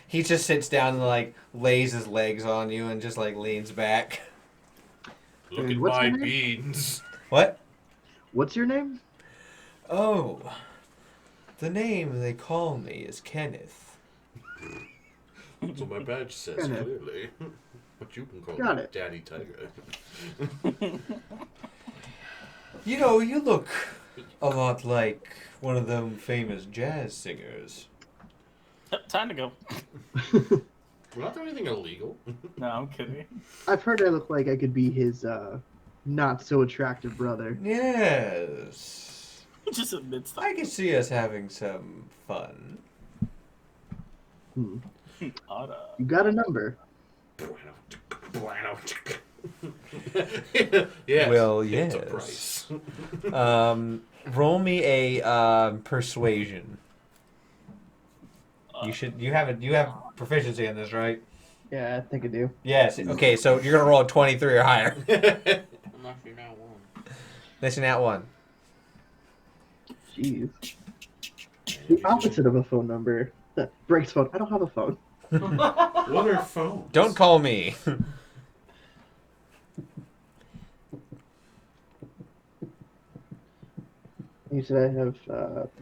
[SPEAKER 1] He just sits down and like lays his legs on you and just like leans back.
[SPEAKER 3] Look at
[SPEAKER 5] What's
[SPEAKER 3] my
[SPEAKER 5] your name?
[SPEAKER 3] beans.
[SPEAKER 1] What?
[SPEAKER 5] what's your name?
[SPEAKER 1] Oh, the name they call me is Kenneth.
[SPEAKER 3] That's what my badge says,
[SPEAKER 5] Kinda.
[SPEAKER 3] clearly. But you can call
[SPEAKER 5] Got
[SPEAKER 3] me
[SPEAKER 5] it.
[SPEAKER 3] Daddy Tiger.
[SPEAKER 1] You know, you look a lot like one of them famous jazz singers.
[SPEAKER 2] Time to go.
[SPEAKER 3] We're not doing anything illegal.
[SPEAKER 2] No, I'm kidding.
[SPEAKER 5] I've heard I look like I could be his not so attractive brother.
[SPEAKER 1] Yes.
[SPEAKER 2] He just admits that.
[SPEAKER 1] I can see us having some fun.
[SPEAKER 2] Ara.
[SPEAKER 5] You got a number.
[SPEAKER 3] Bueno. Yes.
[SPEAKER 1] Well,
[SPEAKER 3] It's a
[SPEAKER 1] yes.
[SPEAKER 3] price.
[SPEAKER 1] Roll me a persuasion. You have proficiency in this, right?
[SPEAKER 5] Yeah, I think I do.
[SPEAKER 1] Yes. Okay, so you're gonna roll a 23 or higher.
[SPEAKER 6] Unless you're not one.
[SPEAKER 1] Listen at one.
[SPEAKER 5] Jeez. The opposite of a phone number. That breaks phone. I don't have a phone.
[SPEAKER 3] What are phones?
[SPEAKER 1] Don't call me.
[SPEAKER 5] You said I have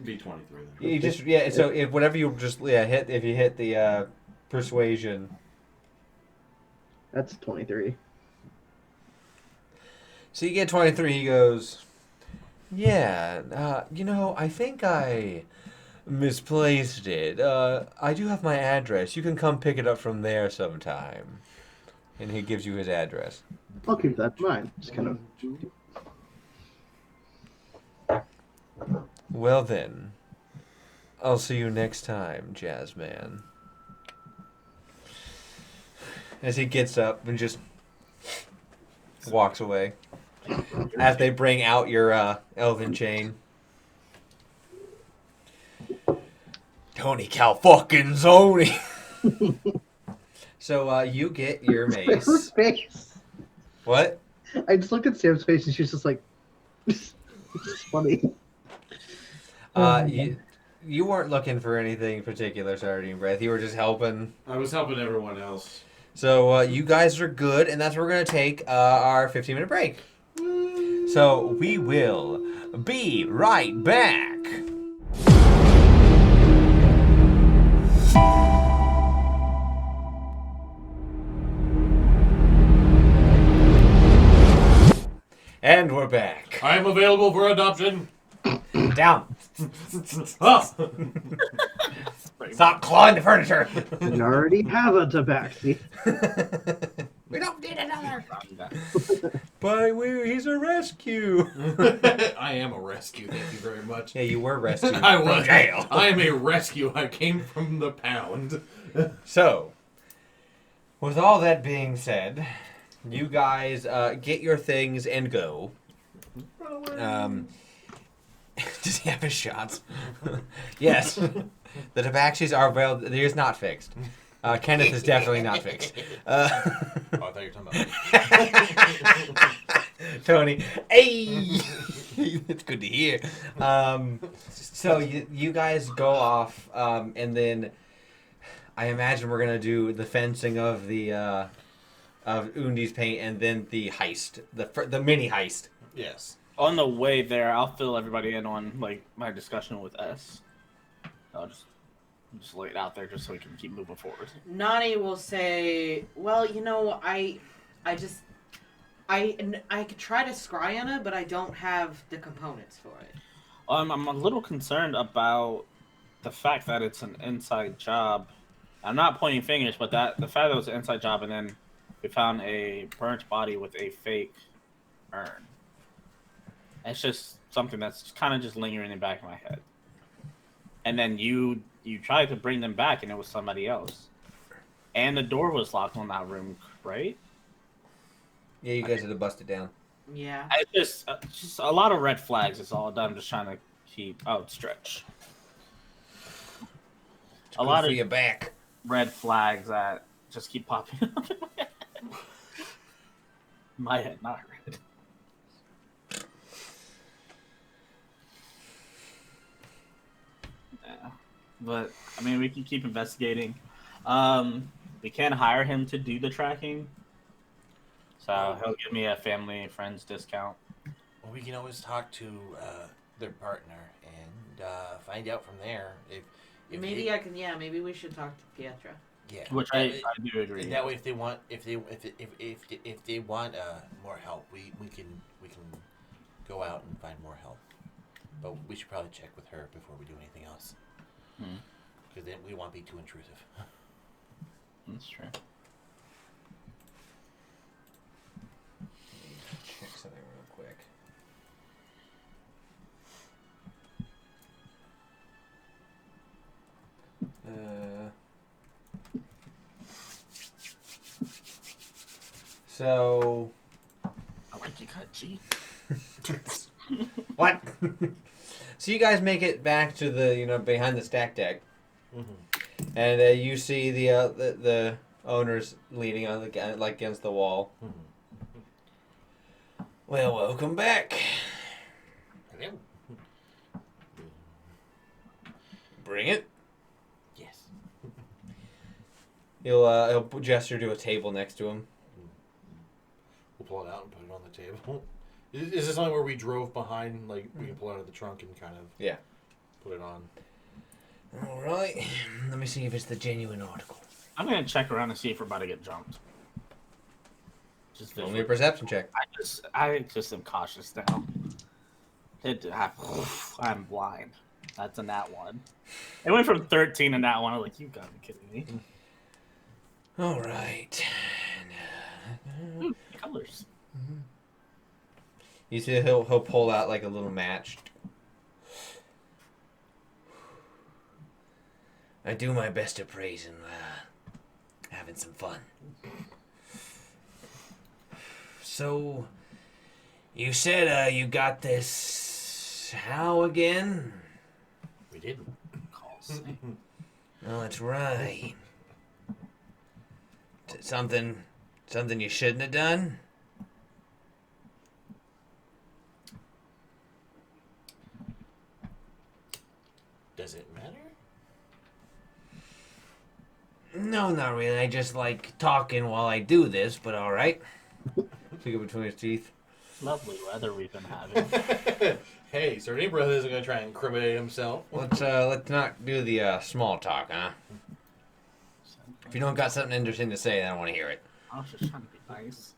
[SPEAKER 3] Be 23 then.
[SPEAKER 1] You just So if whatever you just hit, if you hit the persuasion.
[SPEAKER 5] that's 23.
[SPEAKER 1] So you get 23. He goes, yeah. I think I misplaced it. I do have my address. You can come pick it up from there sometime. And he gives you his address.
[SPEAKER 5] I'll keep that in mind. Just kind of.
[SPEAKER 1] Well then, I'll see you next time, Jazzman. As he gets up and just walks away. As they bring out your elven chain. Tony Cal fucking Zony. So you get your
[SPEAKER 5] Her
[SPEAKER 1] mace.
[SPEAKER 5] face.
[SPEAKER 1] What?
[SPEAKER 5] I just looked at Sam's face and she's just like, it's just funny.
[SPEAKER 1] You weren't looking for anything particular, Sardine Breath. You were just helping.
[SPEAKER 3] I was helping everyone else.
[SPEAKER 1] So you guys are good, and that's where we're going to take our 15-minute break. So we will be right back. And we're back.
[SPEAKER 3] I am available for adoption.
[SPEAKER 1] Down.
[SPEAKER 3] Ah!
[SPEAKER 1] Stop clawing the furniture.
[SPEAKER 5] We already have a tabaxi.
[SPEAKER 1] We don't need another. But he's a rescue.
[SPEAKER 3] I am a rescue, thank you very much.
[SPEAKER 1] Yeah, you were rescued
[SPEAKER 3] I
[SPEAKER 1] from
[SPEAKER 3] was.
[SPEAKER 1] jail.
[SPEAKER 3] I am a rescue. I came from the pound.
[SPEAKER 1] So, with all that being said, you guys get your things and go. Does he have his shots? Yes. The tabaxis are available. They're just not fixed. Kenneth is definitely not fixed.
[SPEAKER 3] Oh, I thought you were talking about me.
[SPEAKER 1] Tony, hey! It's good to hear. So you guys go off, and then I imagine we're gonna do the fencing of the of Undi's paint, and then the heist, the mini heist.
[SPEAKER 3] Yes.
[SPEAKER 2] On the way there, I'll fill everybody in on like my discussion with S. I'll just lay it out there just so we can keep moving forward.
[SPEAKER 6] Nani will say, well, I I could try to scry on it, but I don't have the components for it.
[SPEAKER 2] I'm a little concerned about the fact that it's an inside job. I'm not pointing fingers, but that the fact that it was an inside job, and then we found a burnt body with a fake urn. It's just something that's kind of just lingering in the back of my head. And then you tried to bring them back, and it was somebody else. And the door was locked on that room, right?
[SPEAKER 1] Yeah, you guys had to bust it down.
[SPEAKER 6] Yeah.
[SPEAKER 2] It's just a lot of red flags. Is all I'm just trying to keep stretch.
[SPEAKER 1] It's
[SPEAKER 2] A
[SPEAKER 1] good
[SPEAKER 2] lot
[SPEAKER 1] for
[SPEAKER 2] of
[SPEAKER 1] your back.
[SPEAKER 2] red flags that just keep popping up in my head. My head, not red. Yeah. But I mean, we can keep investigating. We can hire him to do the tracking, so he'll give me a family and friends discount.
[SPEAKER 7] Well, we can always talk to their partner and find out from there if
[SPEAKER 6] Maybe
[SPEAKER 7] they,
[SPEAKER 6] I can. Yeah, maybe we should talk to Pietra.
[SPEAKER 7] yeah.
[SPEAKER 2] Which I do agree.
[SPEAKER 7] And that way, if they want more help, we can go out and find more help. But we should probably check with her before we do anything else, because then we won't be too intrusive.
[SPEAKER 2] That's true.
[SPEAKER 1] Check something real quick. So
[SPEAKER 2] I like you cut G.
[SPEAKER 1] what? So you guys make it back to the behind the stack deck, and you see the owners leaning on the like against the wall. Well, welcome back.
[SPEAKER 7] Hello.
[SPEAKER 1] Bring it.
[SPEAKER 7] Yes.
[SPEAKER 1] He'll gesture to a table next to him.
[SPEAKER 3] We'll pull it out and put it on the table. Is this something where we drove behind, like we can pull it out of the trunk and kind of put it on?
[SPEAKER 1] All right. Let me see if it's the genuine article.
[SPEAKER 2] I'm gonna check around and see if we're about to get jumped. Just
[SPEAKER 1] Only a
[SPEAKER 2] visually.
[SPEAKER 1] perception check.
[SPEAKER 2] I just am cautious now. I'm blind. That's a nat one. It went from 13 to nat one. I'm like, you gotta be kidding me.
[SPEAKER 1] All right.
[SPEAKER 2] Ooh, colors.
[SPEAKER 1] You see, he'll pull out like a little match. I do my best to praise him. Having some fun. So, you said you got this. How again?
[SPEAKER 7] We did.
[SPEAKER 2] Calls.
[SPEAKER 1] Oh, that's right. Something you shouldn't have done?
[SPEAKER 7] Does it matter?
[SPEAKER 1] No, not really. I just like talking while I do this, but all right. Finger between his teeth.
[SPEAKER 2] Lovely weather we've been having.
[SPEAKER 3] Hey, Sir Any Brother isn't going to try and incriminate himself.
[SPEAKER 1] Let's not do the small talk, huh? If you don't got something interesting to say, I don't want to hear it.
[SPEAKER 2] I was just trying to be nice.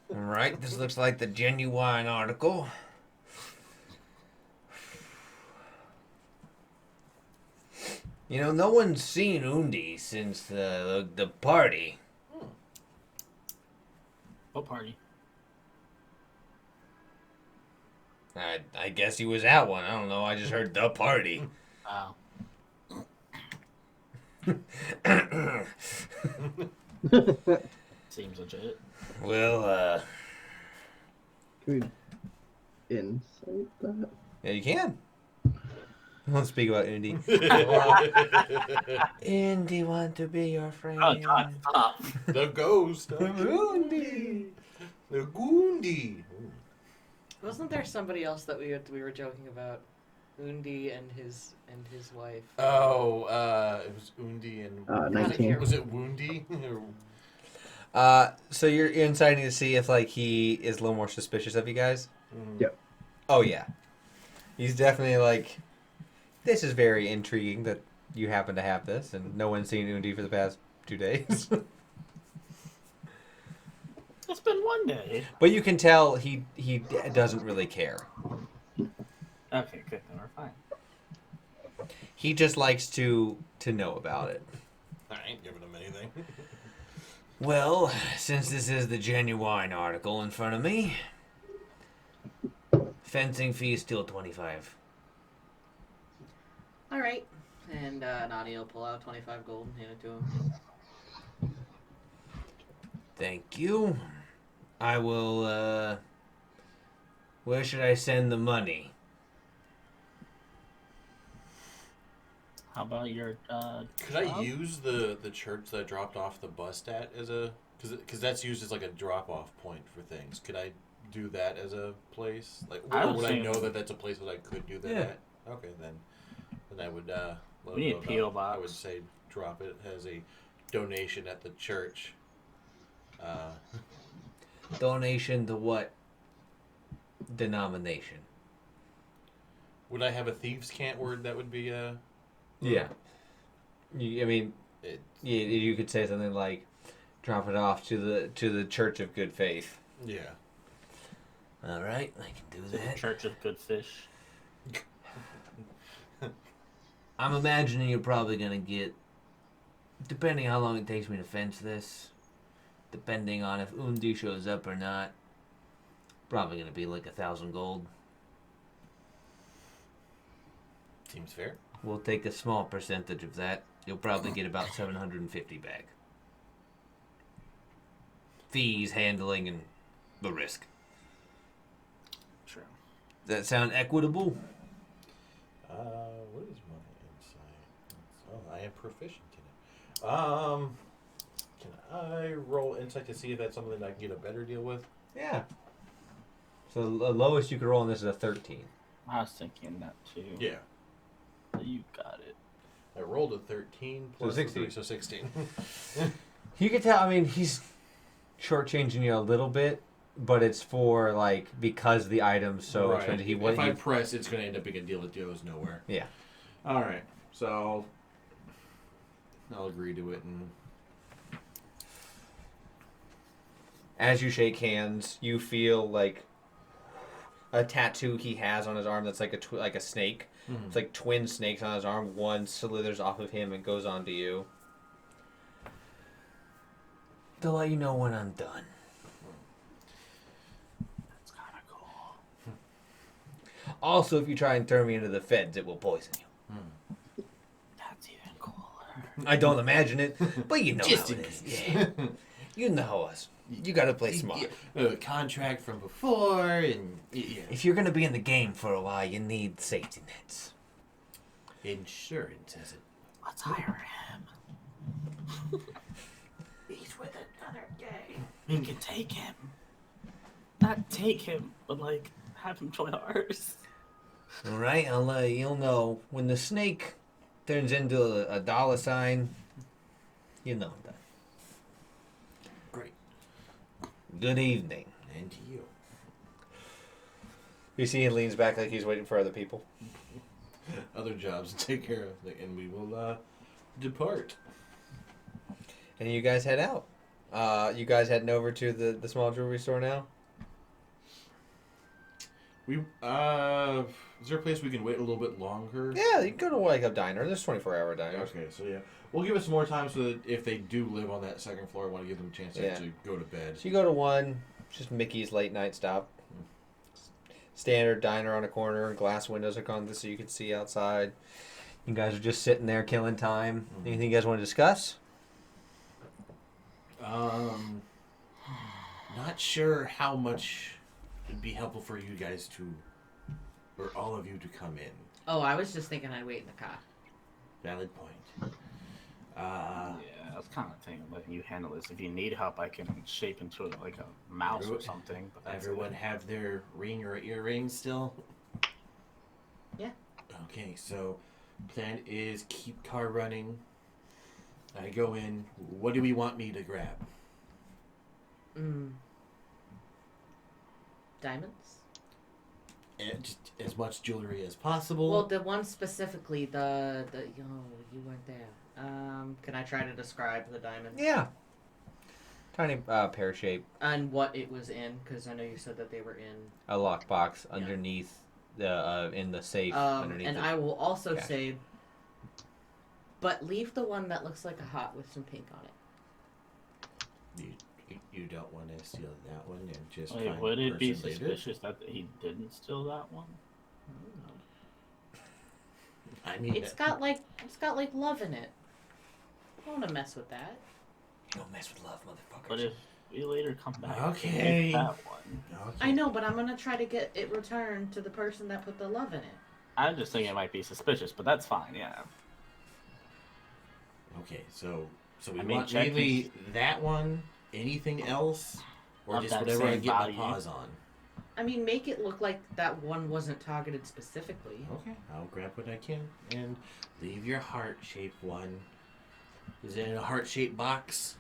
[SPEAKER 1] All right, this looks like the genuine article. No one's seen Undi since the party.
[SPEAKER 2] What party?
[SPEAKER 1] I guess he was at one. I don't know. I just heard the party.
[SPEAKER 2] Oh. Seems legit.
[SPEAKER 1] Well,
[SPEAKER 5] Can we insight that?
[SPEAKER 1] yeah, you can. I won't speak about Indy. Indy want to be your friend.
[SPEAKER 2] Oh, God, stop.
[SPEAKER 3] The ghost of
[SPEAKER 1] Undi.
[SPEAKER 3] the Goondi.
[SPEAKER 6] Wasn't there somebody else that we were joking about? Undi and his wife.
[SPEAKER 3] Oh, it was Undi and
[SPEAKER 5] 19.
[SPEAKER 3] was it Woundy?
[SPEAKER 1] So you're inciting to see if he is a little more suspicious of you guys.
[SPEAKER 5] Yep.
[SPEAKER 1] Oh yeah, he's definitely this is very intriguing that you happen to have this, and no one's seen Undi for the past 2 days.
[SPEAKER 2] It's been one day.
[SPEAKER 1] But you can tell he doesn't really care.
[SPEAKER 2] Okay, good. Then we're fine.
[SPEAKER 1] He just likes to know about it.
[SPEAKER 7] I ain't giving him anything.
[SPEAKER 1] Well, since this is the genuine article in front of me, fencing fee is still 25.
[SPEAKER 6] All right. And Nani will pull out 25 gold and hand it to him.
[SPEAKER 1] Thank you. I will, where should I send the money?
[SPEAKER 2] How about your
[SPEAKER 7] Could I use the church that I dropped off the bus at as a... Because that's used as like a drop-off point for things. Could I do that as a place? Like,
[SPEAKER 2] I
[SPEAKER 7] or
[SPEAKER 2] would
[SPEAKER 7] would I
[SPEAKER 2] say-
[SPEAKER 7] know that that's a place that I could do that
[SPEAKER 1] Yeah.
[SPEAKER 7] at? Okay, then I would... let
[SPEAKER 2] We
[SPEAKER 7] them
[SPEAKER 2] need
[SPEAKER 7] know
[SPEAKER 2] a P.O.
[SPEAKER 7] about-
[SPEAKER 2] box.
[SPEAKER 7] I would say drop it as a donation at the church.
[SPEAKER 1] Donation to what denomination?
[SPEAKER 7] Would I have a thieves' cant word that would be...
[SPEAKER 1] Yeah. I mean,
[SPEAKER 7] It,
[SPEAKER 1] you could say something like, drop it off to the Church of Good Faith.
[SPEAKER 7] yeah.
[SPEAKER 1] All right, I can do that.
[SPEAKER 2] Church of Good Fish?
[SPEAKER 1] I'm imagining you're probably gonna get, depending how long it takes me to fence this, depending on if Undi shows up or not, probably gonna be like 1,000 gold.
[SPEAKER 7] Seems fair.
[SPEAKER 1] We'll take a small percentage of that. You'll probably get about 750 back. Fees, handling, and the risk.
[SPEAKER 2] True.
[SPEAKER 1] Does that sound equitable?
[SPEAKER 7] What is my insight? Oh, I am proficient in it. Can I roll insight to see if that's something that I can get a better deal with?
[SPEAKER 1] Yeah. So the lowest you could roll on this is a 13.
[SPEAKER 2] I was thinking that too.
[SPEAKER 7] Yeah.
[SPEAKER 2] You got it.
[SPEAKER 7] I rolled a 13 plus
[SPEAKER 1] 16.
[SPEAKER 7] so 16.
[SPEAKER 1] You can tell, I mean, he's shortchanging you a little bit, but it's for, like, because the item's so
[SPEAKER 3] Right.
[SPEAKER 1] expensive.
[SPEAKER 3] If I press, it's going to end up being a deal that goes nowhere.
[SPEAKER 1] Yeah.
[SPEAKER 3] All right. So I'll agree to it. And
[SPEAKER 1] As you shake hands, you feel like a tattoo he has on his arm that's like a snake.
[SPEAKER 3] Mhm.
[SPEAKER 1] It's like twin snakes on his arm. One slithers off of him and goes onto you. To let you know when I'm done.
[SPEAKER 2] That's kind of cool.
[SPEAKER 1] Also, if you try and turn me into the feds, it will poison you.
[SPEAKER 2] That's even cooler.
[SPEAKER 1] I don't imagine it, but you know
[SPEAKER 3] Just
[SPEAKER 1] how
[SPEAKER 3] in
[SPEAKER 1] it is. Yeah. You know us. You gotta play smart.
[SPEAKER 3] Contract from before, and yeah.
[SPEAKER 1] If you're gonna be in the game for a while, you need safety nets.
[SPEAKER 3] Insurance has it.
[SPEAKER 2] Let's hire him. He's with another gang. We can take him. Not take him, but like have him join ours.
[SPEAKER 1] All right, you'll know when the snake turns into a dollar sign. You know that.
[SPEAKER 3] Great.
[SPEAKER 1] Good evening.
[SPEAKER 3] And to you.
[SPEAKER 1] You see, he leans back like he's waiting for other people.
[SPEAKER 3] Other jobs to take care of, and we will depart.
[SPEAKER 1] And you guys head out. You guys heading over to the small jewelry store now?
[SPEAKER 3] We is there a place we can wait a little bit longer?
[SPEAKER 1] Yeah, you can go to like a diner. There's 24-hour diners.
[SPEAKER 3] Okay, so yeah, we'll give us more time so that if they do live on that second floor, I want to give them a chance to
[SPEAKER 1] Yeah.
[SPEAKER 3] actually go to bed.
[SPEAKER 1] So you go to one, just Mickey's late night stop. Standard diner on a corner, glass windows are gone so you can see outside. You guys are just sitting there killing time. Anything you guys want to discuss?
[SPEAKER 3] Not sure how much it'd be helpful for you guys to, or all of you to come in.
[SPEAKER 6] Oh, I was just thinking I'd wait in the car.
[SPEAKER 3] Valid point.
[SPEAKER 2] Yeah, that's kind of thing. Letting you handle this. If you need help, I can shape into like a mouse or something. But that's
[SPEAKER 3] Everyone
[SPEAKER 2] it.
[SPEAKER 3] have their ring or earring still?
[SPEAKER 6] Yeah.
[SPEAKER 3] Okay, so plan is keep car running. I go in. What do we want me to grab?
[SPEAKER 6] Diamonds?
[SPEAKER 3] And just as much jewelry as possible.
[SPEAKER 6] Well, the one specifically, the you weren't there. Can I try to describe the diamond?
[SPEAKER 1] Yeah. Tiny pear shape,
[SPEAKER 4] And what it was in, because I know you said that they were in.
[SPEAKER 1] a lockbox underneath the in the safe underneath.
[SPEAKER 4] And
[SPEAKER 1] the
[SPEAKER 4] I will also
[SPEAKER 1] cash.
[SPEAKER 4] say, but leave the one that looks like a heart with some pink on it.
[SPEAKER 3] You don't want to steal that one and just
[SPEAKER 2] Wait,
[SPEAKER 3] find
[SPEAKER 2] would
[SPEAKER 3] the
[SPEAKER 2] it be
[SPEAKER 3] person later?
[SPEAKER 2] suspicious that he didn't steal that one?
[SPEAKER 3] I mean,
[SPEAKER 4] It's got like love in it. I don't want to mess with that.
[SPEAKER 1] You don't mess with love, motherfuckers.
[SPEAKER 2] But if we later come back,
[SPEAKER 3] Okay.
[SPEAKER 2] and take that one.
[SPEAKER 3] okay.
[SPEAKER 4] I know, but I'm gonna try to get it returned to the person that put the love in it.
[SPEAKER 2] I'm just thinking it might be suspicious, but that's fine. Yeah.
[SPEAKER 3] Okay, so we
[SPEAKER 2] I mean,
[SPEAKER 3] want
[SPEAKER 2] check
[SPEAKER 3] mainly that one. Anything else, or
[SPEAKER 2] Of
[SPEAKER 3] just
[SPEAKER 2] that
[SPEAKER 3] whatever I
[SPEAKER 2] same
[SPEAKER 3] get
[SPEAKER 2] value.
[SPEAKER 3] my paws on.
[SPEAKER 4] I mean, make it look like that one wasn't targeted specifically.
[SPEAKER 3] Okay, I'll grab what I can and leave your heart-shaped one. Is it in a heart-shaped box?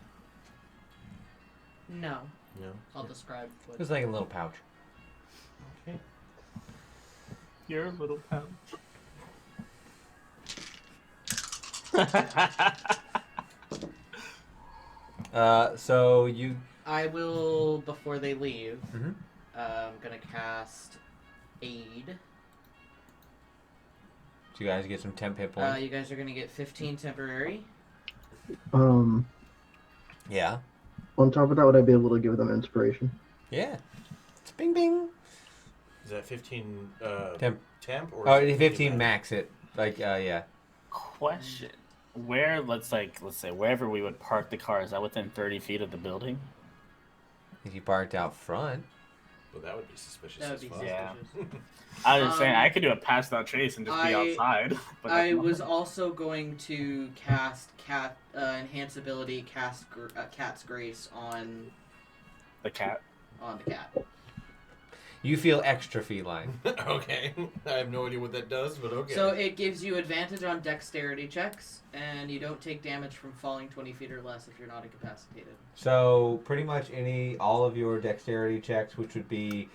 [SPEAKER 4] No,
[SPEAKER 3] No.
[SPEAKER 4] I'll describe what.
[SPEAKER 1] It's like a little pouch.
[SPEAKER 3] Okay.
[SPEAKER 2] Your little pouch.
[SPEAKER 1] So you.
[SPEAKER 4] I will, before they leave,
[SPEAKER 1] Mhm.
[SPEAKER 4] I'm gonna cast Aid.
[SPEAKER 1] So you guys get some temp hit points.
[SPEAKER 4] You guys are gonna get 15 temporary.
[SPEAKER 1] Yeah.
[SPEAKER 5] On top of that, would I be able to give them inspiration?
[SPEAKER 1] Yeah. It's bing bing.
[SPEAKER 3] Is that 15
[SPEAKER 1] Temp.
[SPEAKER 3] or
[SPEAKER 1] Oh,
[SPEAKER 3] is it
[SPEAKER 1] 15 max it. Like, yeah.
[SPEAKER 2] Question: Where, let's say wherever we would park the car, is that within 30 feet of the building?
[SPEAKER 1] If you parked out front.
[SPEAKER 3] Well, that would be suspicious
[SPEAKER 4] That would
[SPEAKER 3] as
[SPEAKER 4] be
[SPEAKER 3] fuck.
[SPEAKER 2] Yeah.
[SPEAKER 4] suspicious.
[SPEAKER 2] I was saying I could do a pass without trace and just be
[SPEAKER 4] I-
[SPEAKER 2] outside. But
[SPEAKER 4] I
[SPEAKER 2] that's
[SPEAKER 4] was
[SPEAKER 2] not-
[SPEAKER 4] also going to cast enhance ability, Cat's Grace on
[SPEAKER 2] the cat.
[SPEAKER 4] the cat.
[SPEAKER 1] You feel extra feline.
[SPEAKER 3] Okay. I have no idea what that does, but okay.
[SPEAKER 4] So it gives you advantage on dexterity checks, and you don't take damage from falling 20 feet or less if you're not incapacitated.
[SPEAKER 1] So pretty much all of your dexterity checks, which would be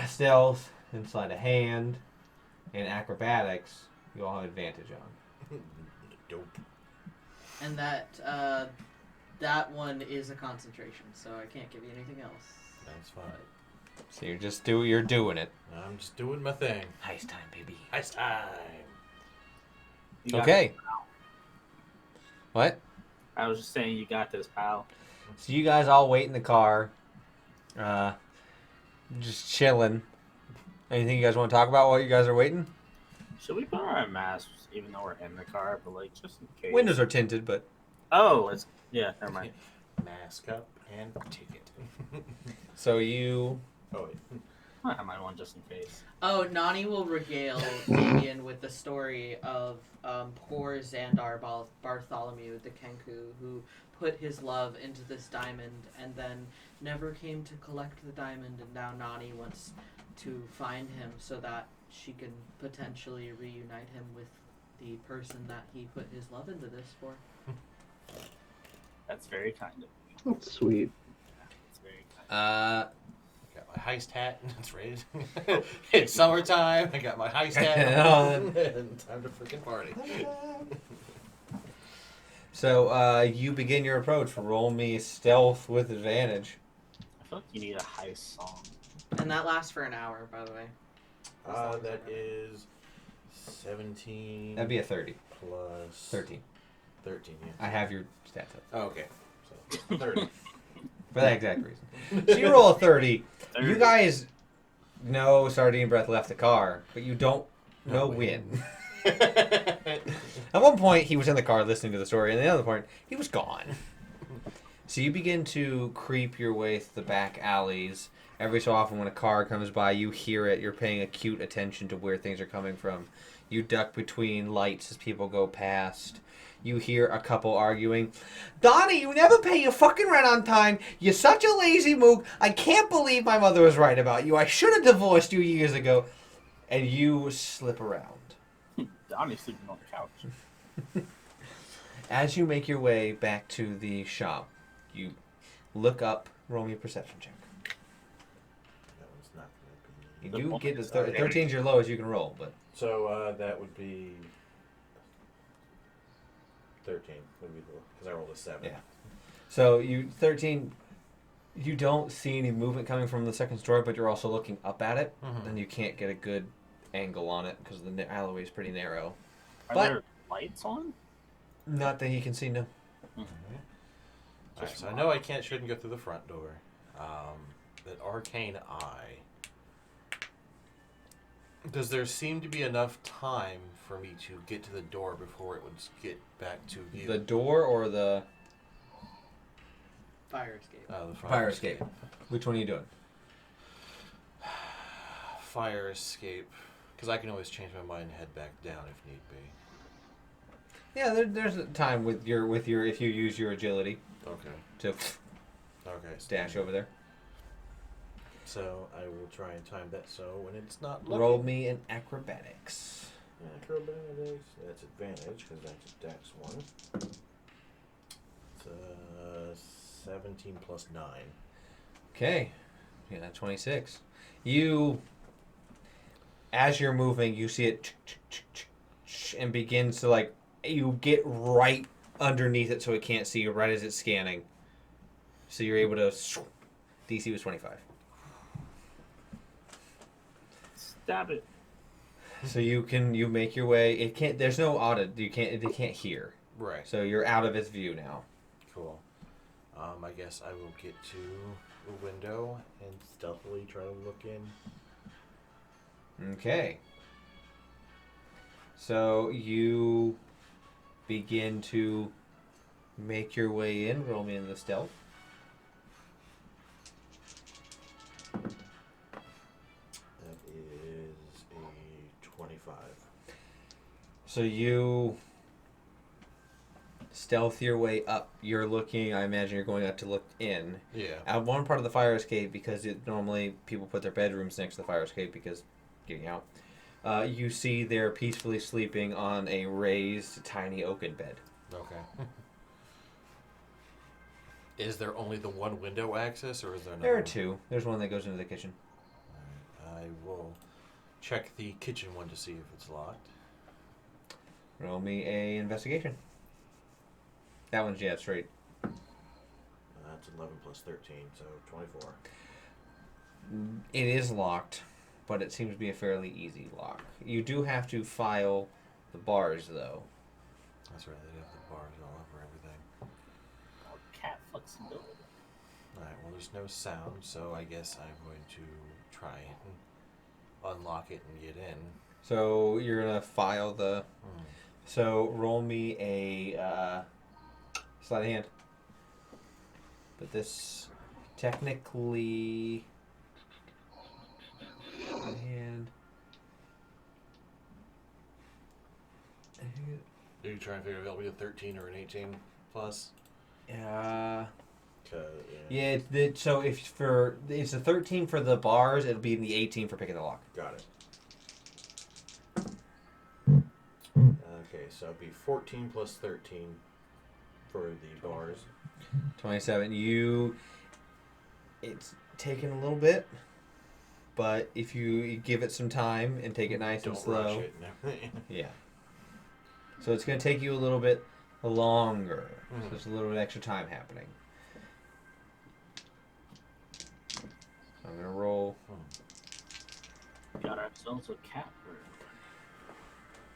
[SPEAKER 1] stealth and sleight of hand and acrobatics, you all have advantage on.
[SPEAKER 3] Dope.
[SPEAKER 4] And that one is a concentration, so I can't give you anything else.
[SPEAKER 3] That's fine.
[SPEAKER 1] So you're doing it.
[SPEAKER 3] I'm just doing my thing.
[SPEAKER 1] Heist time, baby.
[SPEAKER 3] Heist time.
[SPEAKER 2] You got
[SPEAKER 1] Okay.
[SPEAKER 2] this, pal.
[SPEAKER 1] What?
[SPEAKER 2] I was just saying you got this, pal.
[SPEAKER 1] So you guys all wait in the car, just chilling. Anything you guys want to talk about while you guys are waiting?
[SPEAKER 2] Should we put on our masks even though we're in the car, but like just in case?
[SPEAKER 1] Windows are tinted, but
[SPEAKER 2] Oh, it's never mind.
[SPEAKER 3] Mask up and ticket.
[SPEAKER 1] so you.
[SPEAKER 3] Oh, wait.
[SPEAKER 2] I have my one just in case.
[SPEAKER 4] Oh, Nani will regale Damien with the story of poor Xandar Bartholomew the Kenku, who put his love into this diamond and then never came to collect the diamond, and now Nani wants to find him so that she can potentially reunite him with the person that he put his love into this for.
[SPEAKER 2] That's very kind of you.
[SPEAKER 5] That's sweet.
[SPEAKER 2] That's very kind.
[SPEAKER 3] Got my heist hat. It's ready. It's summertime. I got my heist hat on. And time to freaking party.
[SPEAKER 1] So you begin your approach. Roll me stealth with advantage.
[SPEAKER 2] I feel like you need a heist song.
[SPEAKER 4] And that lasts for an hour, by the way.
[SPEAKER 3] That is 17.
[SPEAKER 1] That'd be a 30.
[SPEAKER 3] Plus
[SPEAKER 1] 13.
[SPEAKER 3] 13, yeah.
[SPEAKER 1] I have your stats up.
[SPEAKER 3] Oh, okay. So 30.
[SPEAKER 1] For that exact reason. So you roll a 30. You guys know Sardine Breath left the car, but you don't know when. At one point, he was in the car listening to the story, and at the other point, he was gone. So you begin to creep your way through the back alleys. Every so often, when a car comes by, you hear it. You're paying acute attention to where things are coming from. You duck between lights as people go past. You hear a couple arguing. Donnie, you never pay your fucking rent on time. You're such a lazy mook. I can't believe my mother was right about you. I should have divorced you years ago. And you slip around.
[SPEAKER 2] Donnie's sleeping on the couch.
[SPEAKER 1] As you make your way back to the shop, you look up, roll me a perception check.
[SPEAKER 3] That was not
[SPEAKER 1] You
[SPEAKER 3] going to be.
[SPEAKER 1] do get a 13 is your lowest you can roll, but
[SPEAKER 3] So that would be 13. Would be because I rolled a 7.
[SPEAKER 1] Yeah. So you 13. You don't see any movement coming from the second story, but you're also looking up at it, and you can't get a good angle on it because the alleyway is pretty narrow.
[SPEAKER 2] Are
[SPEAKER 1] But-
[SPEAKER 2] there lights on?
[SPEAKER 1] Not that he can see. No.
[SPEAKER 7] Alright, so I know I shouldn't go through the front door. That arcane eye. Does there seem to be enough time for me to get to the door before it would get back to view?
[SPEAKER 1] The door or the
[SPEAKER 4] Fire escape.
[SPEAKER 7] The
[SPEAKER 1] fire escape? Which one are you doing?
[SPEAKER 7] Fire escape. Because I can always change my mind and head back down if need be.
[SPEAKER 1] Yeah, there's a time with your if you use your agility
[SPEAKER 7] Okay.
[SPEAKER 1] to
[SPEAKER 7] Okay.
[SPEAKER 1] dash over there.
[SPEAKER 7] So I will try and time that so when it's not looking.
[SPEAKER 1] Roll me an acrobatics.
[SPEAKER 7] Acrobatics. That's advantage because that's a dex one. It's 17 plus 9.
[SPEAKER 1] Okay. Yeah, that's 26. You, as you're moving, you see it and begins to like, you get right underneath it so it can't see you right as it's scanning. So you're able to, DC was 25.
[SPEAKER 2] Stab it.
[SPEAKER 1] So you make your way, it can't, there's no audit, it can't hear.
[SPEAKER 7] Right.
[SPEAKER 1] So you're out of its view now.
[SPEAKER 7] Cool. I guess I will get to the window and stealthily try to look in.
[SPEAKER 1] Okay. So you begin to make your way in. Roll me in the stealth.
[SPEAKER 7] That is a 25.
[SPEAKER 1] So you stealth your way up. You're looking, I imagine you're going up to look in.
[SPEAKER 7] Yeah.
[SPEAKER 1] At one part of the fire escape, because normally people put their bedrooms next to the fire escape because getting out. You see they're peacefully sleeping on a raised tiny oaken bed.
[SPEAKER 7] Okay. Is there only the one window access, or is there another?
[SPEAKER 1] There are
[SPEAKER 7] one?
[SPEAKER 1] two. There's one that goes into the kitchen.
[SPEAKER 7] Alright, I will check the kitchen one to see if it's locked.
[SPEAKER 1] Roll me a investigation. That one's, yeah, straight.
[SPEAKER 7] That's 11 plus 13, so 24.
[SPEAKER 1] It is locked, but it seems to be a fairly easy lock. You do have to file the bars, though.
[SPEAKER 7] That's right, they have the bars all over everything.
[SPEAKER 2] Oh, cat flexibility.
[SPEAKER 7] Alright, well, there's no sound, so I guess I'm going to try and unlock it and get in.
[SPEAKER 1] So you're going to file the... So roll me a sleight of hand. But this technically... Sleight of hand...
[SPEAKER 7] Are you trying to figure out if it'll be a 13 or an 18 plus?
[SPEAKER 1] Yeah, so if it's a 13 for the bars, it'll be in the 18 for picking the lock.
[SPEAKER 7] Got it. Okay, so it'd be 14 plus 13 for the bars.
[SPEAKER 1] 27. It's taken a little bit, but if you give it some time and take it nice and
[SPEAKER 7] Don't
[SPEAKER 1] slow,
[SPEAKER 7] rush it and everything.
[SPEAKER 1] yeah. So it's going to take you a little bit longer.
[SPEAKER 7] Mhm.
[SPEAKER 1] So there's a little bit extra time happening. So I'm going to roll.
[SPEAKER 2] Got ourselves a cat room.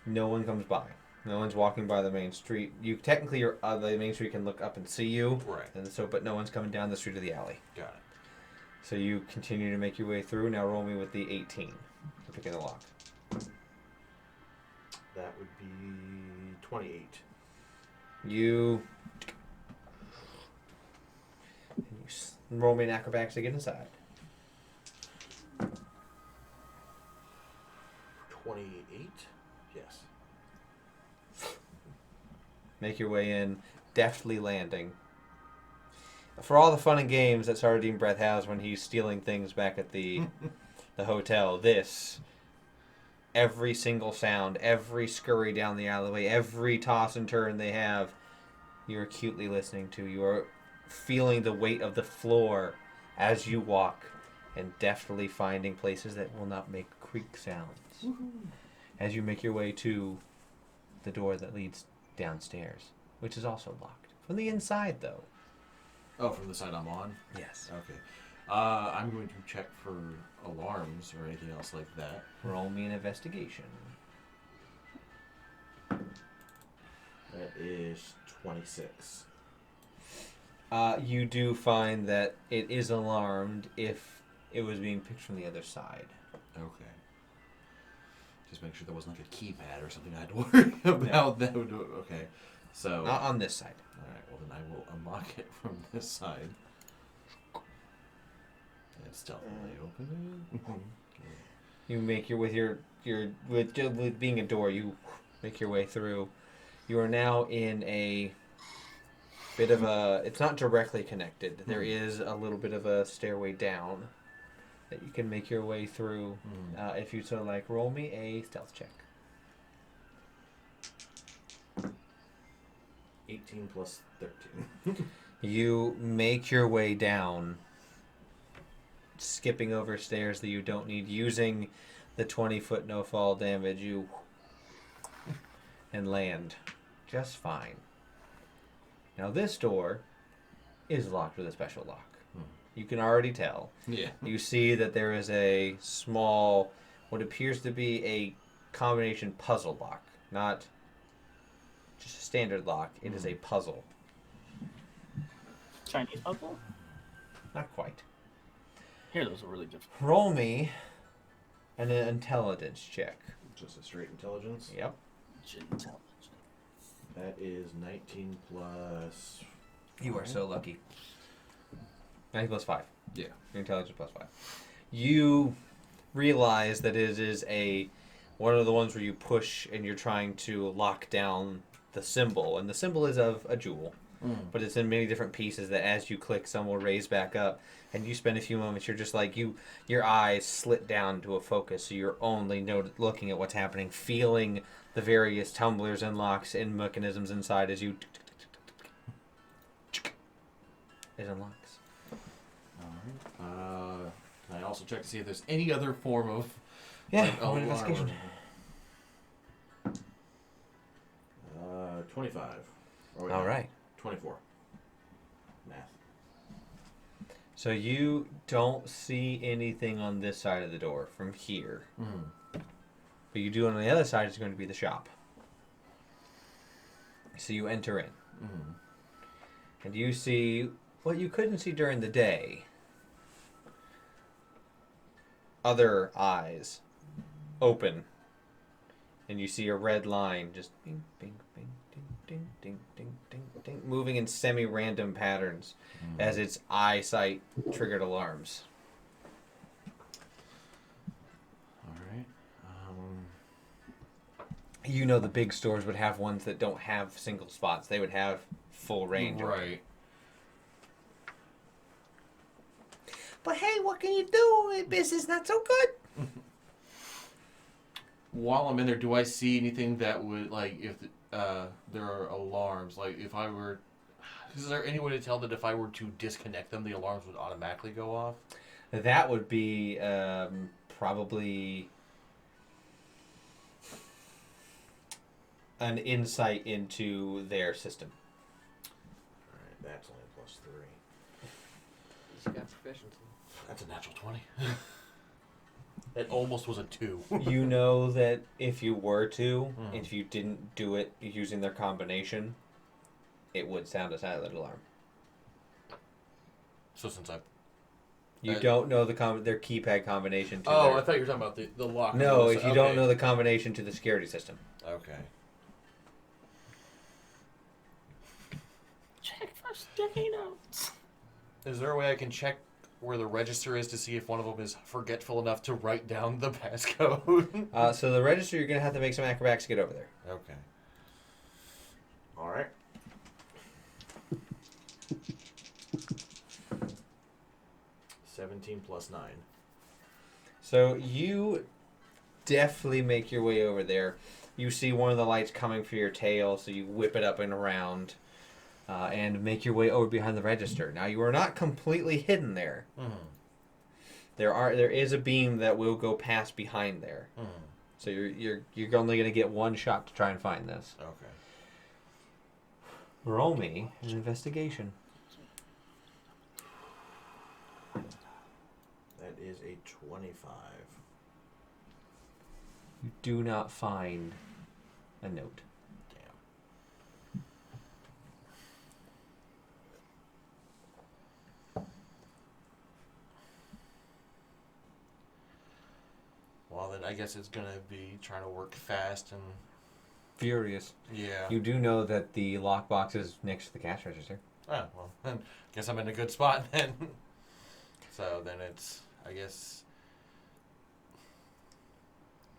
[SPEAKER 1] No one comes by. No one's walking by the main street. You technically, the main street can look up and see you.
[SPEAKER 7] Right.
[SPEAKER 1] And so, but no one's coming down the street of the alley.
[SPEAKER 7] Got it.
[SPEAKER 1] So you continue to make your way through. Now roll me with the 18 for picking the lock.
[SPEAKER 7] That would be 28.
[SPEAKER 1] You roll me an acrobatics to get inside.
[SPEAKER 7] 28? Yes.
[SPEAKER 1] Make your way in, deftly landing. For all the fun and games that Sardine Breath has when he's stealing things back at the hotel, every single sound, every scurry down the alleyway, every toss and turn they have, you're acutely listening to. You are feeling the weight of the floor as you walk and deftly finding places that will not make creak sounds. As you make your way to the door that leads downstairs, which is also locked. From the inside, though.
[SPEAKER 3] Oh, from the side I'm on?
[SPEAKER 1] Yes.
[SPEAKER 3] Okay. I'm going to check for alarms or anything else like that.
[SPEAKER 1] Roll me an investigation.
[SPEAKER 3] That is 26.
[SPEAKER 1] You do find that it is alarmed if it was being picked from the other side.
[SPEAKER 3] Okay. Just make sure there wasn't like a keypad or something I had to worry about. That would do it. Okay. So.
[SPEAKER 1] Not on this side.
[SPEAKER 3] Alright, well then I will unlock it from this side. And stealthily open it.
[SPEAKER 1] You make your with being a door. You make your way through. You are now in a bit of a. It's not directly connected. There is a little bit of a stairway down that you can make your way through. If you so like, roll me a stealth check.
[SPEAKER 3] 18 plus 13.
[SPEAKER 1] You make your way down, skipping over stairs that you don't need, using the 20-foot no-fall damage. You and land just fine. Now this door is locked with a special lock. You can already tell.
[SPEAKER 3] Yeah.
[SPEAKER 1] You see that there is a small, what appears to be a combination puzzle lock, not just a standard lock. It is a puzzle.
[SPEAKER 2] Chinese puzzle?
[SPEAKER 1] Not quite.
[SPEAKER 2] Here, those are really difficult.
[SPEAKER 1] Roll me an intelligence check.
[SPEAKER 3] Just a straight intelligence.
[SPEAKER 1] Yep.
[SPEAKER 2] Intelligence.
[SPEAKER 3] That is 19 plus.
[SPEAKER 1] You are so lucky. 90 plus 5.
[SPEAKER 3] Yeah.
[SPEAKER 1] Your intelligence plus 5. You realize that it is one of the ones where you push and you're trying to lock down the symbol. And the symbol is of a jewel. But it's in many different pieces that as you click, some will raise back up. And you spend a few moments, you're just like, your eyes slit down to a focus. So you're only looking at what's happening, feeling the various tumblers and locks and mechanisms inside as you... It unlocks.
[SPEAKER 3] Alright. Can I also check to see if there's any other form of.
[SPEAKER 1] Yeah,
[SPEAKER 3] like,
[SPEAKER 1] roll an investigation.
[SPEAKER 3] 25. Oh,
[SPEAKER 1] All right.
[SPEAKER 3] 24. Math.
[SPEAKER 1] So you don't see anything on this side of the door from here. But you do on the other side is going to be the shop. So you enter in. And you see what you couldn't see during the day. Other eyes open. And you see a red line just bing, bing, bing, ding, ding, ding, ding, ding, ding, moving in semi-random patterns as its eyesight triggered alarms.
[SPEAKER 3] Alright.
[SPEAKER 1] You know the big stores would have ones that don't have single spots. They would have full range.
[SPEAKER 3] Right.
[SPEAKER 1] But hey, what can you do? Business not so good.
[SPEAKER 3] While I'm in there, do I see anything that would, like, if there are alarms? Like, if I were... Is there any way to tell that if I were to disconnect them, the alarms would automatically go off?
[SPEAKER 1] That would be probably an insight into their system.
[SPEAKER 3] Alright, that's only plus 3.
[SPEAKER 4] He's got proficiency.
[SPEAKER 3] That's a natural 20. It almost was a 2.
[SPEAKER 1] You know that if you were to, if you didn't do it using their combination, it would sound a silent alarm.
[SPEAKER 3] So since I...
[SPEAKER 1] You don't know their keypad combination to
[SPEAKER 3] Oh,
[SPEAKER 1] their...
[SPEAKER 3] I thought you were talking about the lock.
[SPEAKER 1] No, if you don't
[SPEAKER 3] Okay.
[SPEAKER 1] know the combination to the security system.
[SPEAKER 3] Okay.
[SPEAKER 2] Check for sticky notes.
[SPEAKER 3] Is there a way I can check where the register is to see if one of them is forgetful enough to write down the passcode?
[SPEAKER 1] So the register, you're going to have to make some acrobatics to get over there.
[SPEAKER 3] Okay. Alright. $17 plus 9.
[SPEAKER 1] So you definitely make your way over there. You see one of the lights coming for your tail, so you whip it up and around and make your way over behind the register. Now you are not completely hidden there. There is a beam that will go past behind there. So you're only going to get one shot to try and find this.
[SPEAKER 3] Okay.
[SPEAKER 1] Roll me an investigation.
[SPEAKER 3] That is a 25.
[SPEAKER 1] You do not find a note.
[SPEAKER 3] Damn. Well, then I guess it's gonna be trying to work fast and
[SPEAKER 1] Furious.
[SPEAKER 3] yeah.
[SPEAKER 1] You do know that the lockbox is next to the cash register.
[SPEAKER 3] Oh, well, then guess I'm in a good spot then. So then it's, I guess,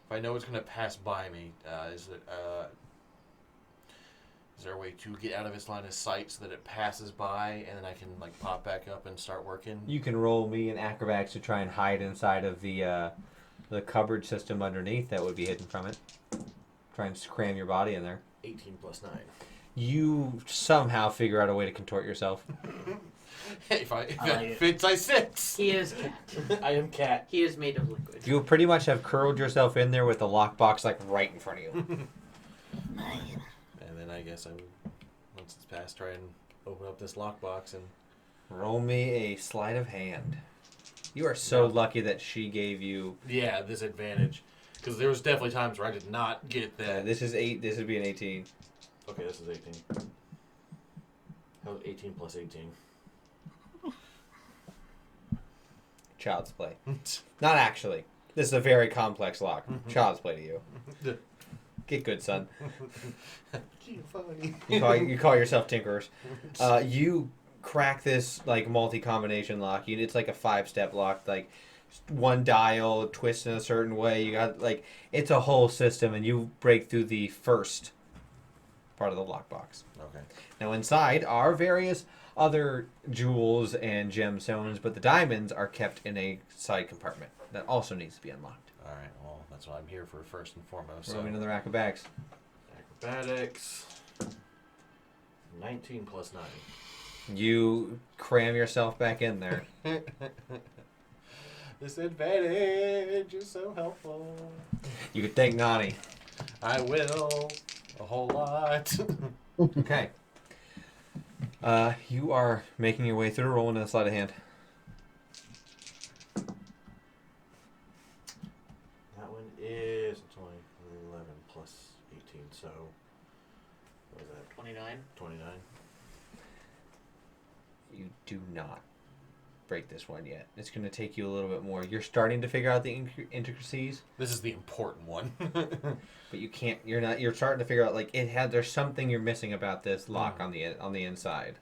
[SPEAKER 3] if I know it's going to pass by me, is there a way to get out of its line of sight so that it passes by and then I can like pop back up and start working?
[SPEAKER 1] You can roll me an acrobatics to try and hide inside of the cupboard system underneath that would be hidden from it. Try and cram your body in there.
[SPEAKER 3] 18 plus 9.
[SPEAKER 1] You somehow figure out a way to contort yourself.
[SPEAKER 3] Hey, if
[SPEAKER 2] like
[SPEAKER 3] that
[SPEAKER 2] it.
[SPEAKER 3] fits, I 6.
[SPEAKER 4] He is cat.
[SPEAKER 3] I am cat.
[SPEAKER 4] He is made of liquid.
[SPEAKER 1] You pretty much have curled yourself in there with the lockbox like right in front of you.
[SPEAKER 3] And then I guess I would, once it's passed, try and open up this lockbox and.
[SPEAKER 1] Roll me a sleight of hand. You are so lucky that she gave you.
[SPEAKER 3] Yeah, this advantage. Because there was definitely times where I did not get that.
[SPEAKER 1] This is 8. This would be an 18.
[SPEAKER 3] Okay, this is 18. That was 18 plus 18.
[SPEAKER 1] Child's play. Not actually. This is a very complex lock. Child's play to you. Get good, son. You call yourself tinkerers. You crack this like multi-combination lock. It's like a 5-step lock. Like one dial twists in a certain way. You got like it's a whole system, and you break through the first part of the lockbox.
[SPEAKER 3] Okay.
[SPEAKER 1] Now inside are various other jewels and gemstones, but the diamonds are kept in a side compartment that also needs to be unlocked.
[SPEAKER 3] Alright, well, that's what I'm here for first and foremost.
[SPEAKER 1] Roll me another acrobatics.
[SPEAKER 3] Acrobatics. 19 plus 9.
[SPEAKER 1] You cram yourself back in there.
[SPEAKER 3] This advantage is so helpful.
[SPEAKER 1] You could thank Nani.
[SPEAKER 3] I will. A whole lot.
[SPEAKER 1] Okay. You are making your way through. Roll into the sleight of hand.
[SPEAKER 3] That one is it's only 11 plus 18, so what was that?
[SPEAKER 4] 29.
[SPEAKER 3] 29.
[SPEAKER 1] You do not break this one yet. It's going to take you a little bit more. You're starting to figure out the intricacies,
[SPEAKER 3] This is the important one.
[SPEAKER 1] but you can't. You're not. You're starting to figure out like there's something you're missing about this lock on the inside.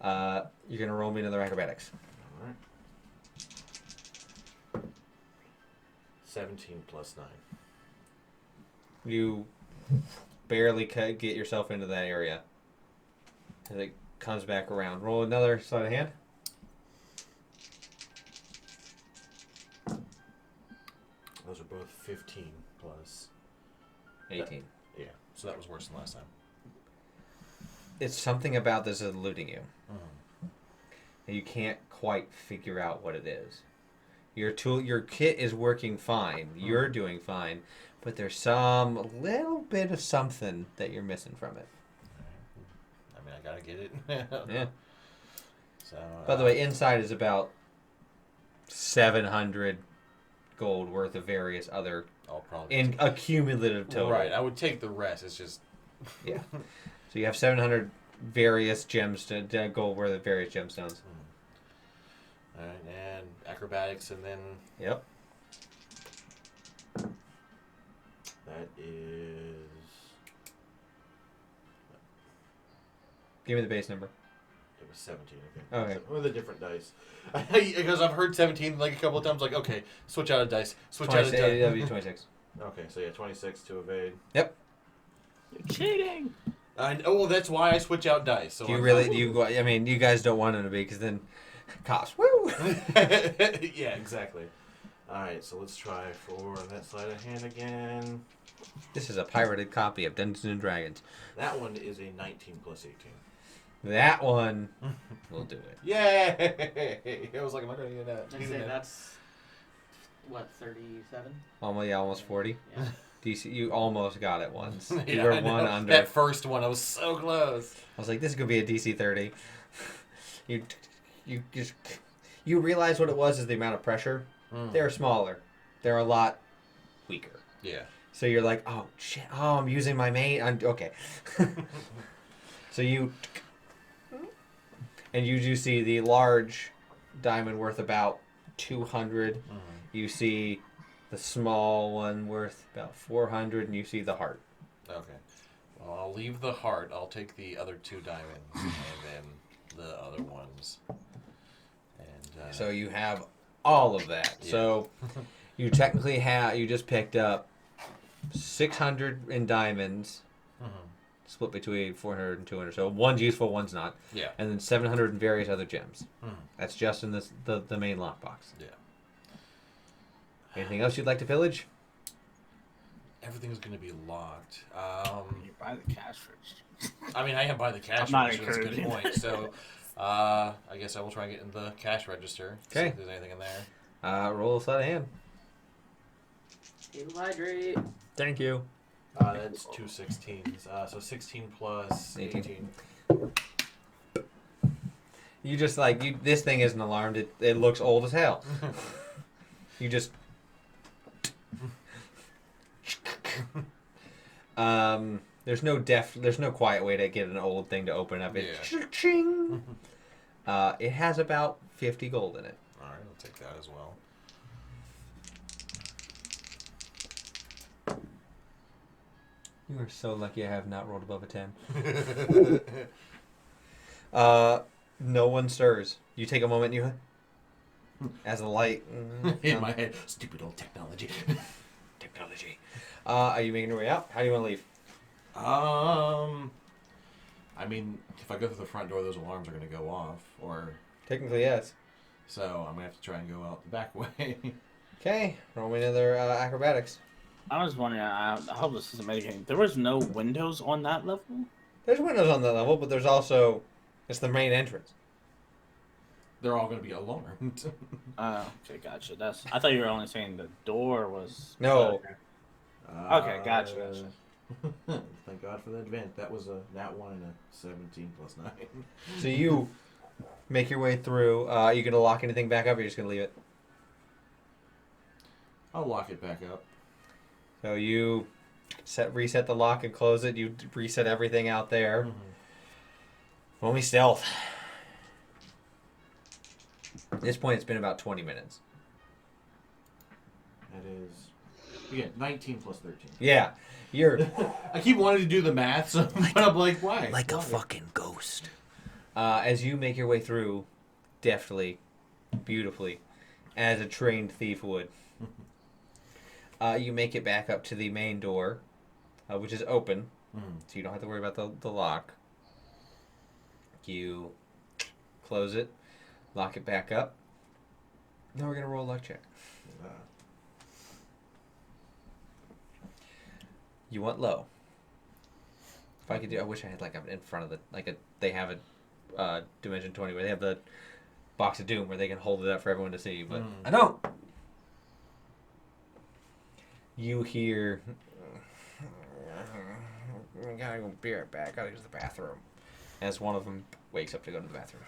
[SPEAKER 1] You're going to roll me another acrobatics.
[SPEAKER 3] Alright. 17 plus 9.
[SPEAKER 1] You barely get yourself into that area. And it comes back around. Roll another sleight of hand.
[SPEAKER 3] Those are both 15 plus
[SPEAKER 1] 18.
[SPEAKER 3] yeah. So that was worse than last time.
[SPEAKER 1] It's something about this is eluding you.
[SPEAKER 3] Mm.
[SPEAKER 1] And you can't quite figure out what it is. Your kit is working fine. You're doing fine, but there's some little bit of something that you're missing from it.
[SPEAKER 3] I mean, I gotta get it.
[SPEAKER 1] Yeah.
[SPEAKER 3] So.
[SPEAKER 1] By the way, inside is about 700 gold worth of various other
[SPEAKER 3] I'll probably
[SPEAKER 1] in a cumulative total.
[SPEAKER 3] Right, I would take the rest. It's just
[SPEAKER 1] Yeah. So you have 700 various gold worth of various gemstones.
[SPEAKER 3] Alright, and acrobatics, and then
[SPEAKER 1] Yep.
[SPEAKER 3] that is
[SPEAKER 1] Give me the base number.
[SPEAKER 3] it was 17.
[SPEAKER 1] Okay.
[SPEAKER 3] With a different dice, because I've heard 17 like a couple of times. Like, okay, switch out a dice. Switch out a
[SPEAKER 1] 26,
[SPEAKER 3] dice.
[SPEAKER 1] that'll be 26.
[SPEAKER 3] Okay, so yeah, 26 to evade.
[SPEAKER 2] You're cheating.
[SPEAKER 3] Well, that's why I switch out dice. So
[SPEAKER 1] Do you
[SPEAKER 3] I'm
[SPEAKER 1] really?
[SPEAKER 3] not-
[SPEAKER 1] Do you? I mean, you guys don't want him to be, because then cops. Woo!
[SPEAKER 3] Yeah, exactly. All right, so let's try for that sleight of hand again.
[SPEAKER 1] This is a pirated copy of Dungeons and Dragons.
[SPEAKER 3] That one is a 19 plus 18.
[SPEAKER 1] That one will do it.
[SPEAKER 3] Yay! I was like, am I going to get that?
[SPEAKER 4] I'd say that's what 37.
[SPEAKER 1] Almost 40.
[SPEAKER 4] Yeah.
[SPEAKER 1] DC, you almost got it once. You
[SPEAKER 3] Yeah,
[SPEAKER 1] were
[SPEAKER 3] I know.
[SPEAKER 1] one under.
[SPEAKER 3] That first one, I was so close.
[SPEAKER 1] I was like, this is gonna be a DC 30. You You realize what it was is the amount of pressure. They're smaller. They're a lot weaker.
[SPEAKER 7] Yeah.
[SPEAKER 1] So you're like, oh shit! Oh, I'm using my main. Okay. So you do see the large diamond worth about 200. You see the small one worth about 400, and you see the heart.
[SPEAKER 7] Okay. Well, I'll leave the heart. I'll take the other 2 diamonds and then the other ones. And
[SPEAKER 1] So you have all of that.
[SPEAKER 7] Yeah.
[SPEAKER 1] So you technically you just picked up 600 in diamonds, split between 400 and 200. So one's useful, one's not.
[SPEAKER 7] Yeah.
[SPEAKER 1] And then 700 in various other gems. That's just in the main lockbox.
[SPEAKER 7] Yeah.
[SPEAKER 1] Anything else you'd like to pillage?
[SPEAKER 7] Everything's going to be locked.
[SPEAKER 2] You buy the cash register.
[SPEAKER 7] I mean, I am by the cash
[SPEAKER 2] I'm not
[SPEAKER 7] register. That's a good
[SPEAKER 2] encouraging
[SPEAKER 7] point. So, I guess I will try and get in the cash register. See
[SPEAKER 1] Okay.
[SPEAKER 7] if there's anything in there.
[SPEAKER 1] Roll a sleight of hand.
[SPEAKER 6] You hydrate.
[SPEAKER 1] Thank you.
[SPEAKER 7] That's 2 16s. So 16 plus 18.
[SPEAKER 1] You just this thing isn't alarmed. It looks old as hell. You just there's no quiet way to get an old thing to open up. It ching. It has about 50 gold in it.
[SPEAKER 7] All right, I'll take that as well.
[SPEAKER 1] You are so lucky I have not rolled above a 10. No one stirs. You take a moment and you as a light
[SPEAKER 7] In my head, stupid old technology.
[SPEAKER 1] technology. Are you making your way out? How do you want to leave?
[SPEAKER 7] I mean, if I go through the front door, those alarms are going to go off, or
[SPEAKER 1] Technically, yes.
[SPEAKER 7] so I'm gonna have to try and go out the back way.
[SPEAKER 1] Okay, roll me another acrobatics.
[SPEAKER 2] I was wondering, I hope this isn't mitigating. There was no windows on that level?
[SPEAKER 1] There's windows on that level, but there's also it's the main entrance.
[SPEAKER 7] They're all gonna be alarmed.
[SPEAKER 2] Okay, gotcha. I thought you were only saying the door was...
[SPEAKER 1] No.
[SPEAKER 2] Okay, gotcha.
[SPEAKER 7] Thank God for the advent. That was a nat 1 and a 17 plus 9.
[SPEAKER 1] So you make your way through. You gonna lock anything back up, or you're just gonna leave it?
[SPEAKER 7] I'll lock it back up.
[SPEAKER 1] So you reset the lock and close it. You reset everything out there. Roll me stealth. At this point, it's been about 20 minutes.
[SPEAKER 7] That is, again, 19 plus 13.
[SPEAKER 1] Yeah, you're
[SPEAKER 7] I keep wanting to do the math, so but I'm like, why?
[SPEAKER 1] like a fucking ghost. As you make your way through, deftly, beautifully, as a trained thief would. You make it back up to the main door, which is open, so you don't have to worry about the lock. You close it, lock it back up. Now we're going to roll a luck check. You want low. If I could do, I wish I had in front of they have a Dimension 20 where they have the Box of Doom where they can hold it up for everyone to see, but I don't. You hear, I gotta go be right back, gotta use the bathroom. As one of them wakes up to go to the bathroom.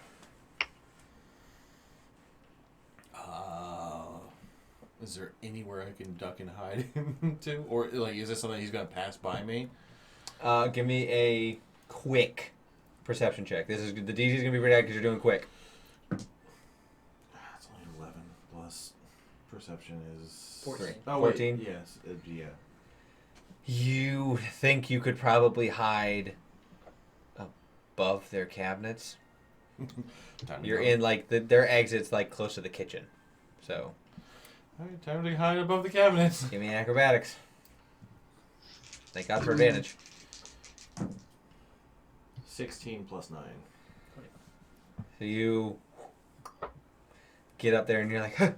[SPEAKER 7] Is there anywhere I can duck and hide into? Or, is this something he's going to pass by me?
[SPEAKER 1] Give me a quick perception check. The DG's gonna be pretty because you're doing quick.
[SPEAKER 7] It's only 11 plus perception is
[SPEAKER 4] 14.
[SPEAKER 7] Oh, wait,
[SPEAKER 1] 14?
[SPEAKER 7] yes, yeah.
[SPEAKER 1] You think you could probably hide above their cabinets?
[SPEAKER 7] Time to
[SPEAKER 1] You're
[SPEAKER 7] go.
[SPEAKER 1] in their exit's close to the kitchen. So
[SPEAKER 7] All right, time to hide above the cabinets.
[SPEAKER 1] give me an acrobatics. Thank God for advantage.
[SPEAKER 7] 16 plus 9.
[SPEAKER 1] So you get up there and you're like, huh.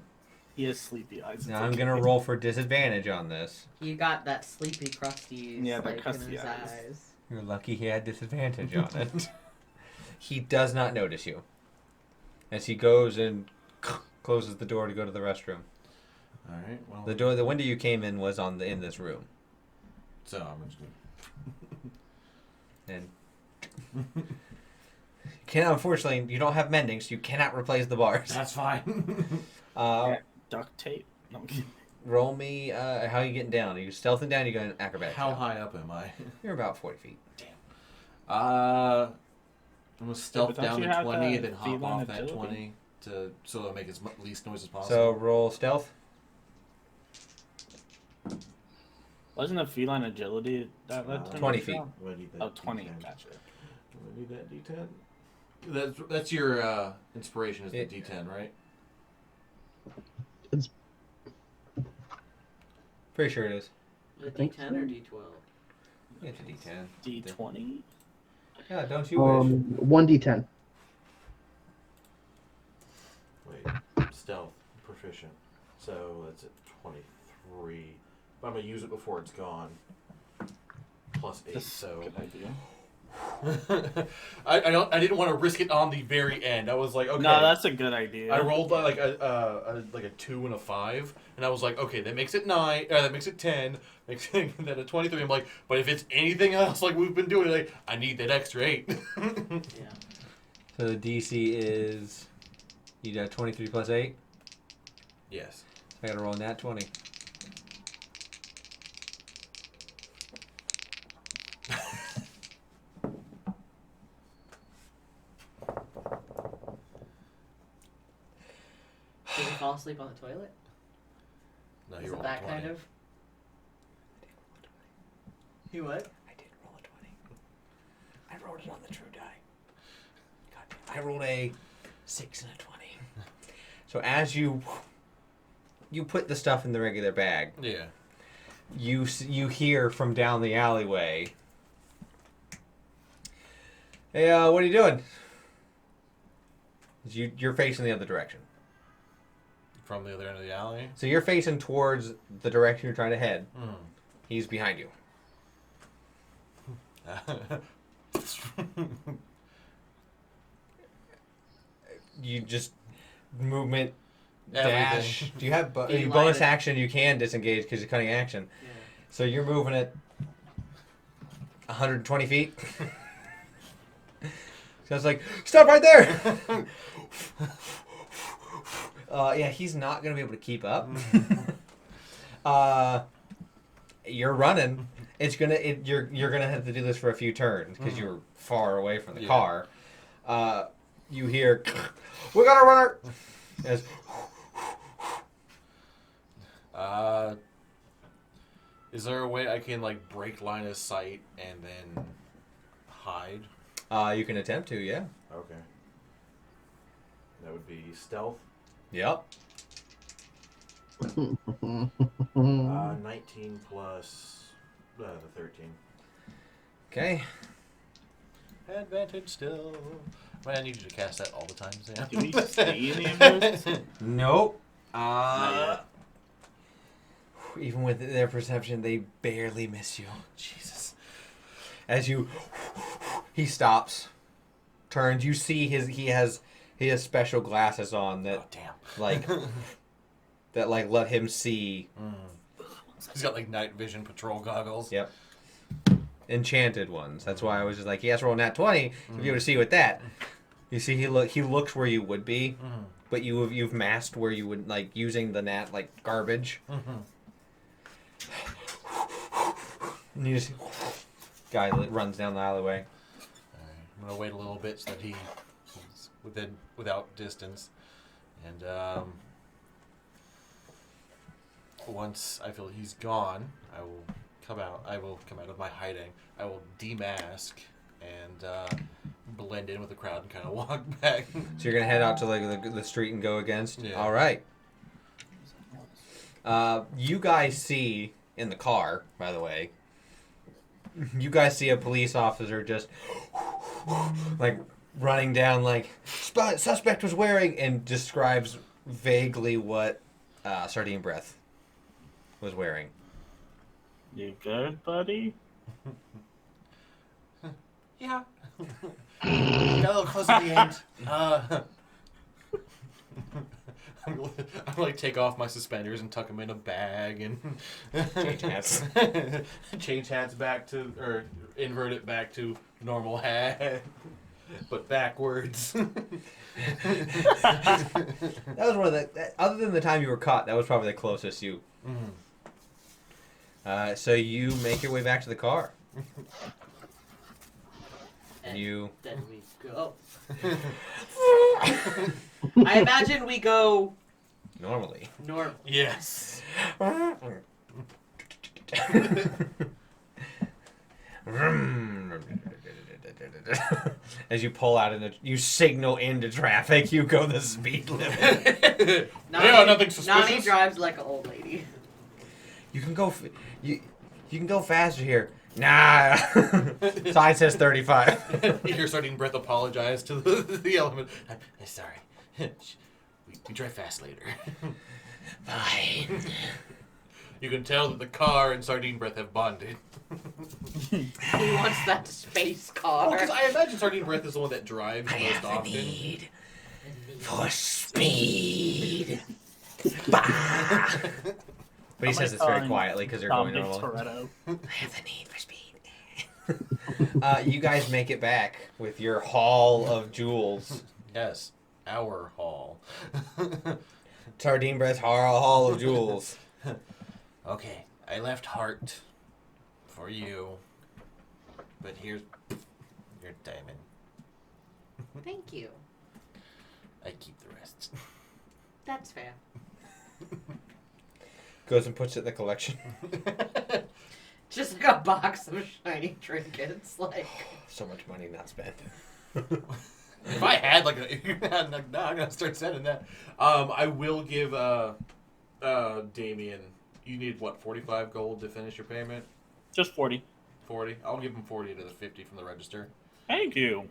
[SPEAKER 2] He has sleepy eyes.
[SPEAKER 1] Now I'm gonna roll for disadvantage on this.
[SPEAKER 6] You got that sleepy, crusty
[SPEAKER 2] Yeah, that
[SPEAKER 6] in
[SPEAKER 2] crusty
[SPEAKER 6] his
[SPEAKER 2] eyes.
[SPEAKER 6] eyes.
[SPEAKER 1] You're lucky he had disadvantage on it. He does not notice you. As he goes and closes the door to go to the restroom.
[SPEAKER 7] All right, well.
[SPEAKER 1] The window you came in was in this room.
[SPEAKER 7] So I'm just going
[SPEAKER 1] And Unfortunately, you don't have mending, so you cannot replace the bars.
[SPEAKER 3] That's fine.
[SPEAKER 2] Duct tape. No, I'm kidding.
[SPEAKER 1] Roll me. How are you getting down? Are you stealthing down? Or you going acrobatics?
[SPEAKER 3] How
[SPEAKER 1] down?
[SPEAKER 3] high up am I?
[SPEAKER 1] You're about 40 feet.
[SPEAKER 3] I'm gonna stealth
[SPEAKER 2] but don't
[SPEAKER 3] down
[SPEAKER 2] you
[SPEAKER 3] to
[SPEAKER 2] have
[SPEAKER 3] 20
[SPEAKER 2] the
[SPEAKER 3] and then hop
[SPEAKER 2] feline
[SPEAKER 3] off at
[SPEAKER 2] agility?
[SPEAKER 3] 20 so it'll make as least noise as possible.
[SPEAKER 1] So roll stealth.
[SPEAKER 2] Wasn't the feline agility that led to
[SPEAKER 1] 20
[SPEAKER 2] him?
[SPEAKER 1] feet.
[SPEAKER 3] I'm gonna need that
[SPEAKER 2] Oh, 20.
[SPEAKER 3] D10.
[SPEAKER 2] Gotcha.
[SPEAKER 3] I'm gonna need that D10. That's your inspiration is the
[SPEAKER 1] It-
[SPEAKER 3] D10, right?
[SPEAKER 1] Pretty sure it is.
[SPEAKER 4] A
[SPEAKER 5] think
[SPEAKER 4] D10
[SPEAKER 5] so.
[SPEAKER 4] or D12?
[SPEAKER 1] It's a D10.
[SPEAKER 2] D20?
[SPEAKER 1] Yeah, don't you wish?
[SPEAKER 5] 1d10.
[SPEAKER 3] Wait, stealth proficient. So that's at 23. But I'm gonna use it before it's gone. Plus 8.
[SPEAKER 2] That's
[SPEAKER 3] So
[SPEAKER 2] a good idea.
[SPEAKER 3] I didn't want to risk it on the very end. I was like, okay.
[SPEAKER 2] No, that's a good idea.
[SPEAKER 3] I rolled like a 2 and a 5, and I was like, okay, that makes it 9. That makes it 10. Makes it, then a 23. I'm like, but if it's anything else like we've been doing, like I need that extra 8.
[SPEAKER 4] Yeah.
[SPEAKER 1] So the DC is. You got 23 plus 8.
[SPEAKER 3] Yes.
[SPEAKER 1] I gotta roll nat 20.
[SPEAKER 4] Did you fall asleep on the toilet?
[SPEAKER 3] No,
[SPEAKER 4] Is
[SPEAKER 3] you
[SPEAKER 4] it
[SPEAKER 3] rolled
[SPEAKER 4] that
[SPEAKER 3] 20.
[SPEAKER 4] kind of? You what?
[SPEAKER 1] I did roll a 20. I rolled it on the true die. God, I rolled a 6 and a 20. So as you put the stuff in the regular bag,
[SPEAKER 3] Yeah.
[SPEAKER 1] you hear from down the alleyway. Hey, what are you doing? You're facing the other direction.
[SPEAKER 3] From the other end of the alley.
[SPEAKER 1] So you're facing towards the direction you're trying to head.
[SPEAKER 3] Mm.
[SPEAKER 1] He's behind you. You just movement dash.
[SPEAKER 3] Everything.
[SPEAKER 1] Do you have
[SPEAKER 4] You
[SPEAKER 1] bonus
[SPEAKER 4] line it.
[SPEAKER 1] action? You can disengage because you're cutting action.
[SPEAKER 4] Yeah.
[SPEAKER 1] So you're moving at 120 feet. So it's like, stop right there. Yeah, he's not gonna be able to keep up. You're running. You're gonna have to do this for a few turns because you're far away from the car. You hear, we got a runner. As
[SPEAKER 3] Is there a way I can like break line of sight and then hide?
[SPEAKER 1] you can attempt to, yeah.
[SPEAKER 3] Okay. That would be stealth.
[SPEAKER 1] Yep.
[SPEAKER 3] 19 plus the 13.
[SPEAKER 1] Okay.
[SPEAKER 3] Advantage still. Might I need you to cast that all the time, Sam?
[SPEAKER 2] Do we see any of those?
[SPEAKER 1] Nope.
[SPEAKER 2] Not
[SPEAKER 1] Even with their perception, they barely miss you.
[SPEAKER 3] Jesus.
[SPEAKER 1] As he stops, turns. You see he has special glasses on that
[SPEAKER 3] Oh damn.
[SPEAKER 1] like let him see.
[SPEAKER 3] He's got like night vision patrol goggles.
[SPEAKER 1] Yep. Enchanted ones. That's why I was just like, he has to roll nat 20 to be able to see with that. You see, he looks where you would be, but you've masked where you would like using the nat like garbage. And you just guy runs down the alleyway.
[SPEAKER 3] Alright, I'm gonna wait a little bit so that he's without distance, and once I feel he's gone, I will come out. I will come out of my hiding. I will demask and blend in with the crowd and kind of walk back.
[SPEAKER 1] So you're gonna head out to like the street and go against.
[SPEAKER 3] Yeah.
[SPEAKER 1] All right. You guys see in the car, by the way. You guys see a police officer just like running down, like suspect was wearing, and describes vaguely what Sardine Breath was wearing.
[SPEAKER 2] You good, buddy?
[SPEAKER 3] Yeah. Got a little close at the end. I'm gonna like take off my suspenders and tuck them in a bag and
[SPEAKER 1] Change hats.
[SPEAKER 3] change hats back to or invert it back to normal hat. but backwards.
[SPEAKER 1] That was one of the. Other than the time you were caught, that was probably the closest you. So you make your way back to the car.
[SPEAKER 6] And
[SPEAKER 1] You.
[SPEAKER 6] then we go. I imagine we go
[SPEAKER 1] Normally.
[SPEAKER 6] normal.
[SPEAKER 3] Yes.
[SPEAKER 1] As you pull out you signal into traffic, you go the speed limit.
[SPEAKER 3] Nothing suspicious.
[SPEAKER 6] Nani drives like an old lady.
[SPEAKER 1] You can go. You can go faster here. Nah. Sign says 35.
[SPEAKER 3] You hear Sardine Breath apologize to the element. I'm sorry. We drive fast later.
[SPEAKER 1] Fine.
[SPEAKER 3] You can tell that the car and Sardine Breath have bonded.
[SPEAKER 6] He wants that space car.
[SPEAKER 3] Because I imagine Sardine Breath is the one that drives
[SPEAKER 1] I
[SPEAKER 3] most
[SPEAKER 1] have a
[SPEAKER 3] often.
[SPEAKER 1] need for speed. Bah. But he says this very quietly because they're going
[SPEAKER 2] Dominic
[SPEAKER 1] normal.
[SPEAKER 2] Toretto.
[SPEAKER 1] I have the need for speed. You guys make it back with your haul of jewels.
[SPEAKER 3] Yes, our hall.
[SPEAKER 1] Sardine Breath's haul of jewels.
[SPEAKER 3] Okay, I left heart for you, but here's your diamond.
[SPEAKER 6] Thank you.
[SPEAKER 3] I keep the rest.
[SPEAKER 6] That's fair.
[SPEAKER 1] Goes and puts it in the collection.
[SPEAKER 6] Just like a box of shiny trinkets, like.
[SPEAKER 1] So much money not spent.
[SPEAKER 3] If I had like no, I'm gonna start sending that. I will give Damien. You need what, 45 gold to finish your payment?
[SPEAKER 2] Just 40.
[SPEAKER 3] 40. I'll give him 40 to the 50 from the register.
[SPEAKER 2] Thank you.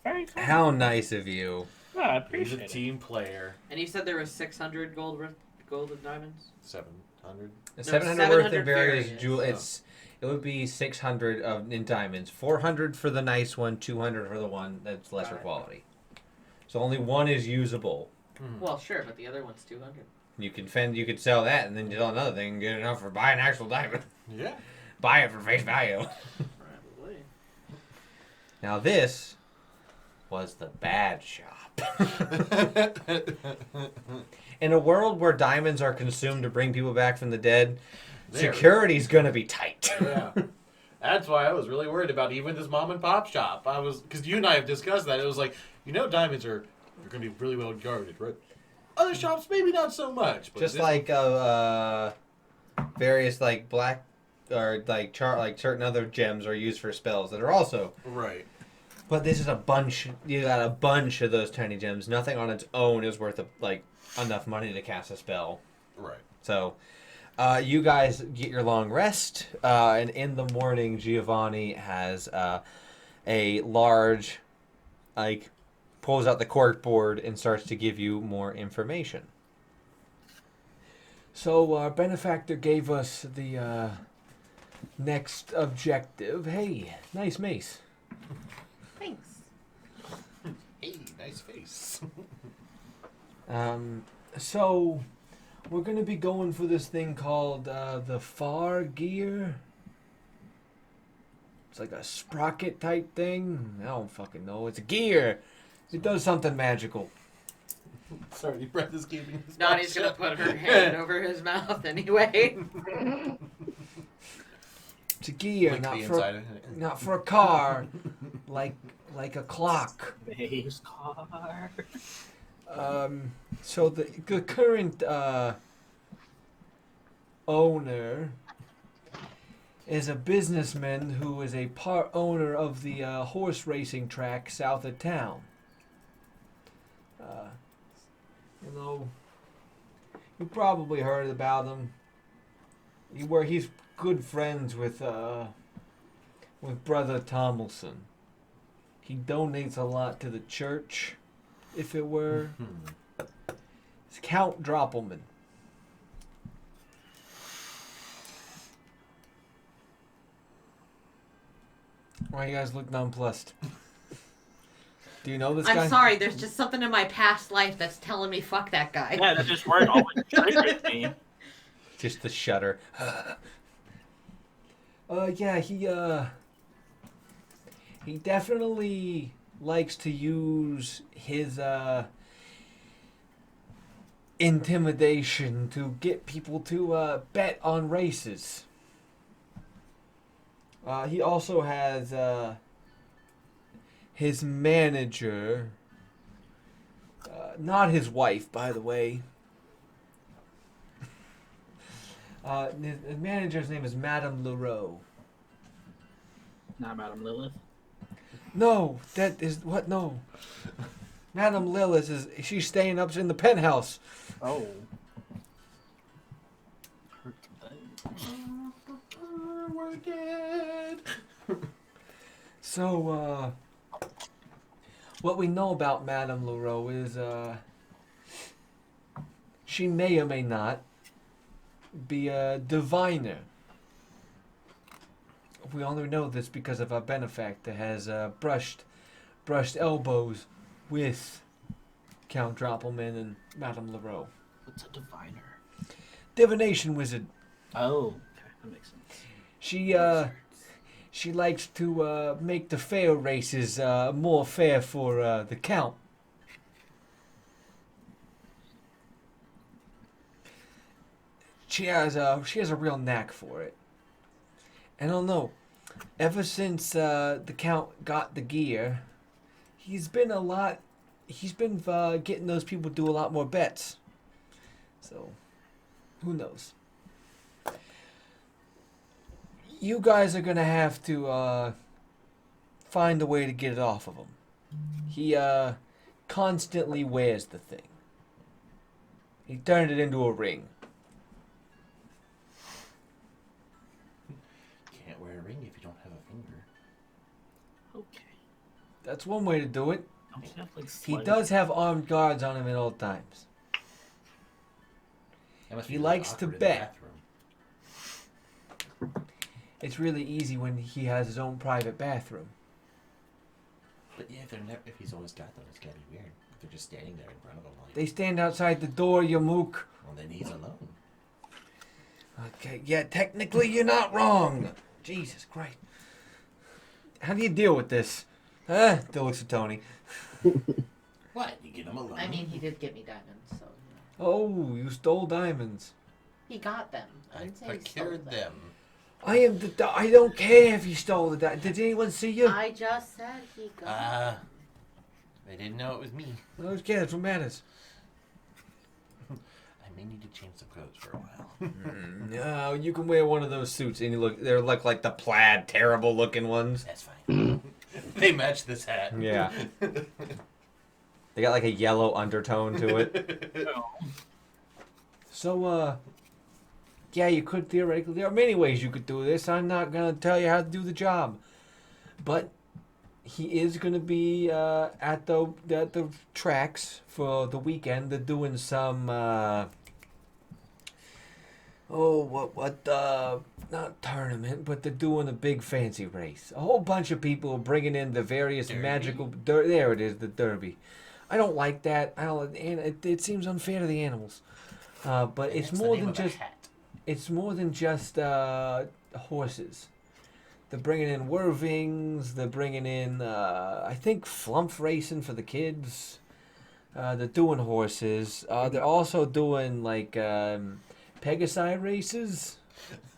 [SPEAKER 2] Very kind.
[SPEAKER 1] How nice of you.
[SPEAKER 2] Yeah, I
[SPEAKER 3] He's
[SPEAKER 2] appreciate
[SPEAKER 3] a
[SPEAKER 2] it.
[SPEAKER 3] team player.
[SPEAKER 6] And you said there was 600 gold and diamonds?
[SPEAKER 3] 700.
[SPEAKER 1] 700 worth of
[SPEAKER 6] 700
[SPEAKER 1] various
[SPEAKER 6] various.
[SPEAKER 1] jewels. It would be 600 in diamonds. 400 for the nice one. 200 for the one that's lesser
[SPEAKER 6] Got it.
[SPEAKER 1] quality. So only one is usable.
[SPEAKER 6] Well, sure, but the other one's 200.
[SPEAKER 1] You could sell that and then sell another thing and get enough for buying an actual diamond.
[SPEAKER 3] Yeah.
[SPEAKER 1] Buy it for face value.
[SPEAKER 6] Probably.
[SPEAKER 1] Now this was the bad shop. In a world where diamonds are consumed to bring people back from the dead,
[SPEAKER 3] There.
[SPEAKER 1] security's gonna be tight.
[SPEAKER 3] Yeah. That's why I was really worried about even this mom and pop shop. Because you and I have discussed that. It was like, diamonds are going to be really well guarded, right? Other shops, maybe not so much. But
[SPEAKER 1] Just
[SPEAKER 3] this-
[SPEAKER 1] like various like black or like certain other gems are used for spells that are also.
[SPEAKER 3] Right.
[SPEAKER 1] But this is a bunch. You got a bunch of those tiny gems. Nothing on its own is worth enough money to cast a spell.
[SPEAKER 3] Right.
[SPEAKER 1] So, you guys get your long rest, and in the morning, Giovanni has a large, pulls out the cork board and starts to give you more information. So, our benefactor gave us the next objective. Hey, nice mace.
[SPEAKER 6] Thanks.
[SPEAKER 3] Hey, nice face.
[SPEAKER 1] So, we're going to be going for this thing called the Far Gear. It's like a sprocket type thing. I don't fucking know. It's a gear. It does something magical.
[SPEAKER 3] Sorry, Breath is keeping his
[SPEAKER 6] Nani's gonna put her hand over his mouth anyway.
[SPEAKER 1] It's a gear,
[SPEAKER 3] Lick
[SPEAKER 1] not
[SPEAKER 3] the
[SPEAKER 1] for
[SPEAKER 3] inside of it.
[SPEAKER 1] not for a car, like a clock.
[SPEAKER 2] Base car.
[SPEAKER 1] So the current owner is a businessman who is a part owner of the horse racing track south of town. You probably heard about him. He's good friends with Brother Tomlinson. He donates a lot to the church, if it were. It's Count Droppelman. Why you guys look nonplussed? Do you know this guy?
[SPEAKER 6] I'm sorry, there's just something in my past life that's telling me fuck that guy.
[SPEAKER 2] Yeah, that just word always triggered me.
[SPEAKER 1] Just the shudder. Yeah, he definitely likes to use his intimidation to get people to bet on races. He also has his manager, not his wife, by the way. His manager's name is Madame Leroux.
[SPEAKER 2] Not Madam Lilith.
[SPEAKER 1] No, that is what? No, Madame Lilith she's staying up in the penthouse.
[SPEAKER 2] Oh.
[SPEAKER 3] We're dead.
[SPEAKER 1] So, what we know about Madame Leroux is she may or may not be a diviner. We only know this because of our benefactor has brushed elbows with Count Droppelman and Madame Leroux.
[SPEAKER 2] What's a diviner?
[SPEAKER 1] Divination wizard.
[SPEAKER 2] Oh, okay, that makes sense.
[SPEAKER 1] She likes to make the fair races more fair for the Count. She has a real knack for it. And I don't know, ever since the Count got the gear, he's been getting those people to do a lot more bets. So, who knows? You guys are gonna have to find a way to get it off of him. He constantly wears the thing. He turned it into a ring.
[SPEAKER 7] Can't wear a ring if you don't have a finger.
[SPEAKER 2] Okay.
[SPEAKER 1] That's one way to do it.
[SPEAKER 2] Don't you have, like,
[SPEAKER 1] He
[SPEAKER 2] slight-
[SPEAKER 1] does have armed guards on him at all times.
[SPEAKER 7] That must
[SPEAKER 1] He
[SPEAKER 7] be really
[SPEAKER 1] likes to
[SPEAKER 7] awkward in the
[SPEAKER 1] bet.
[SPEAKER 7] bathroom.
[SPEAKER 1] It's really easy when he has his own private bathroom.
[SPEAKER 7] But yeah, if he's always got them, it's gotta be weird. If they're just standing there in front of him, like,
[SPEAKER 1] They stand outside the door, you mook.
[SPEAKER 7] well, then he's alone.
[SPEAKER 1] Okay, yeah, technically you're not wrong. Jesus Christ. How do you deal with this? Still looks at Tony.
[SPEAKER 7] What? You get him alone?
[SPEAKER 6] I mean, he did give me diamonds, so
[SPEAKER 1] Oh, you stole diamonds.
[SPEAKER 6] he got them. I
[SPEAKER 7] I
[SPEAKER 6] didn't say he stole
[SPEAKER 7] procured them.
[SPEAKER 1] I don't care if you stole the diamonds. Did anyone see you?
[SPEAKER 6] I just said he got.
[SPEAKER 7] They didn't know it was me.
[SPEAKER 1] Okay, that's what matters.
[SPEAKER 7] I may need to change some clothes for a while.
[SPEAKER 1] No, you can wear one of those suits, and they're like the plaid, terrible looking ones.
[SPEAKER 7] That's fine. They match this hat.
[SPEAKER 1] Yeah. They got like a yellow undertone to it. So, yeah, you could theoretically. There are many ways you could do this. I'm not gonna tell you how to do the job, but he is gonna be at the tracks for the weekend. They're doing some. Not tournament, but they're doing a big fancy race. A whole bunch of people are bringing in the various
[SPEAKER 7] Derby?
[SPEAKER 1] magical. There it is, the Derby. I don't like that. And it seems unfair to the animals. But
[SPEAKER 7] And
[SPEAKER 1] it's
[SPEAKER 7] that's the
[SPEAKER 1] more
[SPEAKER 7] name
[SPEAKER 1] than
[SPEAKER 7] of a
[SPEAKER 1] just.
[SPEAKER 7] hat.
[SPEAKER 1] It's more than just horses. They're bringing in Wervings. They're bringing in, I think, Flump racing for the kids. They're doing horses. They're also doing like Pegasi races.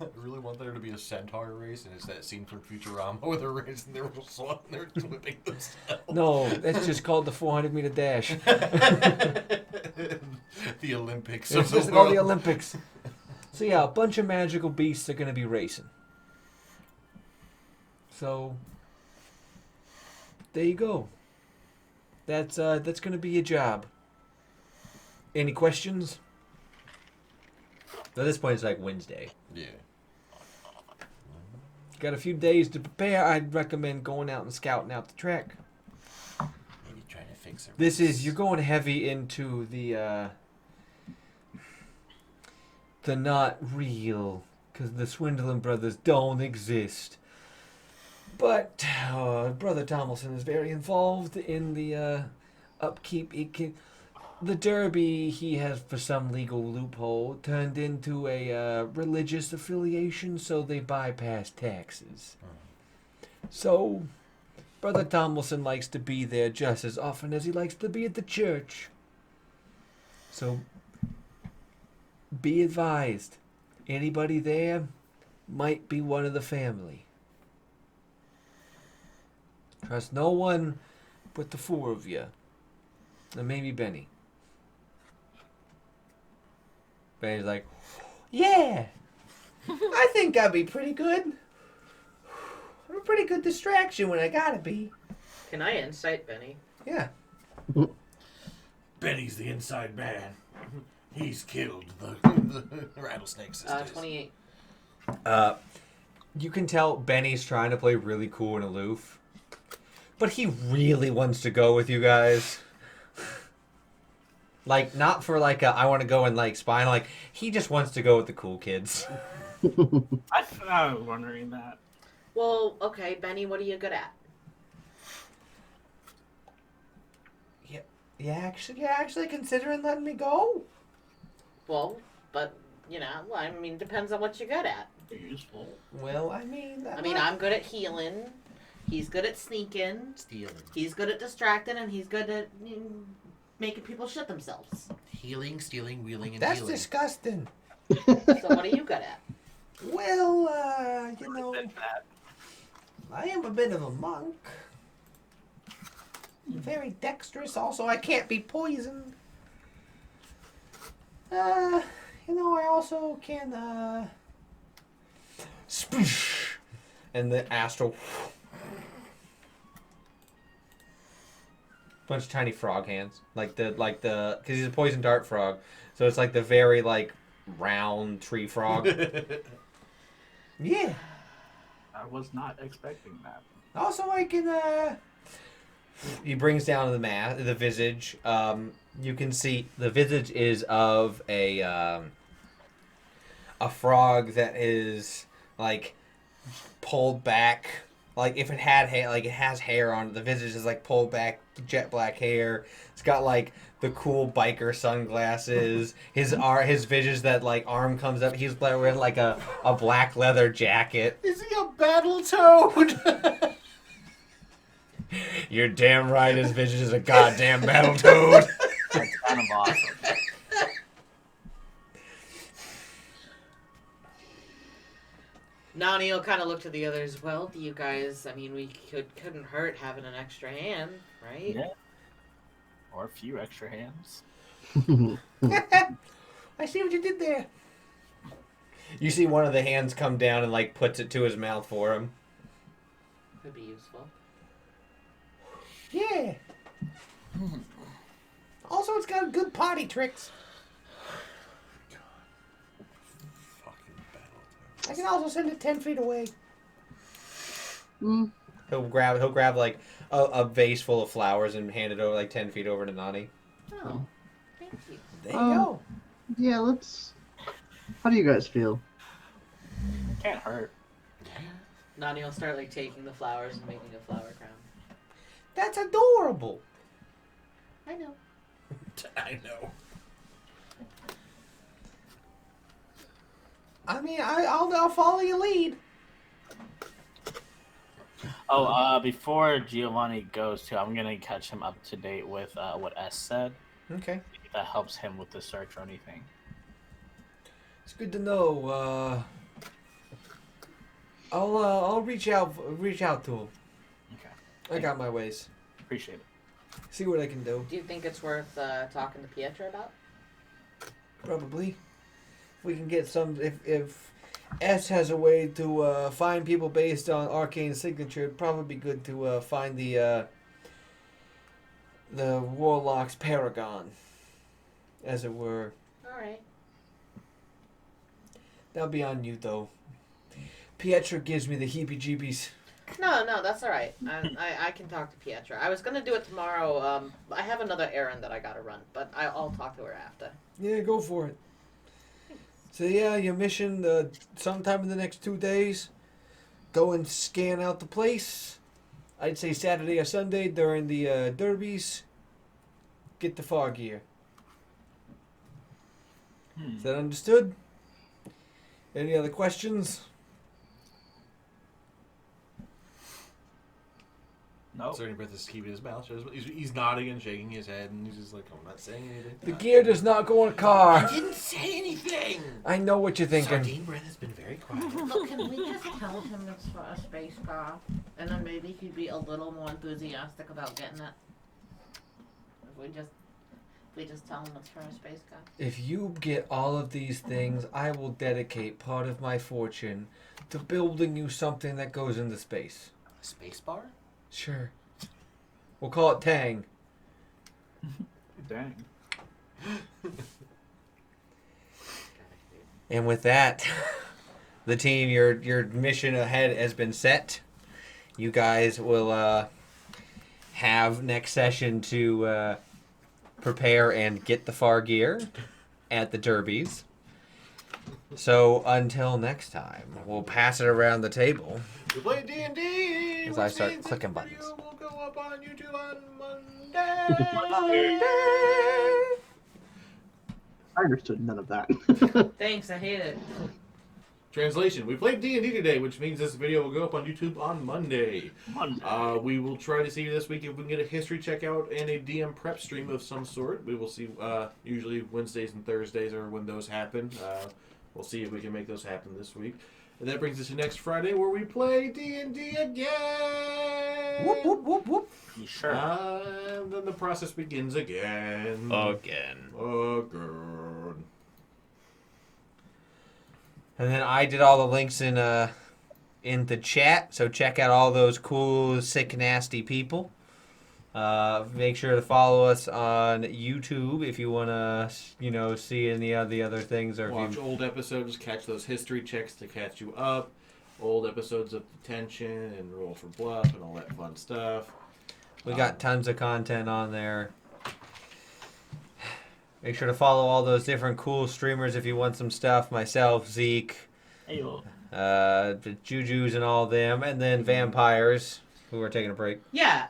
[SPEAKER 7] I really want there to be a centaur race, and it's that scene from Futurama where they're racing their swan and they're whipping themselves.
[SPEAKER 1] No, that's just called the 400-meter dash.
[SPEAKER 7] The Olympics.
[SPEAKER 1] It's
[SPEAKER 7] Of the
[SPEAKER 1] just called the
[SPEAKER 7] world.
[SPEAKER 1] Olympics. So yeah, a bunch of magical beasts are going to be racing. So there you go. That's going to be your job. Any questions? At this point, it's like Wednesday.
[SPEAKER 7] Yeah.
[SPEAKER 1] Got a few days to prepare. I'd recommend going out and scouting out the track.
[SPEAKER 7] Maybe trying to fix it.
[SPEAKER 1] This is you're going heavy into the not real, because the Swindling brothers don't exist. But Brother Tomlinson is very involved in the upkeep. The Derby, he has, for some legal loophole, turned into a religious affiliation, so they bypass taxes. So Brother Tomlinson likes to be there just as often as he likes to be at the church. So, be advised. Anybody there might be one of the family. Trust no one but the four of you. And maybe Benny. Benny's like, yeah, I think I'd be pretty good. I'm a pretty good distraction when I gotta be.
[SPEAKER 4] Can I insight Benny?
[SPEAKER 1] Yeah.
[SPEAKER 7] Benny's the inside man. He's killed the rattlesnakes.
[SPEAKER 4] 28.
[SPEAKER 1] You can tell Benny's trying to play really cool and aloof, but he really wants to go with you guys. Like, not for like I want to go and like spy. Like, he just wants to go with the cool kids.
[SPEAKER 2] I was wondering that.
[SPEAKER 6] Well, okay, Benny, what are you good at?
[SPEAKER 1] You're actually considering letting me go?
[SPEAKER 6] Well, but, you know, I mean, depends on what you're good at.
[SPEAKER 2] Useful.
[SPEAKER 1] Well, I mean,
[SPEAKER 6] I'm good at healing. He's good at sneaking.
[SPEAKER 7] Stealing.
[SPEAKER 6] He's good at distracting, and he's good at making people shit themselves.
[SPEAKER 7] Healing, stealing, wheeling, and
[SPEAKER 1] that's
[SPEAKER 7] dealing.
[SPEAKER 1] disgusting.
[SPEAKER 6] So what are you good at?
[SPEAKER 1] Well, you know, I am a bit of a monk. Very dexterous. Also, I can't be poisoned. You know, I also can, sploosh, and the astral, bunch of tiny frog hands, because he's a poison dart frog, so it's like the very like round tree frog. Yeah.
[SPEAKER 2] I was not expecting that.
[SPEAKER 1] Also, I can, he brings down the visage. You can see the visage is of a frog that is like pulled back. Like if it had hair, like it has hair on it. The visage is like pulled back, jet black hair. It's got like the cool biker sunglasses. His visage that like arm comes up. He's wearing like a black leather jacket.
[SPEAKER 7] Is he a battle toad?
[SPEAKER 1] You're damn right. His visage is a goddamn battle toad.
[SPEAKER 2] That's kind of awesome.
[SPEAKER 6] Nani will kind of look to the others. Well, do you guys? I mean, we couldn't hurt having an extra hand, right?
[SPEAKER 2] Yeah. Or a few extra hands.
[SPEAKER 1] I see what you did there. You see one of the hands come down and like puts it to his mouth for him.
[SPEAKER 6] Could be useful.
[SPEAKER 1] Yeah. Also, it's got good potty tricks.
[SPEAKER 7] Fucking battle toad.
[SPEAKER 1] I can also send it 10 feet away.
[SPEAKER 5] Mm.
[SPEAKER 1] He'll grab like a vase full of flowers and hand it over like 10 feet over to Nani.
[SPEAKER 6] Oh, thank you.
[SPEAKER 1] There you go.
[SPEAKER 5] Yeah, let's. How do you guys feel?
[SPEAKER 2] Can't hurt.
[SPEAKER 6] Nani will start like taking the flowers and making a flower crown.
[SPEAKER 1] That's adorable.
[SPEAKER 6] I know.
[SPEAKER 7] I know.
[SPEAKER 1] I mean, I'll follow your lead.
[SPEAKER 2] Oh, before Giovanni goes to, I'm gonna catch him up to date with what S said.
[SPEAKER 1] Okay.
[SPEAKER 2] If that helps him with the search or anything.
[SPEAKER 1] It's good to know. I'll reach out to him.
[SPEAKER 2] Okay.
[SPEAKER 1] I got my ways.
[SPEAKER 2] Appreciate it.
[SPEAKER 1] See what I can do.
[SPEAKER 6] Do you think it's worth talking to Pietro about?
[SPEAKER 1] Probably. If we can get some, if S has a way to find people based on arcane signature, it'd probably be good to find the warlock's paragon, as it were.
[SPEAKER 6] All right.
[SPEAKER 1] That'll be on you though. Pietro gives me the heebie-jeebies.
[SPEAKER 6] No, that's all right. I can talk to Pietro. I was gonna do it tomorrow. I have another errand that I gotta run, but I'll talk to her after.
[SPEAKER 1] Yeah, go for it. So yeah, your mission sometime in the next 2 days. Go and scan out the place. I'd say Saturday or Sunday during the derbies. Get the fog gear. Is that understood? Any other questions?
[SPEAKER 2] Nope.
[SPEAKER 7] Certain breath is keeping his mouth shut. He's nodding and shaking his head, and he's just like, I'm not saying anything.
[SPEAKER 1] The gear does not go in a car.
[SPEAKER 7] I didn't say anything.
[SPEAKER 1] I know what you're thinking.
[SPEAKER 7] Sardine breath has been very quiet.
[SPEAKER 6] Look, can we just tell him it's for a space car? And then maybe he'd be a little more enthusiastic about getting it. If we just tell him it's for a space car.
[SPEAKER 1] If you get all of these things, I will dedicate part of my fortune to building you something that goes into space.
[SPEAKER 7] A space bar?
[SPEAKER 1] Sure. We'll call it Tang.
[SPEAKER 2] Dang.
[SPEAKER 1] And with that, the team, your mission ahead has been set. You guys will have next session to prepare and get the far gear at the derbies. So until next time, we'll pass it around the table.
[SPEAKER 7] We play D&D.
[SPEAKER 1] As I start clicking buttons.
[SPEAKER 7] This video will go up on YouTube on Monday.
[SPEAKER 5] I understood none of that.
[SPEAKER 4] Thanks, I hate it.
[SPEAKER 3] Translation: we played D&D today, which means this video will go up on YouTube on Monday. We will try to see this week if we can get a history checkout and a DM prep stream of some sort. We will see. Usually Wednesdays and Thursdays are when those happen. We'll see if we can make those happen this week. And that brings us to next Friday, where we play D&D again.
[SPEAKER 1] Whoop, whoop, whoop, whoop.
[SPEAKER 2] You sure?
[SPEAKER 3] And then the process begins again.
[SPEAKER 1] Again.
[SPEAKER 3] Again.
[SPEAKER 1] And then I did all the links in the chat, so check out all those cool, sick, nasty people. Make sure to follow us on YouTube if you want to, see any of the other things. Or
[SPEAKER 3] Watch old episodes, catch those history checks to catch you up. Old episodes of Detention and Roll for Bluff and all that fun stuff.
[SPEAKER 1] we got tons of content on there. Make sure to follow all those different cool streamers if you want some stuff. Myself, Zeak,
[SPEAKER 2] Hey, well,
[SPEAKER 1] the Jujus and all them, and then Vampires, who are taking a break.
[SPEAKER 4] Yeah,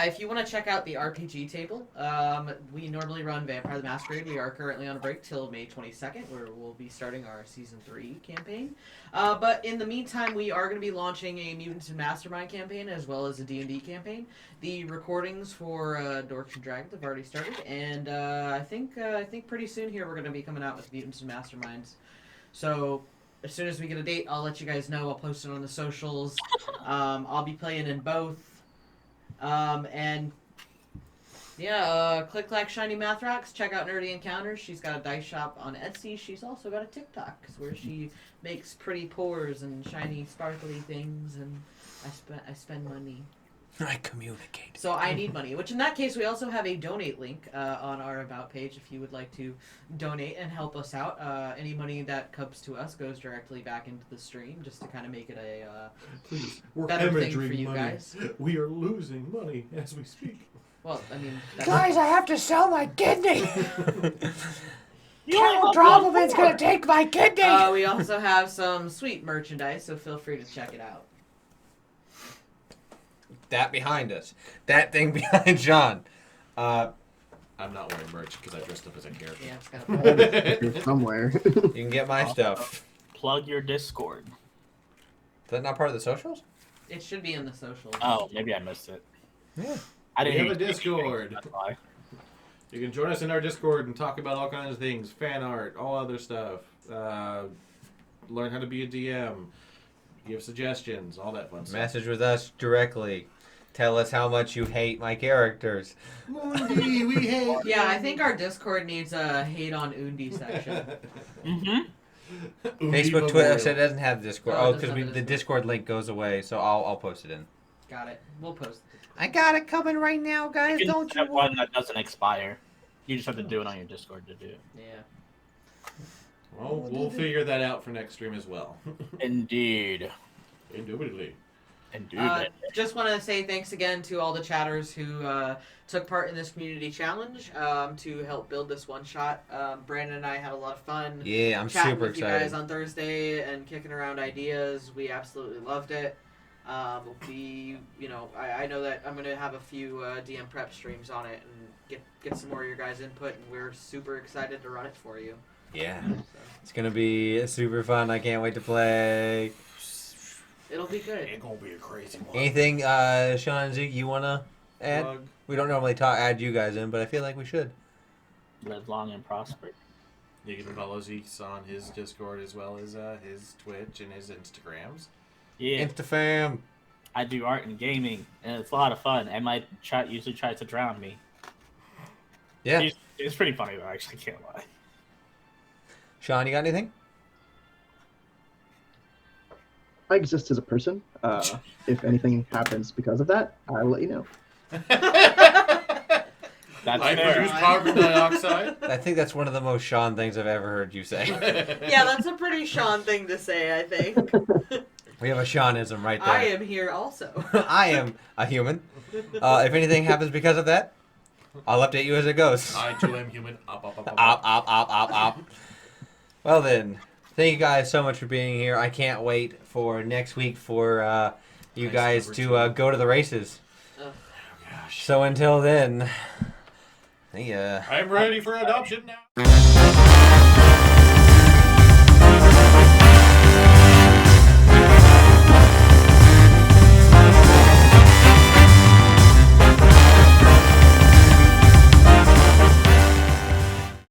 [SPEAKER 4] if you want to check out the RPG table, we normally run Vampire the Masquerade. We are currently on a break till May 22nd, where we'll be starting our Season 3 campaign. But in the meantime, we are going to be launching a Mutants and Mastermind campaign, as well as a D&D campaign. The recordings for Dorks and Dragons have already started, and I think pretty soon here we're going to be coming out with Mutants and Masterminds. So as soon as we get a date, I'll let you guys know. I'll post it on the socials. I'll be playing in both. Click Clack Shiny Math Rocks. Check out Nerdy Encounters. She's got a dice shop on Etsy. She's also got a TikTok where she makes pretty pours and shiny, sparkly things, and I spend money.
[SPEAKER 1] I communicate.
[SPEAKER 4] So I need money, which in that case, we also have a donate link on our About page if you would like to donate and help us out. Any money that comes to us goes directly back into the stream just to kind of make it a
[SPEAKER 3] Please, we're
[SPEAKER 4] better thing for
[SPEAKER 3] hemorrhaging
[SPEAKER 4] you
[SPEAKER 3] money.
[SPEAKER 4] guys.
[SPEAKER 3] We are losing money as we speak.
[SPEAKER 4] Well, I mean...
[SPEAKER 1] Guys, I have to sell my kidney! Carol Drobbleman's gonna take my kidney!
[SPEAKER 4] we also have some sweet merchandise, so feel free to check it out.
[SPEAKER 1] That behind us. That thing behind John.
[SPEAKER 3] I'm not wearing merch because I dressed up as a character.
[SPEAKER 4] Yeah, it's got a
[SPEAKER 5] Here somewhere.
[SPEAKER 1] You can get my stuff.
[SPEAKER 2] plug your Discord.
[SPEAKER 1] Is that not part of the socials?
[SPEAKER 4] It should be in the socials.
[SPEAKER 2] Oh, maybe I missed it.
[SPEAKER 1] Yeah.
[SPEAKER 2] I
[SPEAKER 3] We
[SPEAKER 2] didn't
[SPEAKER 3] have a
[SPEAKER 2] hear you.
[SPEAKER 3] Discord.
[SPEAKER 2] That's why.
[SPEAKER 3] You can join us in our Discord and talk about all kinds of things, fan art, all other stuff. Learn how to be a DM, give suggestions, all that fun stuff.
[SPEAKER 1] Message with us directly. Tell us how much you hate my characters.
[SPEAKER 3] Mundi, we hate
[SPEAKER 4] Yeah, I think our Discord needs a hate on Undi section.
[SPEAKER 2] Mm-hmm.
[SPEAKER 1] Facebook, Twitter said it doesn't have Discord.
[SPEAKER 4] Oh,
[SPEAKER 1] Oh,
[SPEAKER 4] it doesn't
[SPEAKER 1] because
[SPEAKER 4] have a
[SPEAKER 1] the
[SPEAKER 4] Discord.
[SPEAKER 1] Discord link goes away, so I'll post it in.
[SPEAKER 4] Got it. We'll post it.
[SPEAKER 1] I got it coming right now, guys.
[SPEAKER 2] You can
[SPEAKER 1] Don't
[SPEAKER 2] set
[SPEAKER 1] you
[SPEAKER 2] one
[SPEAKER 1] worry.
[SPEAKER 2] that doesn't expire. You just have to do it on your Discord to do it.
[SPEAKER 4] Yeah.
[SPEAKER 3] Well, we'll figure that out for next stream as well.
[SPEAKER 2] Indeed.
[SPEAKER 3] Indubitably.
[SPEAKER 2] Indeed.
[SPEAKER 4] Just want to say thanks again to all the chatters who took part in this community challenge to help build this one shot. Brandon and I had a lot of fun.
[SPEAKER 1] Yeah, I'm
[SPEAKER 4] chatting
[SPEAKER 1] super
[SPEAKER 4] with you
[SPEAKER 1] excited.
[SPEAKER 4] guys on Thursday and kicking around ideas. We absolutely loved it. I know that I'm gonna have a few DM prep streams on it and get some more of your guys' input, and we're super excited to run it for you.
[SPEAKER 1] Yeah.
[SPEAKER 4] So,
[SPEAKER 1] It's going to be super fun. I can't wait to play.
[SPEAKER 6] It'll be good.
[SPEAKER 7] It's gonna be a crazy one.
[SPEAKER 1] Anything, Sean and Zeke, you want to add?
[SPEAKER 3] Plug.
[SPEAKER 1] We don't normally add you guys in, but I feel like we should.
[SPEAKER 2] Live long and prosper.
[SPEAKER 3] You can follow Zeke on his Discord as well as his Twitch and his Instagrams.
[SPEAKER 2] Yeah,
[SPEAKER 1] Instafam.
[SPEAKER 2] I do art and gaming, and it's a lot of fun. And my chat usually tries to drown me.
[SPEAKER 1] Yeah.
[SPEAKER 2] It's pretty funny though. Actually, can't lie.
[SPEAKER 1] Sean, you got anything?
[SPEAKER 5] I exist as a person. If anything happens because of that, I will let you know.
[SPEAKER 2] That's
[SPEAKER 3] I
[SPEAKER 2] fair.
[SPEAKER 3] produce carbon dioxide.
[SPEAKER 1] I think that's one of the most Sean things I've ever heard you say.
[SPEAKER 6] Yeah, that's a pretty Sean thing to say, I think.
[SPEAKER 1] We have a Seanism right there.
[SPEAKER 6] I am here also.
[SPEAKER 1] I am a human. If anything happens because of that, I'll update you as it goes.
[SPEAKER 3] I too am human. Up.
[SPEAKER 1] Op. Well then, thank you guys so much for being here. I can't wait for next week for you
[SPEAKER 3] Race
[SPEAKER 1] guys
[SPEAKER 3] number
[SPEAKER 1] to go to the races.
[SPEAKER 6] Ugh.
[SPEAKER 3] Gosh.
[SPEAKER 1] So until then, see ya.
[SPEAKER 3] I'm ready for adoption now.